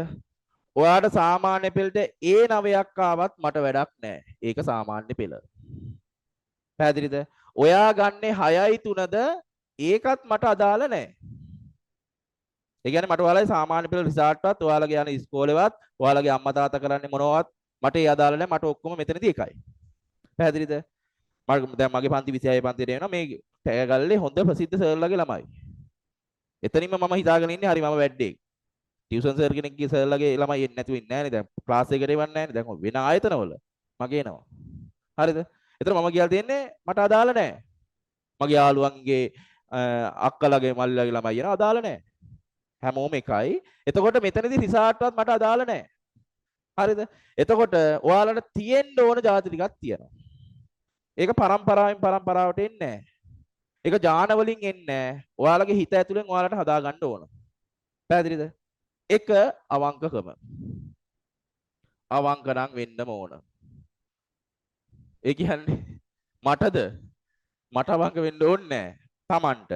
A: ඔයාට සාමාන්‍ය පෙළට ඒ 9ක් ආවත් මට වැඩක් නෑ. ඒක සාමාන්‍ය පෙළ. පැහැදිලිද? ඔයා ගන්නේ 6යි 3ද ඒකත් මට අදාළ නෑ. ඒ කියන්නේ මට ඔයාලගේ සාමාන්‍ය පෙළ රිසල්ට්වත් ඔයාලගේ යන ඉස්කෝලේවත් ඔයාලගේ අම්මා තාත්තා කරන්නේ මොනවවත් මට ඒ අදාළ නෑ. මට ඔක්කොම මෙතනදී එකයි. පැහැදිලිද? දැන් මගේ පන්ති 26 පන්තියට එනවා මේ ටැගල්ලේ හොඳ ප්‍රසිද්ධ සර්ලගේ ළමයි. එතනින්ම මම හිතාගෙන ඉන්නේ හරි මම වැඩේ. ටියුෂන් සර් කෙනෙක්ගේ සර්ලගේ ළමයි එන්නේ නැතුව ඉන්නේ නැහනේ. දැන් ක්ලාස් එකට එවන්නේ නැහනේ. දැන් වෙන ආයතනවල මගේ එනවා. හරිද? එතන මම කියලා තියන්නේ මට අදාළ නැහැ. මගේ යාළුවන්ගේ අක්කලාගේ මල්ලිලාගේ ළමයි එනවා අදාළ නැහැ. හැමෝම එකයි. එතකොට මෙතනදී රිසාර්ට්වත් මට අදාළ නැහැ. හරිද? එතකොට ඔයාලට තියෙන්න ඕන જાති ටිකක් තියෙනවා. ඒක පරම්පරාවෙන් පරම්පරාවට එන්නේ නැහැ. ඒක ඥාන වලින් එන්නේ නැහැ. ඔයාලගේ හිත ඇතුලෙන් ඔයාලට හදා ගන්න ඕන. පැහැදිලිද? එක අවංකකම. අවංක නම් වෙන්නම ඕන. ඒ කියන්නේ මට අවංක වෙන්න ඕනේ නැහැ. Tamanට.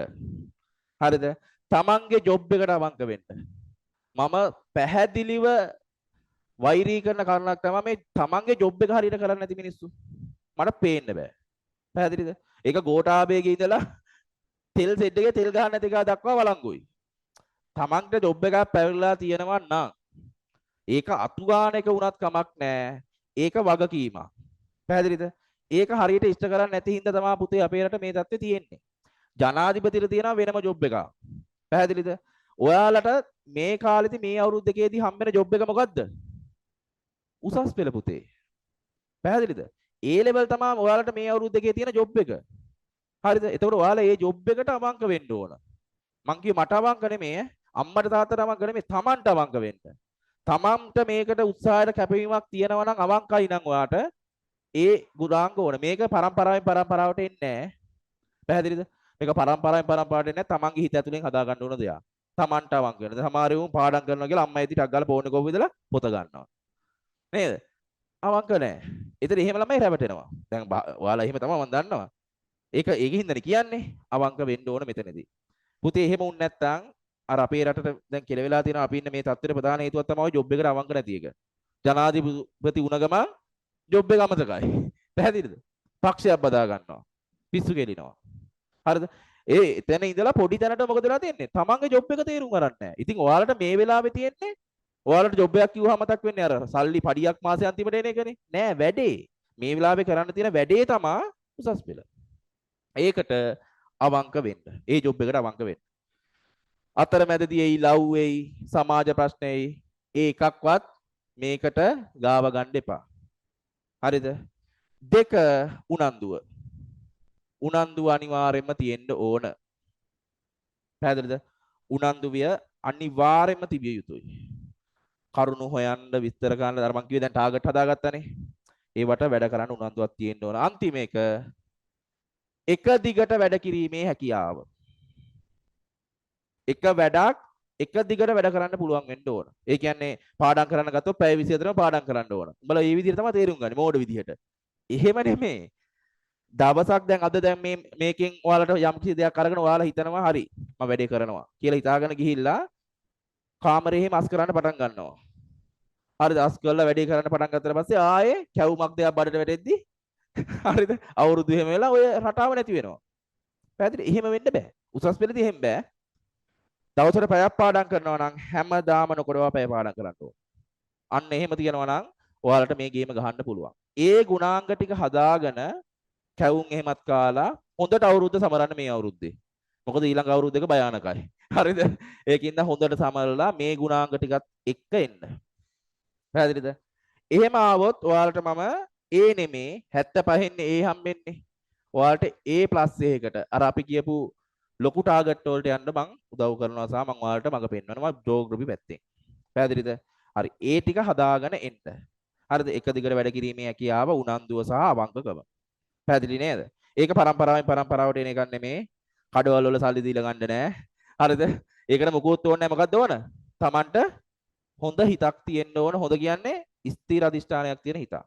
A: හරිද? Tamanගේ ජොබ් එකට අවංක වෙන්න. මම පැහැදිලිව වෛරී කරන කාරණාවක් තමයි මේ Tamanගේ ජොබ් එක හරියට කරන්නේ නැති මිනිස්සු. මට පේන්න බෑ. පැහැදිලිද? ඒක ගෝඨාභයගේ ඉඳලා තෙල් සෙට් එකේ තෙල් ගහන්න නැති එක දක්වා වළංගුයි. Tamanට ජොබ් එකක් පැවරලා තියෙනවා නම් ඒක අතු ගන්න එක වුණත් කමක් නැහැ. ඒක වගකීමක්. පැහැදිලිද? ඒක හරියට ඉෂ්ට කරන්නේ නැති හින්දා තමයි පුතේ අපේ රට මේ තත්ත්වේ තියෙන්නේ. ජනාධිපතිට තියෙනවා වෙනම ජොබ් එකක්. පැහැදිලිද? ඔයාලට මේ කාලෙදි මේ අවුරුදු දෙකේදී හම්බෙන ජොබ් එක මොකද්ද? උසස් පෙළ පුතේ. පැහැදිලිද? ඒ ලෙවල් තමයි ඔයාලට මේ අවුරුදු දෙකේ තියෙන ජොබ් එක. හරිද? එතකොට ඔයාලා මේ ජොබ් එකට අවංක වෙන්න ඕන. මං කිව්වේ මට අවංක නෙමෙයි අම්මට තාත්තට අවංක නෙමෙයි තමන්ට අවංක වෙන්න. තමන්ට මේකට උත්සාහයට කැපවීමක් තියෙනවා නම් අවංකයි නම් ඔයාට ඒ ගුණාංග ඕන. මේක පරම්පරාවෙන් පරම්පරාවට එන්නේ නැහැ. පැහැදිලිද? මේක පරම්පරාවෙන් පරම්පරාවට එන්නේ නැහැ. තමන්ගේ හිත ඇතුලෙන් හදා ගන්න ඕන දෙයක්. තමන්ට අවංක වෙන්න. සමහර වුන් පාඩම් කරනවා කියලා අම්මා ඇදි ටක් ගාලා ෆෝන් එක ඔබ විදලා පොත ගන්නවා. නේද? අවංක නැහැ. ඒතර එහෙම ළමයි රැවටෙනවා. දැන් ඔයාලා එහෙම තමයි මම දන්නවා. ඒකින්දනේ කියන්නේ අවංක වෙන්න ඕන මෙතනදී. පුතේ එහෙම වුණ නැත්නම් අර අපේ රටට දැන් කෙල වෙලා තියෙනවා අපි ඉන්න මේ තත්ත්වෙට ප්‍රධාන හේතුවක් තමයි ජොබ් එකට අවංක නැති එක. ජනාධිපති වුණ ගමන් ජොබ් එක අමතකයි. පැහැදිලිද? පක්ෂයක් බදා ගන්නවා. පිස්සු කෙලිනවා. හරිද? එතන ඉඳලා පොඩි තැනට මොකද වෙලා තියෙන්නේ? තමන්ගේ ජොබ් එක තේරුම් ගන්න නැහැ. ඉතින් ඔයාලට මේ වෙලාවේ තියෙන්නේ ඔයාලට ජොබ් එකක් කිව්වහම මතක් වෙන්නේ අර සල්ලි පඩියක් මාසේ අන්තිමට එන එකනේ. නෑ වැඩේ. මේ වෙලාවේ කරන්න තියෙන වැඩේ තමයි උසස් පෙළ. ඒකට අවංක වෙන්න. ඒ ජොබ් එකට අවංක වෙන්න. අතරමැදදී එයි ලව් එයි සමාජ ප්‍රශ්න එයි ඒ එකක්වත් මේකට ගාව ගන්න එපා. හරිද? දෙක උනන්දුව. උනන්දුව අනිවාර්යයෙන්ම තියෙන්න ඕන. පැහැදිලිද? උනන්දුවිය අනිවාර්යයෙන්ම තිබිය යුතුයි. කරුණු හොයන්න විස්තර කරන්න අර මං කිව්වේ දැන් ටාගට් හදාගත්තානේ. ඒවට වැඩ කරන්න උනන්දුවක් තියෙන්න ඕන. අන්තිම එක දිගට වැඩ කිරීමේ හැකියාව. එක වැඩක් එක දිගට වැඩ කරන්න පුළුවන් වෙන්න ඕන. ඒ කියන්නේ පාඩම් කරන්න ගත්තොත් පැය 24ම පාඩම් කරන්න ඕන. උඹලා මේ විදිහට තමයි තේරුම් ගන්නේ මෝඩ විදිහට. එහෙම නෙමෙයි. දවසක් දැන් අද දැන් මේකෙන් ඔයාලට යම් කිසි දෙයක් අරගෙන ඔයාලා හිතනවා හරි මම වැඩේ කරනවා කියලා හිතාගෙන ගිහිල්ලා කාමරේ මස් කරන්න පටන් ගන්නවා. හරිද? අස් කරලා වැඩේ කරන්න පටන් ගත්තට පස්සේ ආයේ කැවුමක් දෙයක් බඩට වැටෙද්දි හරිද? අවුරුදු එහෙම වෙලා ඔය රටාව නැති වෙනවා. පැහැදිලි? එහෙම වෙන්න බෑ. උසස් පෙළදී එහෙම බෑ. දවසට පැයක් පාඩම් කරනවා නම් හැමදාම නොකරවා පැය පාඩම් කරන්න ඕන. අන්න එහෙම තියනවා නම් ඔයාලට මේ ගේම ගහන්න පුළුවන්. ඒ ගුණාංග ටික හදාගෙන කැවුම් එහෙමත් කාලා හොඳට අවුරුද්ද සමරන්න මේ අවුරුද්දේ. මොකද ඊළඟ අවුරුද්ද එක භයානකයි. හරිද? ඒකින්ද හොඳට සමරලා මේ ගුණාංග ටිකත් එක්ක එන්න. පැහැදිලිද? එහෙම ආවොත් ඔයාලට මම ඒ නෙමේ 75 ඒ හම්බෙන්නේ. ඔයාලට A+ එකකට අර අපි කියපු ලොකු ටාගට් වලට යන්න මං උදව් කරනවා සහ මං ඔයාලට මඟ පෙන්වනවා ජෝග්‍රෆි පැත්තෙන්. පැහැදිලිද? හරි. ඒ ටික හදාගෙන එන්න. හරිද? එක දිගට වැඩ කිරීමේ හැකියාව, උනන්දුව සහ අවංකකම. පැහැදිලි නේද? ඒක පරම්පරාවෙන් පරම්පරාවට එන එකක් නෙමේ. කඩවල වල සල්ලි දීලා ගන්න නෑ. හරිද? ඒකට මොකුත් ඕනේ නෑ. මොකද්ද ඕන? Tamanට හොඳ හිතක් තියෙන්න ඕන. හොඳ කියන්නේ ස්ථිර අධිෂ්ඨානයක් තියෙන හිතක්.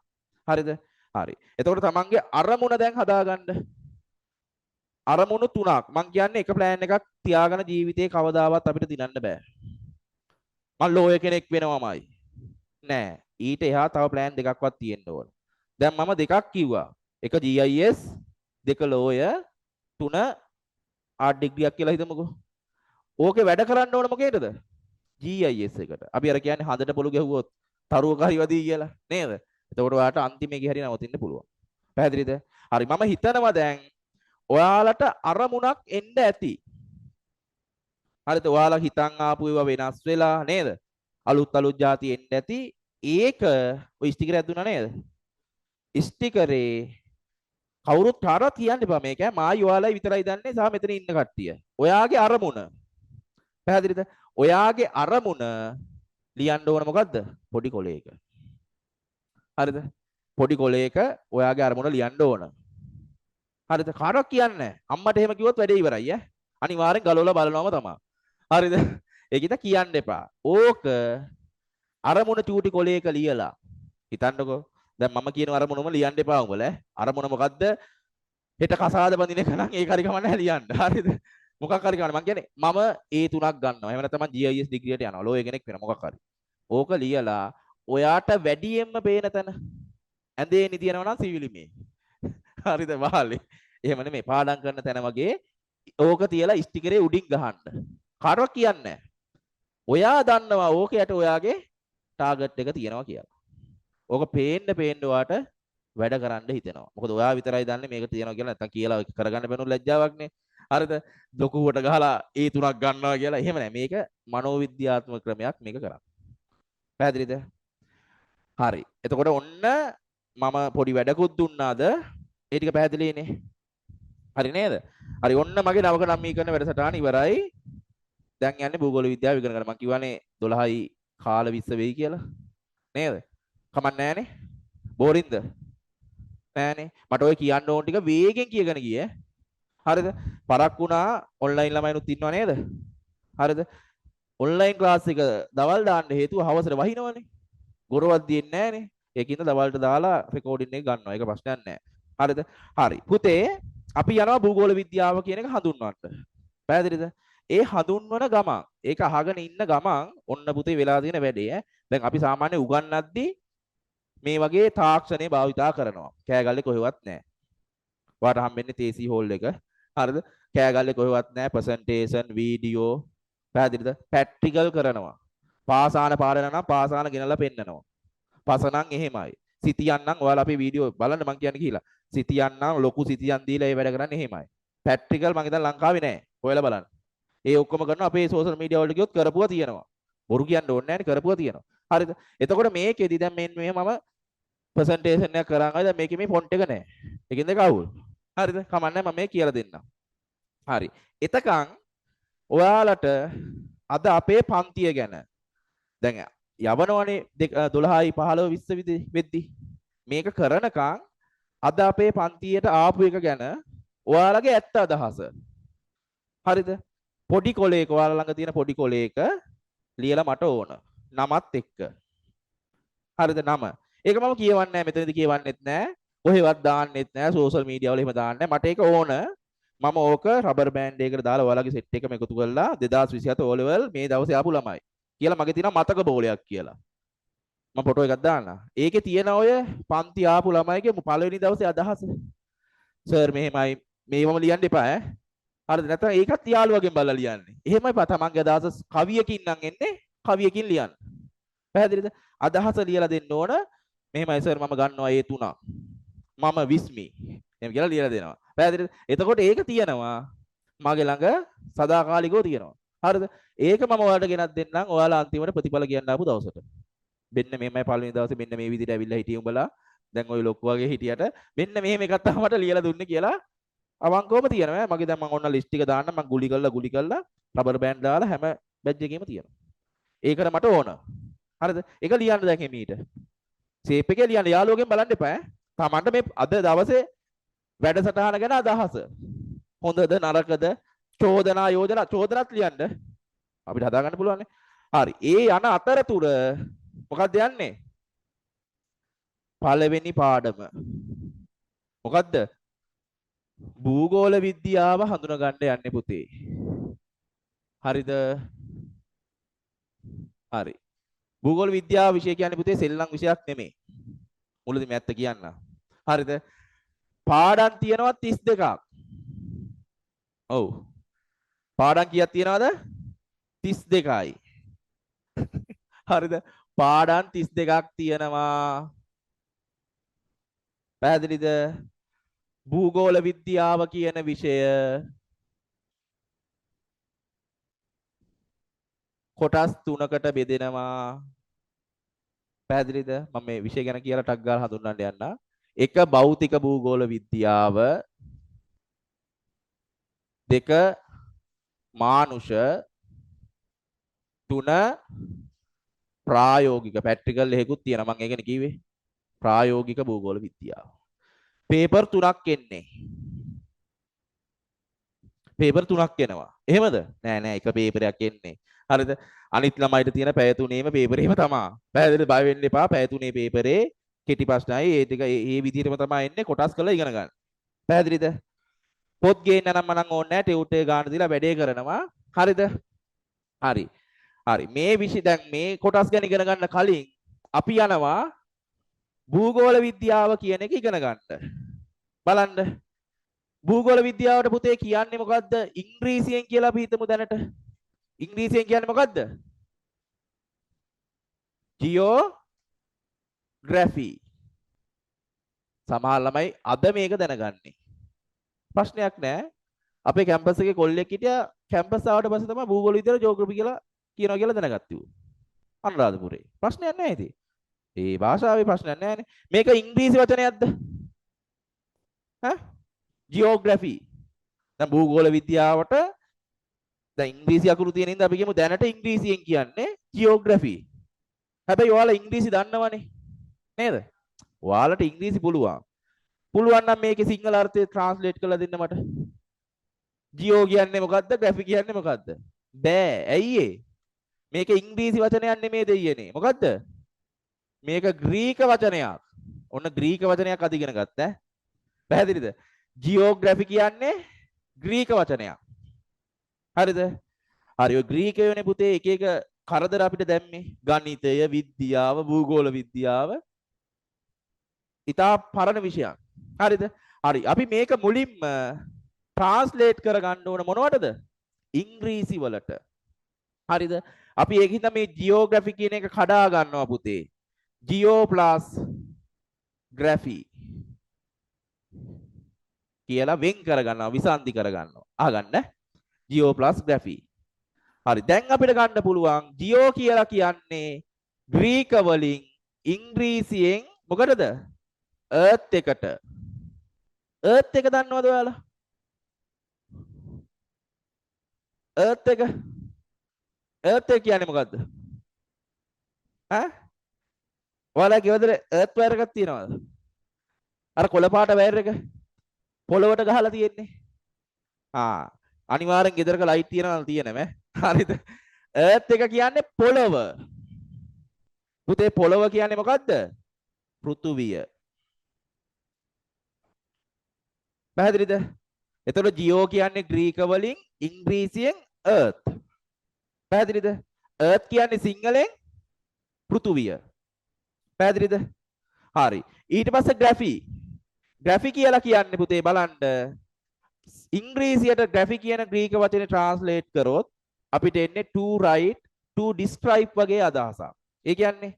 A: හරිද? හරි. එතකොට තමන්ගේ අරමුණ දැන් හදාගන්න. අරමුණු තුනක්. මං කියන්නේ එක ප්ලෑන් එකක් තියාගෙන ජීවිතේ කවදාවත් අපිට දිනන්න බෑ. මං ලෝය කෙනෙක් වෙනවමයි. නෑ. ඊට එහා තව ප්ලෑන් දෙකක්වත් තියෙන්න ඕන. දැන් මම දෙකක් කිව්වා. එක GIS, දෙක ලෝය, තුන ආර්ට් ඩිග්‍රියක් කියලා හිතමුකෝ. ඕකේ වැඩ කරන්න ඕන මොකේද? GIS එකට. අපි අර කියන්නේ හඳට පොළු ගැහුවොත් තරුවක හරි වදී කියලා නේද? එතකොට ඔයාලට අන්තිමේගේ හරි නවතින්න පුළුවන්. පැහැදිලිද? හරි මම හිතනවා දැන් ඔයාලට අරමුණක් එන්න ඇති. හරිද? ඔයාලා හිතන් ආපු ඒවා වෙනස් වෙලා නේද? අලුත් જાති එන්න ඇති. ඒක ඔය ස්ටිකරයක් දුන්නා නේද? ස්ටිකරේ කවුරුත් කාටවත් කියන්න එපා මේක. මායි ඔයාලයි විතරයි දන්නේ සහ මෙතන ඉන්න කට්ටිය. ඔයාගේ අරමුණ. පැහැදිලිද? ඔයාගේ අරමුණ ලියන්න ඕන මොකද්ද? පොඩි කොලයක. හරිද? පොඩි කොලයක ඔයාගේ අරමුණ ලියන්න ඕන. හරිද? කාටවත් කියන්නේ නැහැ. අම්මට එහෙම කිව්වොත් වැඩේ ඉවරයි ඈ. අනිවාර්යෙන් ගලවලා බලනවම තමයි. හරිද? ඒකිට කියන්න එපා. ඕක අරමුණ චූටි කොලයක ලියලා හිතන්නකෝ. දැන් මම කියන අරමුණම ලියන්න එපා උඹලා. අරමුණ මොකද්ද? හෙට කසාද බඳින එක නම් ඒක හරි කමන්නේ ලියන්න. හරිද? මොකක් හරි ගන්න. මං කියන්නේ මම A3ක් ගන්නවා. එහෙම නැත්නම් GIS ඩිග්‍රියට යනවා. ලෝය කෙනෙක් වෙන මොකක් හරි. ඕක ලියලා ඔයාට වැඩියෙන්ම පේන තැන ඇඳේ නිදිනවා නම් සිවිලිමේ. හරිද? වහලේ. එහෙම නෙමෙයි. පාඩම් කරන තැන වගේ ඕක තියලා ස්ටිකරේ උඩින් ගහන්න. කාටවත් කියන්නේ නැහැ. ඔයා දන්නවා ඕකයට ඔයාගේ ටාගට් එක තියෙනවා කියලා. ඕක පේන්න ඔයාට වැඩ කරන්න හිතෙනවා. මොකද ඔයා විතරයි දන්නේ මේක තියෙනවා කියලා. නැත්තම් කියලා කරගන්න බැනුන ලැජ්ජාවක්නේ. හරිද? ලොකුවට ගහලා A3ක් ගන්නවා කියලා. එහෙම නැහැ. මේක මනෝවිද්‍යාත්මක ක්‍රමයක් මේක කරන්නේ. පැහැදිලිද? හරි. එතකොට ඔන්න මම පොඩි වැඩකුත් දුන්නාද? ඒ ටික පැහැදිලිනේ. හරි නේද? හරි ඔන්න මගේ නවක නම්මීකරණ වැඩසටහන ඉවරයි. දැන් යන්නේ භූගෝල විද්‍යාව ඉගෙන ගන්න. මම කිව්වනේ 12යි කාල 20 වෙයි කියලා. නේද? කමක් නැහනේ. බෝරින්ද? නෑනේ. මට ඔය කියන්න ඕන ටික වේගෙන් කියගෙන ගියේ. හරිද? පරක් වුණා ඔන්ලයින් ළමයිනුත් ඉන්නව නේද? හරිද? ඔන්ලයින් ක්ලාස් එක දවල් දාන්න හේතුව හවසට වහිනවනේ. ගොරවක් දෙන්නේ නැහනේ. ඒකින්ද දවල්ට දාලා රෙකෝඩින් එක ගන්නවා. ඒක ප්‍රශ්නයක් නෑ. හරිද? හරි. පුතේ අපි යනවා භූගෝල විද්‍යාව කියන එක හඳුන්වන්න. පැහැදිලිද? ඒ හඳුන්වන ගමන් ඒක අහගෙන ඉන්න ගමන් ඔන්න පුතේ වෙලා තියෙන වැඩේ. දැන් අපි සාමාන්‍ය උගන්වද්දී මේ වගේ තාක්ෂණේ භාවිතා කරනවා. කෑගල්ලේ කොහෙවත් නැහැ. ඔයාලට හම්බෙන්නේ තේසි හෝල් එක. හරිද? කෑගල්ලේ කොහෙවත් නැහැ. ප්‍රසන්ටේෂන් වීඩියෝ පැහැදිලිද? ප්‍රැක්ටිකල් කරනවා. පාසාන පාඩන නම් පාසාන ගෙනලා පෙන්නනවා. පසනම් එහෙමයි. සිතියන් නම් ඔයාලා අපේ වීඩියෝ බලන්න මං කියන්නේ කියලා. සිතියන් නම් ලොකු සිතියන් දීලා ඒ වැඩ කරන්නේ එහෙමයි. ප්‍රැක්ටිකල් මං ඉතින් ලංකාවේ නැහැ. හොයලා බලන්න. ඒ ඔක්කොම කරනවා අපේ සෝෂල් මීඩියා වලට ගියොත් කරපුවා තියෙනවා. බොරු කියන්න ඕනේ නැහැ නේ කරපුවා තියෙනවා. හරිද? එතකොට මේකෙදි දැන් මේ මම ප්‍රසන්ටේෂන් එකක් කරන් ආවද මේකේ මේ ෆොන්ට් එක නැහැ. ඒකින්ද කවුල්. හරිද? කමන්නේ මම මේ කියලා දෙන්නම්. හරි. එතකන් ඔයාලට අද අපේ පන්තිය ගැන දැන් යවනවනේ 12යි 15 20 වෙද්දි මේක කරනකන් අද අපේ පන්තියට ආපු එක ගැන ඔයාලගේ ඇත්ත අදහස. හරිද? පොඩි කොලේක ඔයාලා ළඟ තියෙන පොඩි කොලේක ලියලා මට ඕන. නමත් එක්ක. හරිද නම. ඒක මම කියවන්නේ නැහැ මෙතනදී කියවන්නෙත් නැහැ. කොහෙවත් දාන්නෙත් නැහැ සෝෂල් මීඩියා වල එහෙම දාන්නේ. මට ඒක ඕන. මම ඕක රබර් බෑන්ඩ් එකකට දාලා ඔයාලගේ සෙට් එකම එකතු කරලා 2027 O level මේ දවසේ ආපු ළමයි කියලා මගේ තියෙන මතක බෝලයක් කියලා. මම ෆොටෝ එකක් දාන්න. ඒකේ තියෙන ඔය පන්ති ආපු ළමයිගේ පළවෙනි දවසේ අදහස. සර් මෙහෙමයි මේවම ලියන්න එපා ඈ. හරිද? නැත්නම් ඒකත් යාළුවගෙන් බලලා ලියන්නේ. එහෙමයි පා තමන්ගේ අදහස කවියකින් නම් එන්නේ කවියකින් ලියන්න. පැහැදිලිද? අදහස ලියලා දෙන්න ඕන. මෙහෙමයි සර් මම ගන්නවා ඒ තුන. මම විස්මි. එහෙම කියලා ලියලා දෙනවා. පැහැදිලිද? එතකොට ඒක තියෙනවා මගේ ළඟ සදාකාලිකව තියෙනවා. හරිද? ඒක මම ඔයාලට ගෙනත් දෙන්නම්. ඔයාලා අන්තිමට ප්‍රතිඵල කියන්න ආපු දවසට. මෙන්න මෙහෙමයි පළවෙනි දවසේ මෙන්න මේ විදිහට ඇවිල්ලා හිටියේ උඹලා. දැන් ওই ලොක්කු වගේ හිටියට මෙන්න මෙහෙම එකක් තමයි මට ලියලා දුන්නේ කියලා අවංකවම තියෙනවා. මගේ දැන් මම ඔන්න ලිස්ට් එක දාන්න මම ගුලි කරලා රබර් බෑන්ඩ් දාලා හැම බැජ් එකේම තියෙනවා. ඒකට මට ඕන. හරිද? ඒක ලියන්න දැන් එමීට. සේප් එකේ ලියන්න යාළුවගෙන් බලන්න එපා ඈ. තමන්ට මේ අද දවසේ වැඩසටහන ගැන අදහස. හොඳද නරකද? චෝදනා යෝජනා චෝදනාත් ලියන්න. අපිට හදා ගන්න පුළුවන් නේ. හරි. ඒ යන අතරතුර මොකක්ද යන්නේ? පළවෙනි පාඩම. මොකද්ද? භූගෝල විද්‍යාව හඳුනා ගන්න යන්නේ පුතේ. හරිද? හරි. භූගෝල විද්‍යාව විෂය කියන්නේ පුතේ සෙල්ලම් විෂයක් නෙමෙයි. මුලදී මම ඇත්ත කියන්න. හරිද? පාඩම් තියෙනවා 32ක්. ඔව්. පාඩම් කීයක් තියනවද? 32යි. හරිද? පාඩම් 32ක් තියෙනවා. පැහැදිලිද? භූගෝල විද්‍යාව කියන විෂය කොටස් 3කට බෙදෙනවා. පැහැදිලිද? මම මේ විෂය ගැන කියලා ටක් ගාලා හඳුන්වන්න යන්න. එක භෞතික භූගෝල විද්‍යාව, දෙක මානුෂ, තුන ප්‍රායෝගික ප්‍රැක්ටිකල් එකකුත් තියෙනවා. මම ඒකනේ කිව්වේ. ප්‍රායෝගික භූගෝල විද්‍යාව. පේපර් 3ක් එන්නේ. පේපර් 3ක් එනවා. එහෙමද? නෑ එක පේපරයක් එන්නේ. හරිද? අනිත් ළමයිට තියෙන පැය 3ේම පේපර් එහෙම තමයි. පැහැදිලිද? බය වෙන්න එපා. පැය 3ේ පේපරේ කෙටි ප්‍රශ්නයි ඒ ටික ඒ විදිහටම තමයි එන්නේ. කොටස් කරලා ඉගෙන ගන්න. පැහැදිලිද? පොත් ගේන්න නම් මනම් ඕනේ නෑ. ටියුට් එක ගන්න දීලා වැඩේ කරනවා. හරිද? හරි. හරි. මේ විෂය දැන් මේ කොටස් ගැන ඉගෙන ගන්න කලින් අපි යනවා භූගෝල විද්‍යාව කියන එක ඉගෙන ගන්න. බලන්න. භූගෝල විද්‍යාවට පුතේ කියන්නේ මොකද්ද? ඉංග්‍රීසියෙන් කියලා අපි හිතමු දැනට. ඉංග්‍රීසියෙන් කියන්නේ මොකද්ද? ජියෝග්‍රැෆි. සමහර ළමයි අද මේක දැනගන්නේ. ප්‍රශ්නයක් නෑ. අපේ කැම්පස් එකේ කොල්ලෙක් හිටියා කැම්පස් ආවට පස්සේ තමයි භූගෝල විද්‍යාව ජියෝග්‍රැෆි කියලා කියනවා කියලා දැනගත්තේ. අනුරාධපුරේ. ප්‍රශ්නයක් නෑ ඉතින්. ඒ භාෂාවේ ප්‍රශ්නයක් නෑනේ. මේක ඉංග්‍රීසි වචනයක්ද? ජියෝග්‍රැෆි. දැන් භූගෝල විද්‍යාවට දැන් ඉංග්‍රීසි අකුරු තියෙන ඉඳන් අපි කියමු දැනට ඉංග්‍රීසියෙන් කියන්නේ ජියෝග්‍රැෆි. හැබැයි ඔයාලා ඉංග්‍රීසි දන්නවනේ. නේද? ඔයාලට ඉංග්‍රීසි පුළුවන්. පුළුවන් නම් මේකේ සිංහල අර්ථය ට්‍රාන්ස්ලේට් කරලා දෙන්න මට. ජියෝ කියන්නේ මොකද්ද? ග්‍රැෆි කියන්නේ මොකද්ද? බෑ. ඇයි ඒ? මේක ඉංග්‍රීසි වචනයක් නෙමෙයි දෙයියනේ. මොකද්ද? මේක ග්‍රීක වචනයක්. ඔන්න ග්‍රීක වචනයක් අද ඉගෙන ගත්තා. පැහැදිලිද? ජියෝග්‍රැෆි කියන්නේ ග්‍රීක වචනයක්. හරිද? හරි. ඔය ග්‍රීකයෝනේ පුතේ එක එක කරදර අපිට දැම්මේ. ගණිතය, විද්‍යාව, භූගෝල විද්‍යාව. ඉතා පරණ විෂයක්. හරිද? හරි. අපි මේක මුලින්ම ට්‍රාන්ස්ලේට් කරගන්න ඕන මොනවටද? ඉංග්‍රීසි වලට. හරිද? අපි ඒකින්ද මේ ජියෝග්‍රැෆි කියන එක කඩා ගන්නවා පුතේ. ජියෝ ප්ලස් ග්‍රැෆි කියලා වෙන් කරගන්නවා, විසන්ධි කරගන්නවා. අහගන්න. Geo plus ග්‍රැෆි. හරි. දැන් අපිට ගන්න පුළුවන් ජියෝ කියලා කියන්නේ ග්‍රීක වලින් ඉංග්‍රීසියෙන් මොකටද? earth එකට. earth එක දන්නවද ඔයාලා? earth එක කියන්නේ මොකද්ද? ඈ? ඔයාලා ගෙවදර earth wire එකක් තියනවද? අර කොළ පාට වයර් එක පොළවට ගහලා තියෙන්නේ. අනිවාර්යෙන් ගෙදරක ලයිට් තියනවා තියෙනම. හරිද? earth එක කියන්නේ පොළව. පුතේ පොළව කියන්නේ මොකද්ද? පෘථුවිය. පැහැදිලිද? එතකොට ජියෝ කියන්නේ ග්‍රීක වලින් ඉංග්‍රීසියෙන් earth. පැහැදිලිද? earth කියන්නේ සිංහලෙන් පෘථුවිය. පැහැදිලිද? හරි. ඊට පස්සේ ග්‍රැෆි. ග්‍රැෆි කියලා කියන්නේ පුතේ බලන්න ඉංග්‍රීසියට ග්‍රැෆි කියන ග්‍රීක වචනේ ට්‍රාන්ස්ලේට් කරොත් අපිට එන්නේ to write to describe වගේ අදහසක්. ඒ කියන්නේ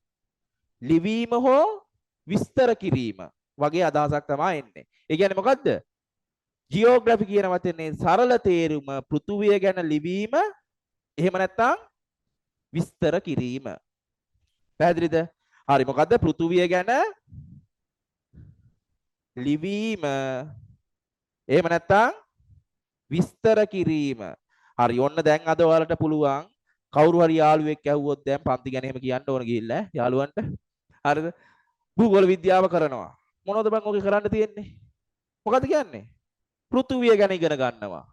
A: ලිවීම හෝ විස්තර කිරීම වගේ අදහසක් තමයි එන්නේ. ඒ කියන්නේ මොකද්ද? ජියෝග්‍රැෆි කියන වචනේ සරල තේරුම පෘථුවිය ගැන ලිවීම එහෙම නැත්නම් විස්තර කිරීම. පැහැදිලිද? හරි මොකද්ද පෘථුවිය ගැන ලිවීම එහෙම නැත්නම් විස්තර කිරීම. හරි ඔන්න දැන් අද ඔයාලට පුළුවන් කවුරු හරි යාළුවෙක් ඇහුවොත් දැන් පන්ති ගැන එහෙම කියන්න ඕන ගිහිල්ලා යාළුවන්ට. හරිද? භූගෝල විද්‍යාව කරනවා. මොනවද බං ඔගේ කරන්න තියෙන්නේ? මොකද්ද කියන්නේ? පෘථුවිය ගැන ඉගෙන ගන්නවා.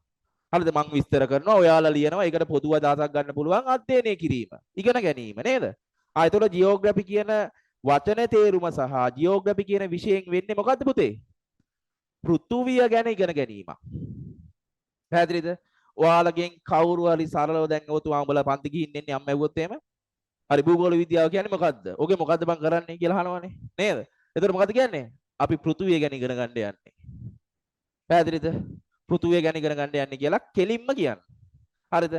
A: හරිද? මම විස්තර කරනවා ඔයාලා ලියනවා. ඒකට පොදු අදහසක් ගන්න පුළුවන් අධ්‍යයනය කිරීම. ඉගෙන ගැනීම නේද? එතකොට ජියෝග්‍රැෆි කියන වචනේ තේරුම සහ ජියෝග්‍රැෆි කියන විෂයෙන් වෙන්නේ මොකද්ද පුතේ? පෘථුවිය ගැන ඉගෙන ගැනීම. පැහැදිලිද? ඔයාලගෙන් කවුරු හරි සරලව දැන් ඔතුමා උඹලා පන්ති ගිහින් ඉන්නේ අම්ම ඇහුවොත් එහෙම. හරි භූගෝල විද්‍යාව කියන්නේ මොකද්ද? ඔගේ මොකද්ද බං කරන්නේ කියලා අහනවනේ. නේද? එතකොට මොකද්ද කියන්නේ? අපි පෘථුවිය ගැන ඉගෙන ගන්න යන්නේ. පැහැදිලිද? පෘථුවිය ගැන ඉගෙන ගන්න යන්නේ කියලා කෙලින්ම කියන්නේ. හරිද?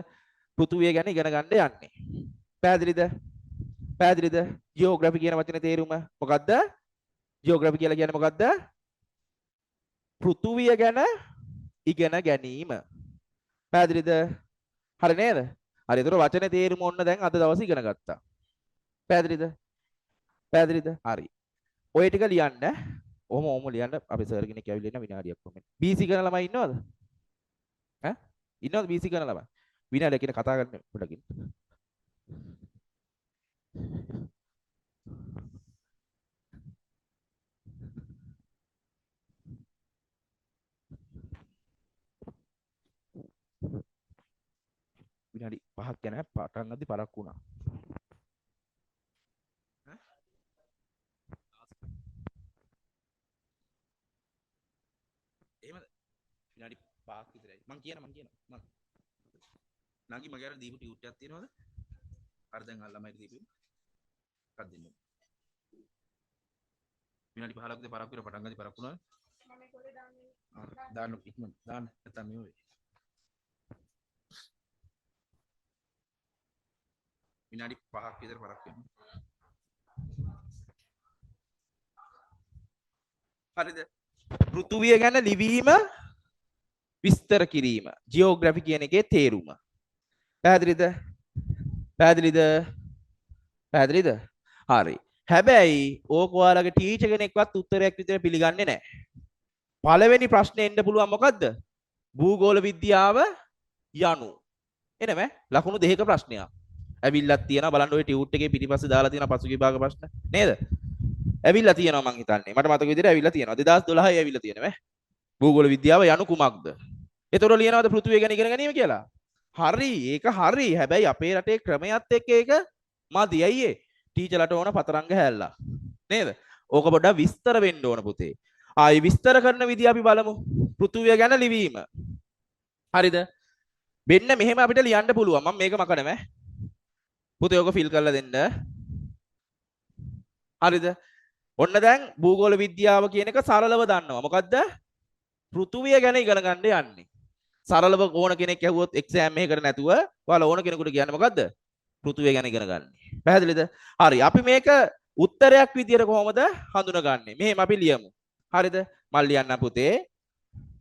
A: පෘථුවිය ගැන ඉගෙන ගන්න යන්නේ. පැහැදිලිද? පැහැදිලිද? ජියෝග්‍රැෆි කියන වචනේ තේරුම මොකද්ද? ජියෝග්‍රැෆි කියලා කියන්නේ මොකද්ද? පෘථුවිය ගැන ඉගෙන ගැනීම. පැහැදිලිද? හරි නේද? හරි. ඒතර වචනේ තේරුම ඔන්න දැන් අද දවසේ ඉගෙන ගත්තා. පැහැදිලිද? පැහැදිලිද? හරි. ඔය ටික ලියන්න. ඔහොම ලියන්න. අපේ සර් කෙනෙක් ඇවිල්ලා ඉන්න විනාඩියක් කොහොමද? BC කරන ළමයි ඉන්නවද? ඈ? ඉන්නවද BC කරන ළමයි? විනාඩියක් කියන කතා කරන්න පොඩ්ඩකින්. විනාඩි 5ක් යන පටන් ගද්දි පරක් වුණා. එහෙමද? විනාඩි 5ක් විතරයි. මං කියනවා. නංගි මගේ අර දීපු ටියුට් එකක් තියෙනවද? අර දැන් ළමයිට දීපු එකක් දෙන්න. විනාඩි 15ක් විතර පරක් විතර පටන් ගද්දි පරක් වුණා. මම ඒකේ දාන්නේ. දාන්න ඉක්මනට දාන්න. නැත්නම් මේ වෙයි. විනාඩි 5ක් විතර පරක් වෙනවා. හරිද? පෘථුවිය ගැන ලිවීම විස්තර කිරීම. ජියෝග්‍රැෆි කියන එකේ තේරුම. පැහැදිලිද? පැහැදිලිද? පැහැදිලිද? හරි. හැබැයි ඕක ඔයාලගේ ටීචර් කෙනෙක්වත් උත්තරයක් විතර පිළිගන්නේ නැහැ. පළවෙනි ප්‍රශ්නේ එන්න පුළුවන් මොකද්ද? භූගෝල විද්‍යාව යනු. එනම ලකුණු දෙකක ප්‍රශ්නයක්. ඇවිල්ලක් තියෙනවා බලන්න ඔය ටියුට් එකේ පිටිපස්සේ දාලා තියෙන පසුගිය භාග ප්‍රශ්න නේද? ඇවිල්ලා තියෙනවා මං හිතන්නේ. මට මතක විදිහට ඇවිල්ලා තියෙනවා. 2012 ඇවිල්ලා තියෙනවා ඈ. භූගෝල විද්‍යාව යනු කුමක්ද? ඒතකොට ලියනවාද පෘථිවිය ගැන ඉගෙන ගැනීම කියලා? හරි. ඒක හරි. හැබැයි අපේ රටේ ක්‍රමයක් එක්ක ඒක මදි. ඇයි ඒ? ටීචර්ලට ඕන පතරංග හැල්ලා. නේද? ඕක පොඩ්ඩක් විස්තර වෙන්න ඕන පුතේ. ආයි විස්තර කරන විදිය අපි බලමු. පෘථිවිය ගැන ලිවීම. හරිද? මෙන්න මෙහෙම අපිට ලියන්න පුළුවන්. මම මේක මකනම ඈ. පුතේ ඕක ෆිල් කරලා දෙන්න. හරිද? ඔන්න දැන් භූගෝල විද්‍යාව කියන එක සරලව දන්නවා. මොකද්ද? පෘථුවිය ගැන ඉගෙන ගන්න යන්නේ. සරලව ඕන කෙනෙක් ඇහුවොත් එක්සෑම් එකකට නැතුව ඔයාලා ඕන කෙනෙකුට කියන්නේ මොකද්ද? පෘථුවිය ගැන ඉගෙන ගන්න. පැහැදිලිද? හරි. අපි මේක උත්තරයක් විදියට කොහොමද හඳුනගන්නේ? මෙහෙම අපි ලියමු. හරිද? මම ලියන්නම් පුතේ.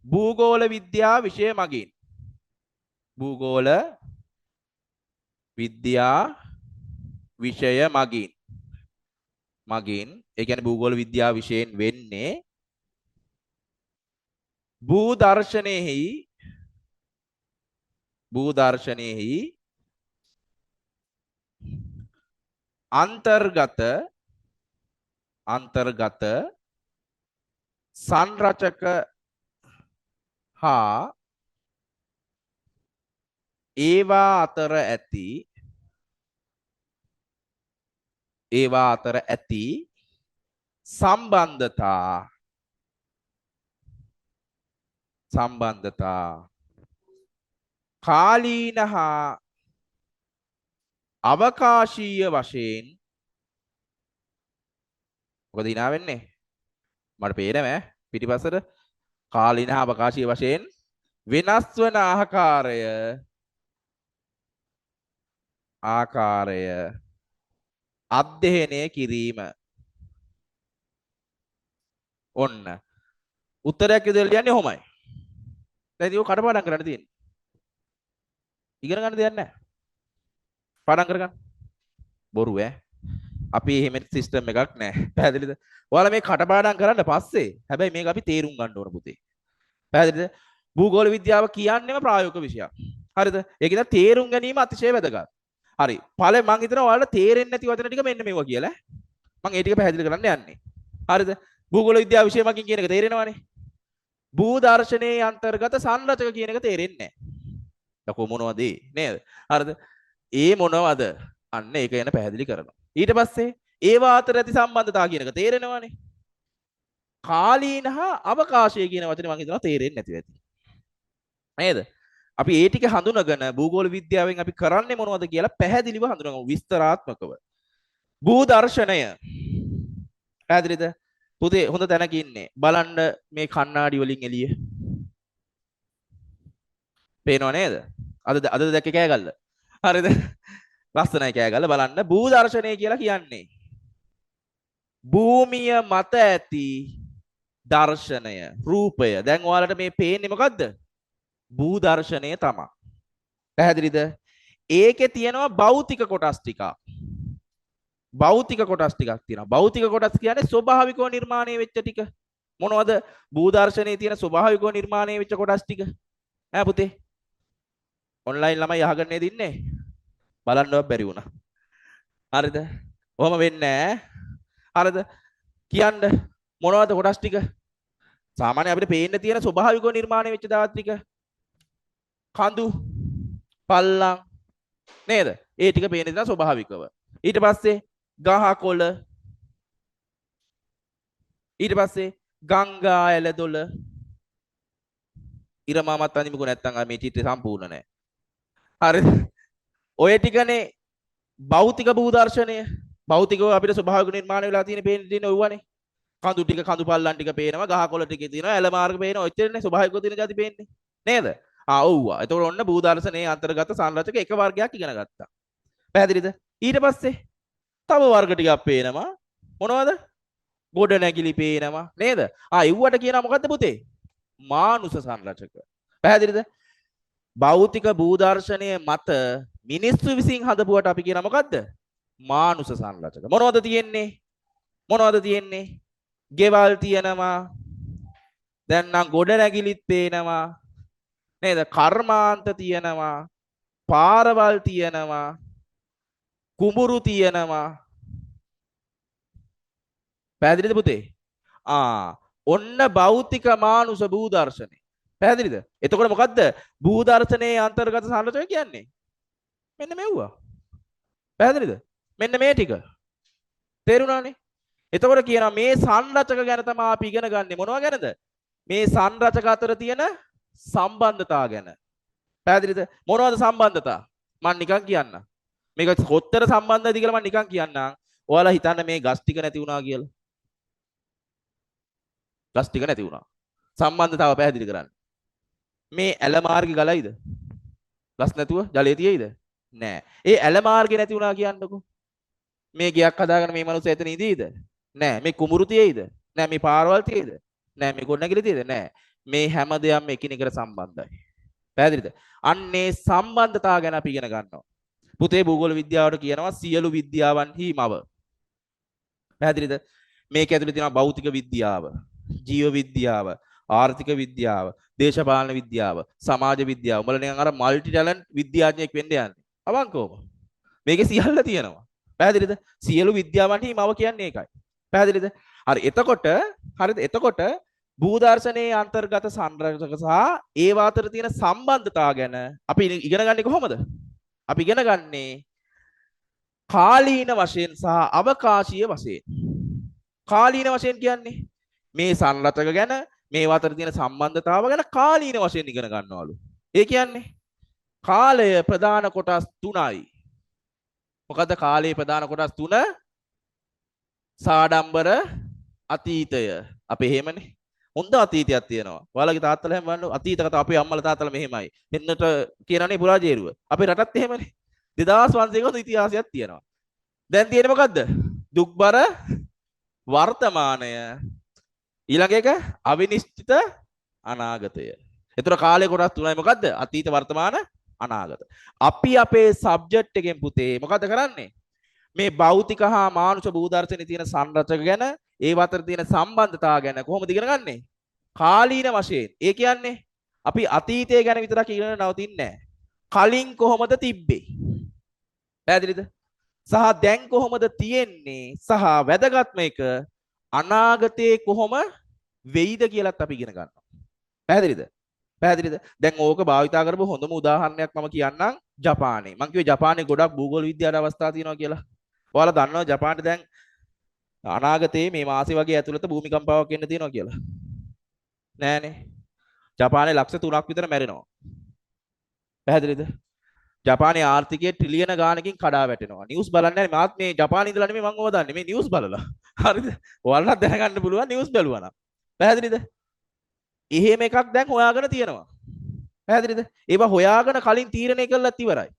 A: භූගෝල විද්‍යා විෂය මගින්. භූගෝල විද්‍යා විෂය මගින් මගින් ඒ කියන්නේ භූගෝල විද්‍යාව විශේෂයෙන් වෙන්නේ භූ දර්ශනයේහි අන්තර්ගත සංරචක හා ඒවා අතර ඇති සම්බන්ධතා කාලීන හා අවකාශීය වශයෙන් මොකද hina වෙන්නේ මට පේනවෑ පිටිපස්සට කාලීන හා අවකාශීය වශයෙන් වෙනස් වන ආකාරය අධ්‍යයනය කිරීම ඔන්න උත්තරයක් ඉදලා ලියන්නේ ඔහොමයි දැන් ඒක කඩපාඩම් කරන්න තියෙන්නේ ඉගෙන ගන්න දෙයක් නැහැ පාඩම් කරගන්න බොරු ඈ අපි එහෙම සිස්ටම් එකක් නැහැ පැහැදිලිද ඔයාලා මේ කටපාඩම් කරන්න පස්සේ හැබැයි මේක අපි තේරුම් ගන්න ඕන පුතේ පැහැදිලිද භූගෝල විද්‍යාව කියන්නේම ප්‍රායෝගික විෂයක් හරිද ඒකද තේරුම් ගැනීම අතිශය වැදගත් හරි මම හිතනවා ඔයාලට තේරෙන්නේ නැති වචන ටික මෙන්න මේවා කියලා මම ඒ ටික පැහැදිලි කරන්න යන්නේ හරිද භූගෝල විද්‍යාව විෂය මකින් කියන එක තේරෙනවනේ භූ දර්ශනයේ අන්තර්ගත සංරචක කියන එක තේරෙන්නේ නැහැ ලකෝ මොනවද නේද හරිද ඒ මොනවද අන්න ඒක ගැන පැහැදිලි කරනවා ඊට පස්සේ ඒවා අතර ඇති සම්බන්ධතාව කියන එක තේරෙනවනේ කාලීන හා අවකාශය කියන වචනේ මම හිතනවා තේරෙන්නේ නැතිව ඇති නේද අපි ඒ ටික හඳුනගෙන භූගෝල විද්‍යාවෙන් අපි කරන්නේ මොනවද කියලා පැහැදිලිව හඳුනගමු විස්තරාත්මකව භූ දර්ශනය පැහැදිලිද පුතේ හොඳ තැනක ඉන්නේ බලන්න මේ කණ්ණාඩි වලින් එළිය පේනව නේද අද දැක්කේ කෑගල්ල හරිද ලස්සනයි කෑගල්ල බලන්න භූ දර්ශනය කියලා කියන්නේ භූමිය මත ඇති දර්ශනය රූපය දැන් ඔයාලට මේ පේන්නේ මොකද්ද භූ දර්ශනය තමයි පැහැදිලිද ඒකේ තියෙනවා භෞතික කොටස් ටිකක් තියෙනවා භෞතික කොටස් කියන්නේ ස්වභාවිකව නිර්මාණය වෙච්ච ටික මොනවද භූ දර්ශනයේ තියෙන ස්වභාවිකව නිර්මාණය වෙච්ච කොටස් ටික ඈ පුතේ ඔන්ලයින් ළමයි අහගෙන නේද ඉන්නේ බලන්නවත් බැරි වුණා හරිද ඔහොම වෙන්නේ නැහැ හරිද කියන්න මොනවද කොටස් ටික සාමාන්‍ය අපිට පේන්න තියෙන ස්වභාවිකව නිර්මාණය වෙච්ච දාත් ටික කඳු පල්ලම් නේද ඒ ටික පේන දා ස්වභාවිකව ඊට පස්සේ ගහකොළ ඊට පස්සේ ගංගා ඇලදොල ඉරමාමත් අනිමුකු නැත්තම් මේ චිත්‍රය සම්පූර්ණ නැහැ හරිද ඔය ටිකනේ භෞතික භූ දර්ශනය භෞතිකව අපිට ස්වභාවික නිර්මාණය වෙලා තියෙන පේන දින ඔයවනේ කඳු ටික කඳු පල්ලම් ටික පේනවා ගහකොළ ටිකේ තියෙනවා ඇල මාර්ග පේනවා ඔච්චරනේ ස්වභාවිකව තියෙන જાති පේන්නේ නේද ඔව්වා එතකොට ඔන්න භූ දර්ශනයේ අන්තර්ගත සංරචක එක වර්ගයක් ඉගෙන ගත්තා පැහැදිලිද ඊට පස්සේ තව වර්ග ටිකක් පේනවා මොනවද ගොඩ නැගිලි පේනවා නේද ඉව්වට කියනවා මොකද්ද පුතේ මානුෂ සංරචක පැහැදිලිද භෞතික භූ දර්ශනයේ මත මිනිස්සු විසින් හදපුවට අපි කියනවා මොකද්ද මානුෂ සංරචක මොනවද තියෙන්නේ ගෙවල් තියෙනවා දැන් නම් ගොඩ නැගිලිත් පේනවා නේද කර්මාන්ත තියෙනවා පාරවල් තියෙනවා කුඹුරු තියෙනවා පැහැදිලිද පුතේ ඔන්න භෞතික මානුෂ භූ දර්ශනේ පැහැදිලිද එතකොට මොකද්ද භූ දර්ශනයේ අන්තර්ගත සංරචක කියන්නේ මෙන්න මෙව්වා පැහැදිලිද මෙන්න මේ ටික තේරුණානේ එතකොට කියනවා මේ සංරචක ගැන තමයි අපි ඉගෙන ගන්නේ මොනවා ගැනද මේ සංරචක අතර තියෙන සම්බන්ධතාව ගැන පැහැදිලිද මොනවද සම්බන්ධතා මම නිකන් කියන්නම් මේක කොතර සම්බන්ධද කියලා මම නිකන් කියන්නම් ඔයාලා හිතන්න මේ ගස් ටික නැති වුණා කියලා ගස් ටික නැති වුණා සම්බන්ධතාව පැහැදිලි කරන්න මේ ඇල මාර්ගේ ගලයිද ගස් නැතුව ජලය තියෙයිද නෑ ඒ ඇල මාර්ගේ නැති වුණා කියන්නකෝ මේ ගයක් හදාගෙන මේ මිනිස්සු එතන ඉදීද නෑ මේ කුඹුරු තියෙයිද නෑ මේ පාරවල් තියෙයිද නෑ මේ ගොඩනැගිලි තියෙයිද නෑ මේ හැම දෙයක්ම එකිනෙකට සම්බන්ධයි පැහැදිලිද අන්නේ සම්බන්ධතාව ගැන අපි ඉගෙන ගන්නවා පුතේ භූගෝල විද්‍යාවට කියනවා සියලු විද්‍යාවන්හි මව පැහැදිලිද? මේක ඇතුලේ තියෙනවා භෞතික විද්‍යාව, ජීව විද්‍යාව, ආර්ථික විද්‍යාව, දේශපාලන විද්‍යාව, සමාජ විද්‍යාව. උඹලා නිකන් අර মালටි ටැලන්ට් විද්‍යාඥයෙක් වෙන්න යන්නේ. අවංකවම. මේකේ සියල්ල තියෙනවා. පැහැදිලිද? සියලු විද්‍යාවන්හි මම කියන්නේ ඒකයි. පැහැදිලිද? හරි. එතකොට හරිද? එතකොට භූදර්ශනයේ අන්තර්ගත සංරචක සහ ඒවා අතර තියෙන සම්බන්ධතාව ගැන අපි ඉගෙන ගන්නේ කොහොමද? අපි ඉගෙන ගන්නේ කාලීන වශයෙන් සහ අවකාශීය වශයෙන්. කාලීන වශයෙන් කියන්නේ මේ සංරචක ගැන මේ අතර තියෙන සම්බන්ධතාව ගැන කාලීන වශයෙන් ඉගෙන ගන්නවලු. ඒ කියන්නේ කාලය ප්‍රධාන කොටස් 3යි. මොකද කාලයේ ප්‍රධාන කොටස් 3 සාඩම්බර අතීතය. අපේ එහෙමනේ. හොඳ අතීතයක් තියෙනවා. ඔයාලගේ තාත්තලා හැම වන්න අතීත කතා අපේ අම්මලා තාත්තලා මෙහෙමයි. එන්නට කියනනේ පුරාජේරුව. අපේ රටත් එහෙමනේ. 2500 ක ඉතිහාසයක් තියෙනවා. දැන් තියෙන්නේ මොකද්ද? දුක්බර වර්තමානය. ඊළඟ එක අවිනිශ්චිත අනාගතය. ඒතර කාලේ කොටස් තුනයි මොකද්ද? අතීත වර්තමාන අනාගත. අපි අපේ සබ්ජෙක්ට් එකෙන් පුතේ මොකද කරන්නේ? මේ භෞතික හා මානුෂ භූදර්ශනයේ තියෙන සංරචක ගැන ඒ අතර තියෙන සම්බන්ධතාව ගැන කොහොමද ඉගෙන ගන්නේ? කාලීන වශයෙන්. ඒ කියන්නේ අපි අතීතය ගැන විතරක් ඉගෙන නවතින්නේ නැහැ. කලින් කොහොමද තිබ්බේ? පැහැදිලිද? සහ දැන් කොහොමද තියෙන්නේ? සහ වැදගත්ම එක අනාගතේ කොහොම වෙයිද කියලාත් අපි ඉගෙන ගන්නවා. පැහැදිලිද? පැහැදිලිද? දැන් ඕක භාවිතා කරපු හොඳම උදාහරණයක් මම කියන්නම් ජපානයේ. මම කිව්වේ ජපානයේ ගොඩක් භූගෝල විද්‍යාවට අවස්ථා තියෙනවා කියලා. ඔයාලා දන්නවා ජපානයේ දැන් අනාගතයේ මේ මාසේ වගේ ඇතුළත භූමිකම්පාවක් එන්න තියෙනවා කියලා. නෑනේ. ජපානයේ ලක්ෂ 3ක් විතර මැරෙනවා. පැහැදිලිද? ජපානයේ ආර්ථිකය ට්‍රිලියන ගානකින් කඩා වැටෙනවා. නිවුස් බලන්නේ නැහැ. මාත් මේ ජපානයේ ඉඳලා නෙමෙයි මම ඕවා දන්නේ. මේ නිවුස් බලලා. හරිද? ඔයාලට දැනගන්න පුළුවන් නිවුස් බැලුවා නම්. පැහැදිලිද? එහෙම එකක් දැන් හොයාගෙන තියෙනවා. පැහැදිලිද? ඒවා හොයාගෙන කලින් තීරණය කළාත් ඉවරයි.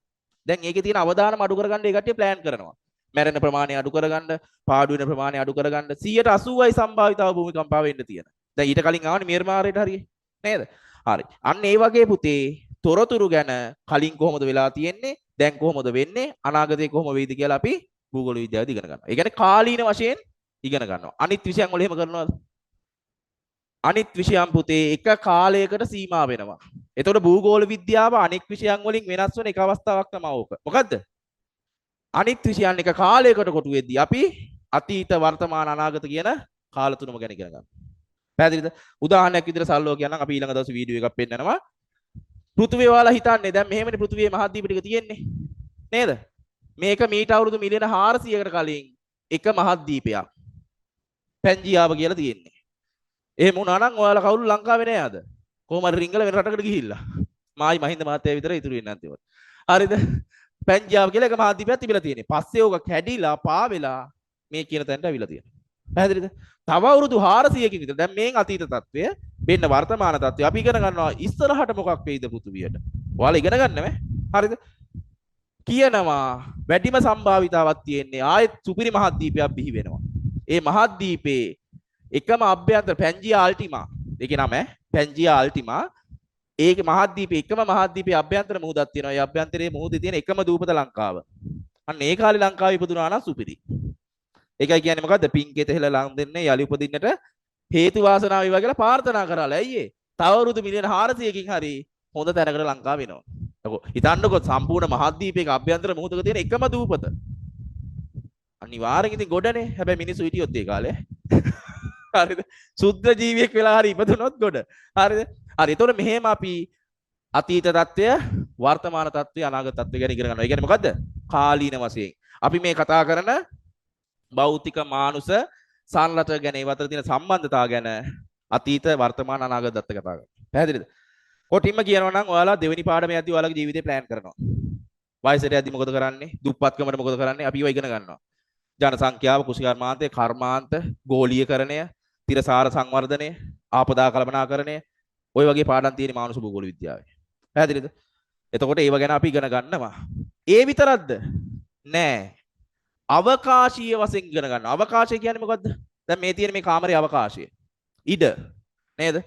A: දැන් ඒකේ තියෙන අවදානම අඩු කරගන්න ඒ කට්ටිය ප්ලෑන් කරනවා. මැරෙන ප්‍රමාණය අඩු කරගන්න, පාඩු වෙන ප්‍රමාණය අඩු කරගන්න 180යි සම්භාවිතාව භූමිකම්පාව වෙන්න තියෙන. දැන් ඊට කලින් ආවනේ මියන්මාරයට හරිය. නේද? හරි. අන්න ඒ වගේ පුතේ තොරතුරු ගැන කලින් කොහොමද වෙලා තියෙන්නේ, දැන් කොහොමද වෙන්නේ, අනාගතේ කොහොම වෙයිද කියලා අපි භූගෝල විද්‍යාවේදී ඉගෙන ගන්නවා. ඒ කියන්නේ කාලීන වශයෙන් ඉගෙන ගන්නවා. අනිත් විෂයන් වල එහෙම කරනවද? අනිත් විෂයන් පුතේ එක කාලයකට සීමා වෙනවා. එතකොට භූගෝල විද්‍යාව අනෙක් විෂයන් වලින් වෙනස් වෙන එක අවස්ථාවක් තමයි ඕක. මොකද්ද? අනිත් විෂයන් එක කාලයකට කොටු වෙද්දී අපි අතීත වර්තමාන අනාගත කියන කාල තුනම ගැන ඉගෙන ගන්නවා. පැහැදිලිද? උදාහරණයක් විදිහට සල්ලෝ කියනනම් අපි ඊළඟ දවසේ වීඩියෝ එකක් පෙන්නනවා. පෘථිවිය ඔයාලා හිතන්නේ දැන් මෙහෙමනේ පෘථිවියේ මහද්වීප ටික තියෙන්නේ. නේද? මේක මීට අවුරුදු මිලියන 400කට කලින් එක මහද්වීපයක්. පැන්ජියාව කියලා තියෙන්නේ. එහෙම වුණා නම් ඔයාලා කවුරු ලංකාවේ නෑ අද. කොහොම හරි රිංගල වෙන රටකට ගිහිල්ලා. මායි මහින්ද මහත්තයා විතර ඉතුරු වෙන්නේ නැන්තිවට. හරිද? පැන්ජාබ් කියලා එක මහද්වීපයක් තිබිලා තියෙන්නේ. පස්සේ ඕක කැඩිලා පාවෙලා මේ කියන තැනට අවිලා තියෙනවා. පැහැදිලිද? තව අවුරුදු 400කින් විතර දැන් මේන් අතීත තත්වය වෙන්න වර්තමාන තත්වය අපි ඉගෙන ගන්නවා ඉස්සරහට මොකක් වෙයිද පෘථිවියට. ඔයාලා ඉගෙන ගන්නව? හරිද? කියනවා වැඩිම සම්භාවිතාවක් තියෙන්නේ ආයෙත් සුපිරි මහද්වීපයක් බිහි වෙනවා. ඒ මහද්වීපේ එකම අභ්‍යන්තර පැන්ජියා අල්ටිමා. ඒකේ නම පැන්ජියා අල්ටිමා. ඒක මහද්වීපේ එකම මහද්වීපයේ අභ්‍යන්තර මුහුදක් තියෙනවා. ඒ අභ්‍යන්තරයේ මුහුදේ තියෙන එකම දූපත ලංකාව. අන්න ඒ කාලේ ලංකාවේ ඉපදුනා නම් සුපිරි. ඒකයි කියන්නේ මොකද්ද? පින්කෙත හෙල ලං දෙන්නේ යලි උපදින්නට හේතු වාසනාව වේවා කියලා ප්‍රාර්ථනා කරලා. ඇයි ඒ? තව අවුරුදු මිලියන 400කින් හරි හොඳ තැනකට ලංකාව වෙනවා. එතකොට හිතන්නකො සම්පූර්ණ මහද්වීපයක අභ්‍යන්තර මුහුදක තියෙන එකම දූපත. අනිවාර්යෙන් ඉතින් ගොඩනේ. හැබැයි මිනිස්සු හිටියොත් ඒ කාලේ. හරිද? සුද්ධ ජීවියෙක් වෙලා හරි ඉපදුනොත් ගොඩ. හරිද? හරි. එතකොට මෙහෙම අපි අතීත තත්ත්වය, වර්තමාන තත්ත්වය, අනාගත තත්ත්වය ගැන ඉගෙන ගන්නවා. ඒ කියන්නේ මොකද්ද? කාලීන වශයෙන්. අපි මේ කතා කරන භෞතික මානුෂ සංරචක ගැන ඒ අතර තියෙන සම්බන්ධතාව ගැන අතීත, වර්තමාන, අනාගත තත්ත්ව කතා කරනවා. පැහැදිලිද? කොටින්ම කියනවා නම් ඔයාලා දෙවෙනි පාඩමේ යද්දී ඔයාලගේ ජීවිතේ ප්ලෑන් කරනවා. වයසට යද්දී මොකද කරන්නේ? දුප්පත්කමට මොකද කරන්නේ? අපි ඒවා ඉගෙන ගන්නවා. ජන සංඛ්‍යාව, කුෂිකර්මාන්තය, කර්මාන්ත, ගෝලීයකරණය, තිරසාර සංවර්ධනය, ආපදා කළමනාකරණය, ඔය වගේ පාඩම් තියෙන මානුෂ භූගෝල විද්‍යාවේ. පැහැදිලිද? එතකොට ඒව ගැන අපි ඉගෙන ගන්නවා. ඒ විතරක්ද? නෑ. අවකාශීය වශයෙන් ඉගෙන ගන්නවා. අවකාශය කියන්නේ මොකද්ද? දැන් මේ තියෙන මේ කාමරයේ අවකාශය. ඉඩ. නේද?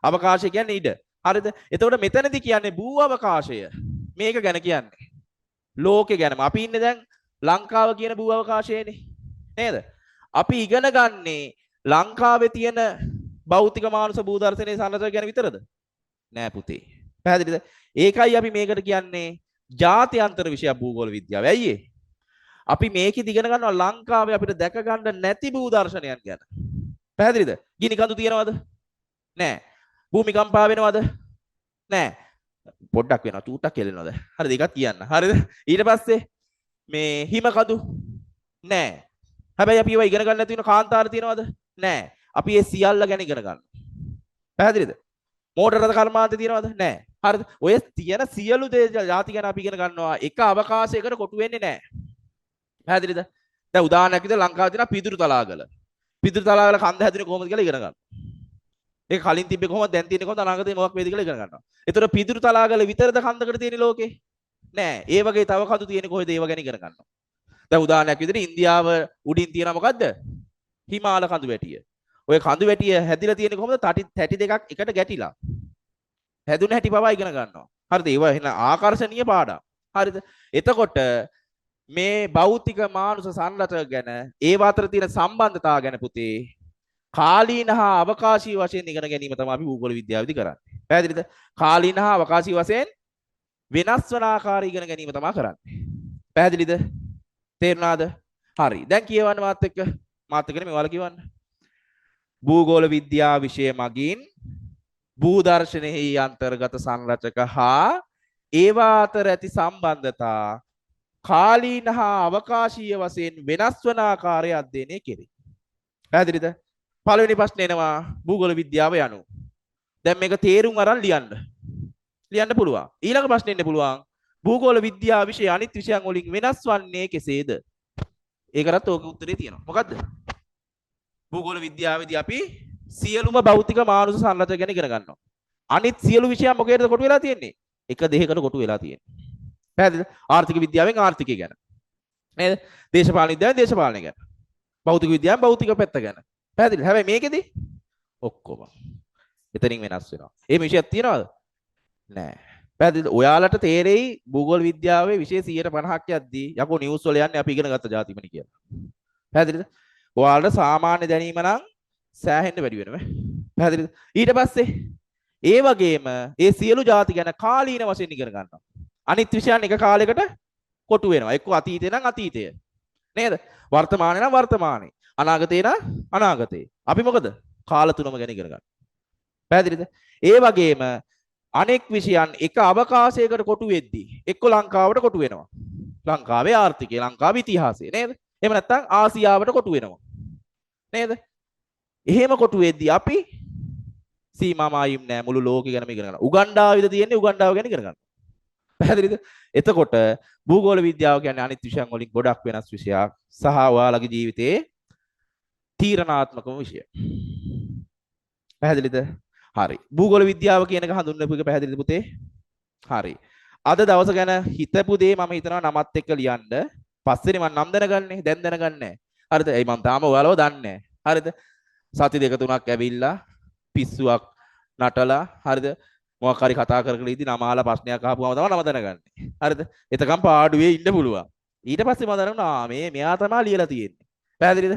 A: අවකාශය කියන්නේ ඉඩ. හරිද? එතකොට මෙතනදී කියන්නේ භූ අවකාශය. මේක ගැන කියන්නේ. ලෝකේ ගැනම. අපි ඉන්නේ දැන් ලංකාව කියන භූ අවකාශයේනේ. නේද? අපි ඉගෙන ගන්නේ ලංකාවේ තියෙන භෞතික මානුෂ භූදර්ශනයේ සංරචන ගැන විතරද? නෑ පුතේ. පැහැදිලිද? ඒකයි අපි මේකට කියන්නේ ජාත්‍යන්තර විෂය භූගෝල විද්‍යාව. ඇයි ඒ? අපි මේකෙදි ඉගෙන ගන්නවා ලංකාවේ අපිට දැක ගන්න නැති භූදර්ශනයන් ගැන. පැහැදිලිද? ගිනි කඳු තියනවද? නෑ. භූමිකම්පා වෙනවද? නෑ. පොඩ්ඩක් වෙනවා. චූට්ටක් කෙලෙනවද? හරිද? ඒකත් කියන්න. හරිද? ඊට පස්සේ මේ හිම කඳු නෑ. හැබැයි අපි ඒවා ඉගෙන ගන්න නැති වෙන කාන්තාර තියනවද? නෑ. අපි ඒ සියල්ල ගැන ඉගෙන ගන්නවා. පැහැදිලිද? මෝටර රථ කර්මාන්ත තියනවද? නෑ. හරිද? ඔය තියෙන සියලු දේ ಜಾති ගැන අපි ඉගෙන ගන්නවා. එක අවකාශයකට කොටු වෙන්නේ නෑ. පැහැදිලිද? දැන් උදාහරණයක් විදිහට ලංකාවේ තියෙන පිදුරු තලාගල. පිදුරු තලාගල කන්ද හැදුනේ කොහොමද කියලා ඉගෙන ගන්න. ඒක කලින් තිබ්බේ කොහොමද දැන් තියෙන්නේ කොහොමද අනාගතේ මොකක් වේද කියලා ඉගෙන ගන්නවා. ඒතර පිදුරු තලාගල විතරද කන්දකට තියෙන ලෝකේ? නෑ. ඒ වගේ තව කඳු තියෙන්නේ කොහෙද ඒව ගැන ඉගෙන ගන්නවා. දැන් උදාහරණයක් විදිහට ඉන්දියාව උඩින් තියෙන මොකද්ද? හිමාල කඳු වැටිය. ඔය කඳු වැටිය හැදිලා තියෙන්නේ කොහොමද? තැටි දෙකක් එකට ගැටිලා. හැදුන හැටි පවා ඉගෙන ගන්නවා. හරිද? ඒවා එහෙනම් ආකර්ෂණීය පාඩම්. හරිද? එතකොට මේ භෞතික මානුෂ සංරචක ගැන ඒව අතර තියෙන සම්බන්ධතාව ගැන පුතේ කාලීන හා අවකාශීය වශයෙන් ඉගෙන ගැනීම තමයි අපි භූගෝල විද්‍යාවේදී කරන්නේ. පැහැදිලිද? කාලීන හා අවකාශීය වශයෙන් වෙනස් වන ආකාරය ඉගෙන ගැනීම තමයි කරන්නේ. පැහැදිලිද? තේරුණාද? හරි. දැන් කියවන්න මාත් එක්ක. මාත් එක්කනේ මේවාල කියවන්න. භූගෝල විද්‍යාව විෂය මගින් භූදර්ශනයෙහි අන්තර්ගත සංරචක හා ඒවා අතර ඇති සම්බන්ධතා කාලීන හා අවකාශීය වශයෙන් වෙනස් වන ආකාරය අධ්‍යයනය කෙරේ. පැහැදිලිද? පළවෙනි ප්‍රශ්නේ එනවා භූගෝල විද්‍යාව යනු. දැන් මේක තේරුම් අරන් ලියන්න. ලියන්න පුළුවන්. ඊළඟ ප්‍රශ්නේ ඉන්න පුළුවන් භූගෝල විද්‍යාව විෂය අනිත් විෂයන් වලින් වෙනස් වන්නේ කෙසේද? ඒකටත් ඕක උත්තරේ තියෙනවා. මොකද්ද? භූගෝල විද්‍යාවේදී අපි සියලුම භෞතික මානුෂ සංරචන ගැන ඉගෙන ගන්නවා. අනිත් සියලු විෂයන් මොකේද කොටු වෙලා තියෙන්නේ? එක දෙයකට කොටු වෙලා තියෙන්නේ. පැහැදිලිද? ආර්ථික විද්‍යාවෙන් ආර්ථිකය ගැන. නේද? දේශපාලන විද්‍යාවෙන් දේශපාලනය ගැන. භෞතික විද්‍යාවෙන් භෞතික පැත්ත ගැන. පැහැදිලිද? හැබැයි මේකෙදි ඔක්කොම එතනින් වෙනස් වෙනවා. ඒ විෂයක් තියනවද? නෑ. පැහැදිලිද? ඔයාලට තේරෙයි භූගෝල විද්‍යාවේ විෂය 150ක් යද්දී යකෝ නිවුස් වල යන්නේ අපි ඉගෙන ගත්ත જાතිමනි කියලා. පැහැදිලිද? ඔයාලට සාමාන්‍ය දැනීම නම් සෑහෙන්න වැඩි වෙනවා. පැහැදිලිද? ඊට පස්සේ ඒ වගේම ඒ සියලු ಜಾති ගැන කාලීන වශයෙන් ඉගෙන ගන්නවා. අනිත් විෂයන් එක කාලයකට කොටු වෙනවා. එක්ක අතීතේ නම් අතීතය. නේද? වර්තමානේ නම් වර්තමානේ. අනාගතේ නම් අනාගතේ. අපි මොකද? කාල තුනම ගැන ඉගෙන ගන්නවා. පැහැදිලිද? ඒ වගේම අනෙක් විෂයන් එක අවකාශයකට කොටු වෙද්දී එක්ක ලංකාවට කොටු වෙනවා. ලංකාවේ ආර්ථිකය, ලංකාවේ ඉතිහාසය නේද? එහෙම නැත්නම් ආසියාවට කොටු වෙනවා. නේද? එහෙම කොටු වෙද්දී අපි සීමා මායිම් නෑ මුළු ලෝකෙ ගැනම ඉගෙන ගන්නවා. උගන්ඩාවෙද තියෙන්නේ උගන්ඩාව ගැන ඉගෙන ගන්නවා. පැහැදිලිද? එතකොට භූගෝල විද්‍යාව කියන්නේ අනිත් විෂයන් වලින් ගොඩක් වෙනස් විෂයක් සහ ඔයාලගේ ජීවිතයේ තීරණාත්මකම විෂය. පැහැදිලිද? හරි. භූගෝල විද්‍යාව කියන එක හඳුන්වපු එක පැහැදිලිද පුතේ? හරි. අද දවස ගැන හිතපු දේ මම හිතනවා නමත් එක්ක ලියන්න. පස්සේනේ මම නම් දැනගන්නේ. දැන් දැනගන්නේ. හරිද? ඒ මම තාම ඔයාලව දන්නේ නැහැ. හරිද? සති දෙක තුනක් ඇවිල්ලා පිස්සුවක් නටලා හරිද? මොකක් හරි කතා කරගෙන ඉදි නමාලා ප්‍රශ්නයක් අහපුවම තමයි නම දැනගන්නේ. හරිද? එතකම් පාඩුවේ ඉන්න පුළුවන්. ඊට පස්සේ මම දන්නවා මෙයා තමයි ලියලා තියෙන්නේ. පැහැදිලිද?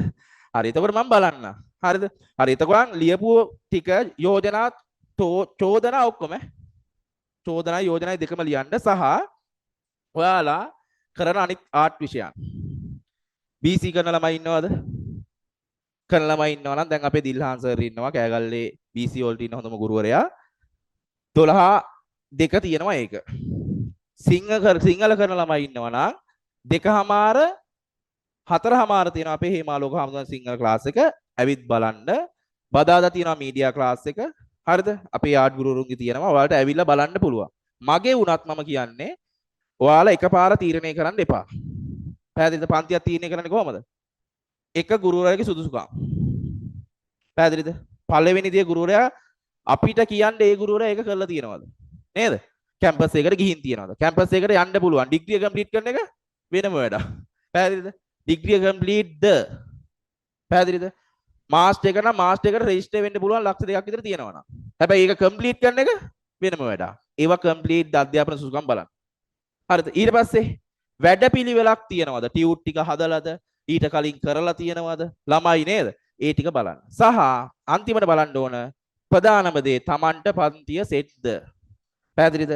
A: හරි. එතකොට මම බලන්න. හරිද? හරි. එතකොට ලියපු ටික යෝජනා චෝදනා ඔක්කොම චෝදනා යෝජනා දෙකම ලියන්න සහ ඔයාලා කරන අනිත් ආර්ට් විෂයන්. BC කරන ළමයි ඉන්නවද? කරන ළමයි ඉන්නවා නම් දැන් අපේ දිල්හාන් සර් ඉන්නවා කෑගල්ලේ BC වලට ඉන්න හොඳම ගුරුවරයා. 12 දෙක තියෙනවා ඒක. සිංහල කරන ළමයි ඉන්නවා නම් 2:00 4:00 තියෙනවා අපේ හේමාලෝක හමුදුන් සිංහල ක්ලාස් එක. ඇවිත් බලන්න. බදාදා තියෙනවා මීඩියා ක්ලාස් එක. හරිද? අපේ ආර්ට් ගුරුවරුන්ගේ තියෙනවා. ඔයාලට ඇවිල්ලා බලන්න පුළුවන්. මගේ වුණත් මම කියන්නේ ඔයාලා එකපාර තීරණය කරන්න එපා. පැහැදිලිද? පන්තියක් තීරණය කරන්නේ කොහමද? එක ගුරුවරයාගේ සුදුසුකම්. පැහැදිලිද? පළවෙනි දේ ගුරුවරයා අපිට කියන්නේ ඒ ගුරුවරයා ඒක කරලා තියනවාද? නේද? කැම්පස් එකකට ගිහින් තියනවාද? කැම්පස් එකට යන්න පුළුවන්. ඩිග්‍රිය කම්ප්ලීට් කරන එක වෙනම වැඩක්. පැහැදිලිද? ඩිග්‍රිය කම්ප්ලීට්ද? පැහැදිලිද? මාස්ටර් එක නම් මාස්ටර් එකට රෙජිස්ටර් වෙන්න පුළුවන් ලක්ෂ 2ක් විතර තියෙනවා නම්. හැබැයි ඒක කම්ප්ලීට් කරන එක වෙනම වැඩක්. ඒවා කම්ප්ලීට් අධ්‍යාපන සුසුකම් බලන්න. හරිද? ඊට පස්සේ වැඩපිළිවෙලක් තියනවාද? ටියුට් ටික හදලාද? ඊට කලින් කරලා තියෙනවද ළමයි නේද? ඒ ටික බලන්න. සහ අන්තිමට බලන්න ඕන ප්‍රධානම දේ Tamanට පන්තිය සෙට්ද? පැහැදිලිද?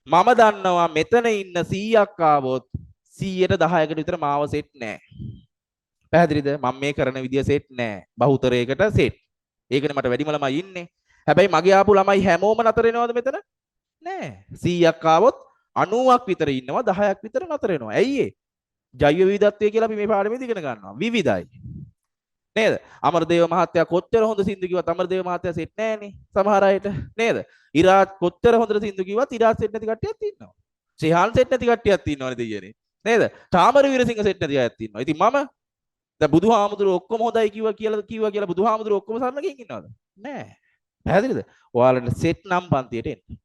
A: මම දන්නවා මෙතන ඉන්න 100ක් ආවොත් 100ට 10කට විතර මාව සෙට් නෑ. පැහැදිලිද? මම මේ කරන විදිය සෙට් නෑ. බහුතරයකට සෙට්. ඒකනේ මට වැඩිම ළමයි ඉන්නේ. හැබැයි මගේ ආපු ළමයි හැමෝම නතර වෙනවද මෙතන? නෑ. 100ක් ආවොත් 90ක් විතර ඉන්නවා 10ක් විතර නතර වෙනවා. ඇයි ඒ? ජෛව විවිධත්වය කියලා අපි මේ පාඩමේදී ඉගෙන ගන්නවා. විවිධයි. නේද? අමරදේව මහත්තයා කොච්චර හොඳ සින්දු කිව්වත් අමරදේව මහත්තයා සෙට් නෑනේ සමහර අයට නේද? ඉරාජ් කොච්චර හොඳට සින්දු කිව්වත් ඉරාජ් සෙට් නැති කට්ටියක් ඉන්නවා. ශ්‍රීහාන් සෙට් නැති කට්ටියක් ඉන්නවනේ දෙයියනේ. නේද? තාමර වීරසිංහ සෙට් නැති අයත් ඉන්නවා. ඉතින් මම දැන් බුදුහාමුදුරුවෝ ඔක්කොම හොඳයි කිව්වා කියලා බුදුහාමුදුරුවෝ ඔක්කොම සරණකින් ඉන්නවද? නෑ. පැහැදිලිද? ඔයාලට සෙට් නම් පන්තියට එන්න.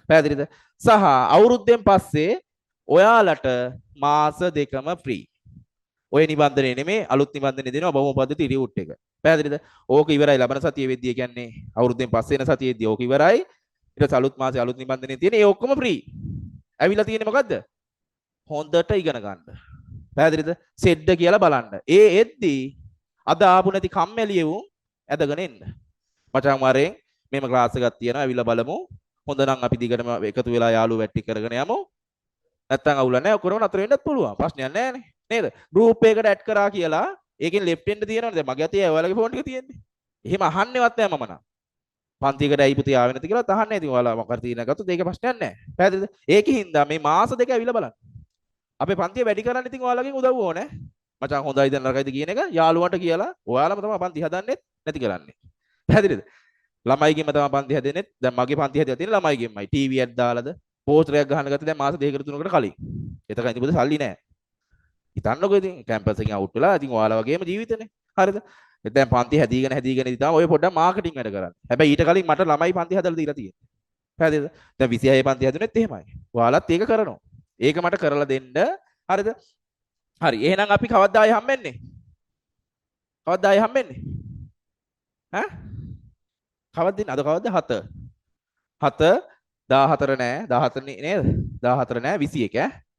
A: පැහැදිලිද? සහ අවුරුද්දෙන් පස්සේ ඔයාලට මාස දෙකම ෆ්‍රී. ඔය නිබන්ධනේ නෙමේ අලුත් නිබන්ධනේ දෙනවා බොහොම පද්ධති රියුට් එක. පැහැදිලිද? ඕක ඉවරයි ලබන සතියේ වෙද්දී කියන්නේ අවුරුද්දෙන් පස්සේ එන සතියේදී ඕක ඉවරයි. ඊට පස්සේ අලුත් මාසේ අලුත් නිබන්ධනේ තියෙන ඒ ඔක්කොම ෆ්‍රී. ඇවිල්ලා තියෙන්නේ මොකද්ද? හොඳට ඉගෙන ගන්න. පැහැදිලිද? සෙඩ්ඩ කියලා බලන්න. ඒ එද්දී අද ආපු නැති කම්මැලියවුන් ඇදගෙන එන්න. මචං වරෙන් මේම ක්ලාස් එකක් තියෙනවා ඇවිල්ලා බලමු. හොඳ නම් අපි දිගටම එකතු වෙලා යාළුවෝ වැටි කරගෙන යමු. නැත්තම් අවුල නැහැ. ඔක්කොම නතර වෙන්නත් පුළුවන්. ප්‍රශ්නයක් නැහැ නේද? ගෲප් එකකට ඇඩ් කරා කියලා ඒකෙන් ලෙෆ්ට් එන්න තියෙනවනේ. දැන් මගේ අතේ ඔයාලගේ ෆෝන් එක තියෙන්නේ. එහෙම අහන්නේවත් නැහැ මම නම්. පන්තියකට ඇයි පුතේ ආවෙ නැති කියලා අහන්නේ. ඉතින් ඔයාලා මොකක්ද තියෙන ගත්තොත් ඒක ප්‍රශ්නයක් නැහැ. පැහැදිලිද? ඒකින්ද මේ මාස දෙක ඇවිල්ලා බලන්න. අපේ පන්තිය වැඩි කරන්න ඉතින් ඔයාලගෙන් උදව් ඕනේ. මචං හොඳයිද නරකයිද කියන එක යාළුවන්ට කියලා ඔයාලම තමයි පන්ති හදන්නෙත් නැති කරන්නේ. පැහැදිලිද? ළමයිගෙම තමයි පන්ති හැදෙන්නෙත්. දැන් මගේ පන්ති හැදලා තියෙන ළමයිගෙමයි. ටීවී එකක් දාලාද පෝස්ටරයක් ගහන්න ගත්තේ දැන් මාස 2කට 3කට කලින්. එතකන් ඉතින් පොඩි සල්ලි නැහැ. හිතන්නකෝ ඉතින් කැම්පස් එකෙන් අවුට් වෙලා ඉතින් ඔයාලා වගේම ජීවිතනේ. හරිද? දැන් පන්ති හැදීගෙන ඉඳි තමයි ඔය පොඩ්ඩක් මාකටිං වැඩ කරන්නේ. හැබැයි ඊට කලින් මට ළමයි පන්ති හදලා දීලා තියෙන්නේ. පැහැදිලිද? දැන් 26 පන්ති හැදුනෙත් එහෙමයි. ඔයාලත් ඒක කරනවා. ඒක මට කරලා දෙන්න. හරිද? හරි. එහෙනම් අපි කවද්ද ආයෙ හම්බෙන්නේ? කවද්ද ආයෙ හම්බෙන්නේ? ඈ? කවද්ද ඉන්නේ? අද කවද්ද? 7. 7 14 නෑ 14 නේද? 14 නෑ 21 ඈ.